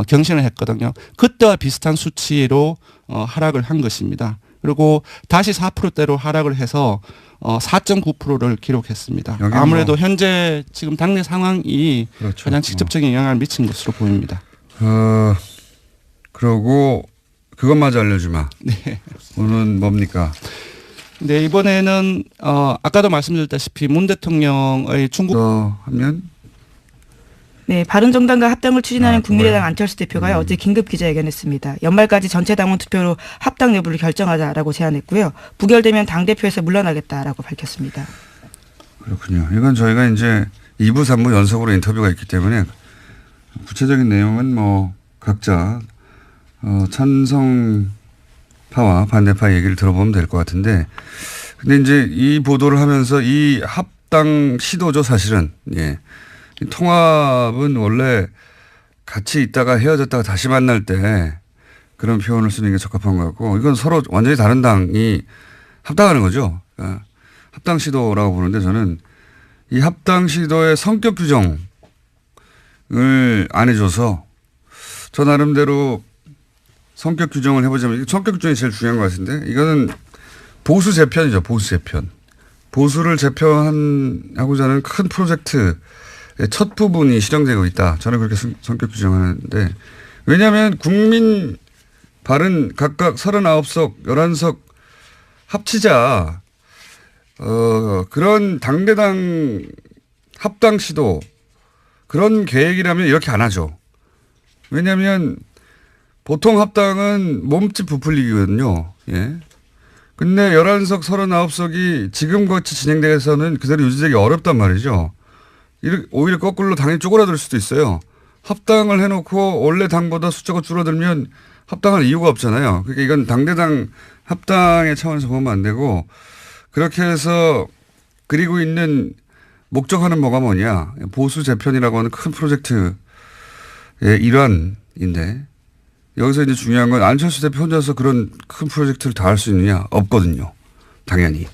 경신을 했거든요. 그때와 비슷한 수치로 하락을 한 것입니다. 그리고 다시 4%대로 하락을 해서 4.9%를 기록했습니다. 아무래도 현재 지금 당내 상황이 그렇죠. 가장 직접적인 영향을 미친 것으로 보입니다. 그러고 그것마저 알려주마. 네. 오늘은 뭡니까? 네, 이번에는 아까도 말씀드렸다시피 문 대통령의 중국 하면 네, 바른정당과 합당을 추진하는 국민의당 그거요? 안철수 대표가 어제 긴급 기자회견했습니다. 연말까지 전체 당원 투표로 합당 여부를 결정하자라고 제안했고요. 부결되면 당대표에서 물러나겠다라고 밝혔습니다. 그렇군요. 이건 저희가 이제 2부, 3부 연속으로 인터뷰가 있기 때문에 구체적인 내용은 뭐 각자 찬성파와 반대파 얘기를 들어보면 될 것 같은데, 근데 이제 이 보도를 하면서 이 합당 시도죠, 사실은. 예. 통합은 원래 같이 있다가 헤어졌다가 다시 만날 때 그런 표현을 쓰는 게 적합한 것 같고, 이건 서로 완전히 다른 당이 합당하는 거죠. 그러니까 합당 시도라고 보는데, 저는 이 합당 시도의 성격 규정을 안 해줘서 저 나름대로 성격 규정을 해보자면, 성격 규정이 제일 중요한 것 같은데, 이거는 보수 재편이죠. 보수 재편. 보수를 재편하고자 하는 큰 프로젝트의 첫 부분이 실행되고 있다. 저는 그렇게 성격 규정하는데, 왜냐하면 국민 바른 각각 39석, 11석 합치자 그런 당대당 합당 시도 그런 계획이라면 이렇게 안 하죠. 왜냐하면 보통 합당은 몸집 부풀리기거든요. 예. 근데 11석, 39석이 지금같이 진행돼서는 그대로 유지되기 어렵단 말이죠. 오히려 거꾸로 당이 쪼그라들 수도 있어요. 합당을 해놓고 원래 당보다 숫자가 줄어들면 합당할 이유가 없잖아요. 그러니까 이건 당대당 합당의 차원에서 보면 안 되고, 그렇게 해서 그리고 있는 목적하는 뭐가 뭐냐. 보수 재편이라고 하는 큰 프로젝트의 일환인데, 여기서 이제 중요한 건 안철수 대표 혼자서 그런 큰 프로젝트를 다 할 수 있느냐? 없거든요. 당연히.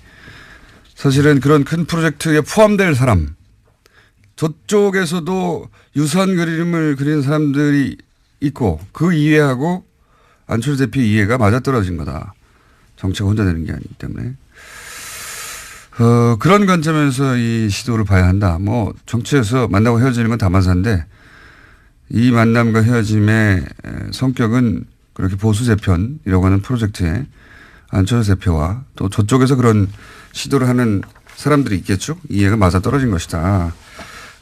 사실은 그런 큰 프로젝트에 포함될 사람, 저쪽에서도 유사한 그림을 그리는 사람들이 있고 그 이해하고 안철수 대표 이해가 맞아떨어진 거다. 정치가 혼자 되는 게 아니기 때문에. 그런 관점에서 이 시도를 봐야 한다. 뭐 정치에서 만나고 헤어지는 건 다만사인데 이 만남과 헤어짐의 성격은 그렇게 보수 재편이라고 하는 프로젝트에 안철수 대표와 또 저쪽에서 그런 시도를 하는 사람들이 있겠죠. 이해가 맞아떨어진 것이다.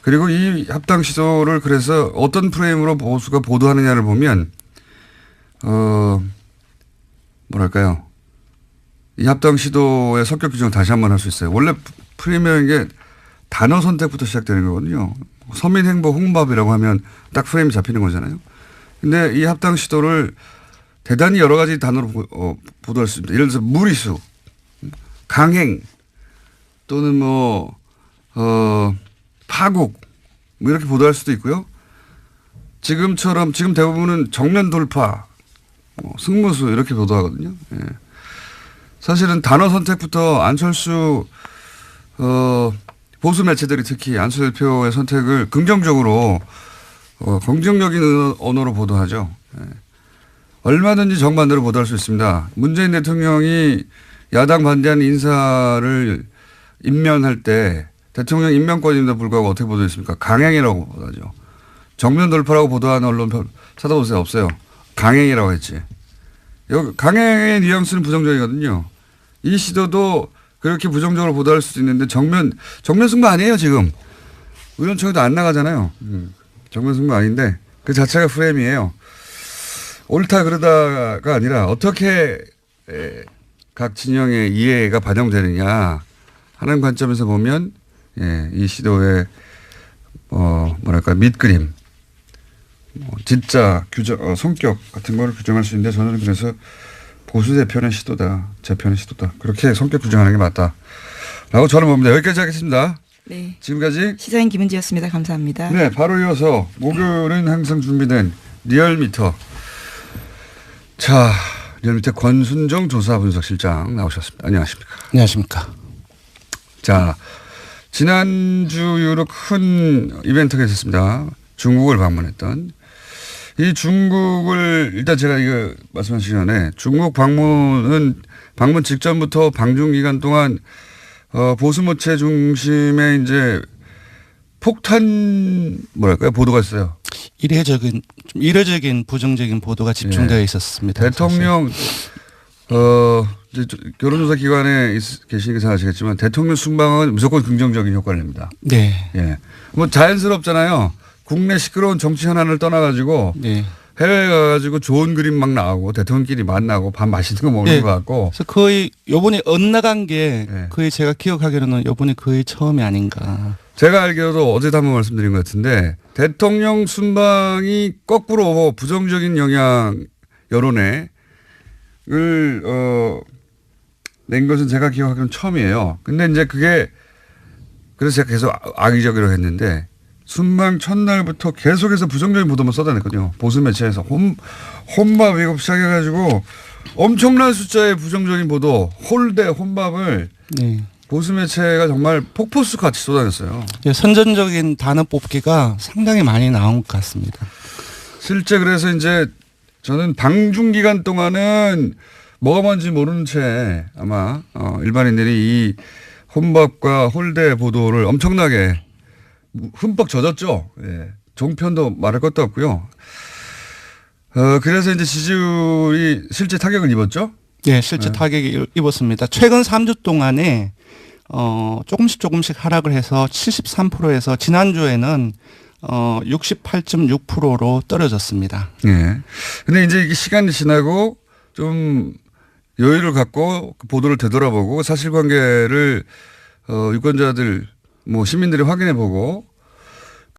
그리고 이 합당 시도를 그래서 어떤 프레임으로 보수가 보도하느냐를 보면 뭐랄까요. 이 합당 시도의 성격 규정을 다시 한번 할 수 있어요. 원래 프레임이라는 게 단어 선택부터 시작되는 거거든요. 서민 행보 홍밥이라고 하면 딱 프레임이 잡히는 거잖아요. 근데 이 합당 시도를 대단히 여러 가지 단어로 보도할 수 있습니다. 예를 들어서 무리수, 강행 또는 파국 뭐 이렇게 보도할 수도 있고요. 지금 대부분은 정면 돌파, 승무수 이렇게 보도하거든요. 예. 사실은 단어 선택부터 안철수 보수 매체들이 특히 안철수 대표의 선택을 긍정적으로 긍정적인 언어로 보도하죠. 예. 얼마든지 정반대로 보도할 수 있습니다. 문재인 대통령이 야당 반대하는 인사를 임면할 때 대통령 임명권임에도 불구하고 어떻게 보도했습니까? 강행이라고 보도하죠. 정면 돌파라고 보도하는 언론 찾아보세요. 없어요. 강행이라고 했지. 여기 강행의 뉘앙스는 부정적이거든요. 이 시도도 그렇게 부정적으로 보도할 수도 있는데 정면 승부 아니에요 지금. 의원총회도 안 나가잖아요. 정면 승부 아닌데 그 자체가 프레임이에요. 옳다 그러다가 아니라 어떻게 각 진영의 이해가 반영되느냐 하는 관점에서 보면 이 시도의 뭐랄까 밑그림 진짜 규정 성격 같은 걸 규정할 수 있는데 저는 그래서 보수 대표는 시도다. 재편의 시도다. 그렇게 성격 규정하는 게 맞다. 라고 저는 봅니다. 여기까지 하겠습니다. 네. 지금까지 시사인 김은지였습니다. 감사합니다. 네. 바로 이어서 목요일은 항상 준비된 리얼미터. 자, 리얼미터 권순정 조사분석실장 나오셨습니다. 안녕하십니까. 안녕하십니까. 자, 지난주 이후로 큰 이벤트가 있었습니다. 중국을 방문했던. 이 중국을 일단 제가 이거 말씀하시기 전에 중국 방문 직전부터 방중 기간 동안 보수 매체 중심의 이제 폭탄 뭐랄까요 보도가 있어요. 이례적인 부정적인 보도가 집중되어 있었습니다. 대통령 이제 여론조사 기관에 계시니까 잘 아시겠지만 대통령 순방은 무조건 긍정적인 효과를 냅니다. 네. 예. 뭐 자연스럽잖아요. 국내 시끄러운 정치 현안을 떠나가지고 네. 해외에 가가지고 좋은 그림 막 나오고 대통령끼리 만나고 밥 맛있는 거 먹는 것 같고. 그래서 거의 요번에 엇나간 게 네. 거의 제가 기억하기로는 요번에 거의 처음이 아닌가. 제가 알기로도 어제도 한번 말씀드린 것 같은데 대통령 순방이 거꾸로 부정적인 영향 여론에 낸 것은 제가 기억하기로는 처음이에요. 근데 이제 그게 그래서 제가 계속 악의적이라고 했는데 순방 첫날부터 계속해서 부정적인 보도만 쏟아냈거든요. 보수 매체에서 혼밥 이거 시작해가지고 엄청난 숫자의 부정적인 보도 홀대 혼밥을 네. 보수 매체가 정말 폭포수 같이 쏟아냈어요. 선전적인 단어 뽑기가 상당히 많이 나온 것 같습니다. 실제 그래서 이제 저는 방중 기간 동안은 뭐가 뭔지 모르는 채 아마 일반인들이 이 혼밥과 홀대 보도를 엄청나게 흠뻑 젖었죠. 예. 종편도 말할 것도 없고요. 그래서 이제 지지율이 실제 타격을 입었죠. 네, 실제 타격이 입었습니다. 최근 3주 동안에 조금씩 하락을 해서 73%에서 지난주에는 68.6%로 떨어졌습니다. 예. 근데 이제 이게 시간이 지나고 좀 여유를 갖고 보도를 되돌아보고 사실관계를 유권자들 뭐 시민들이 확인해 보고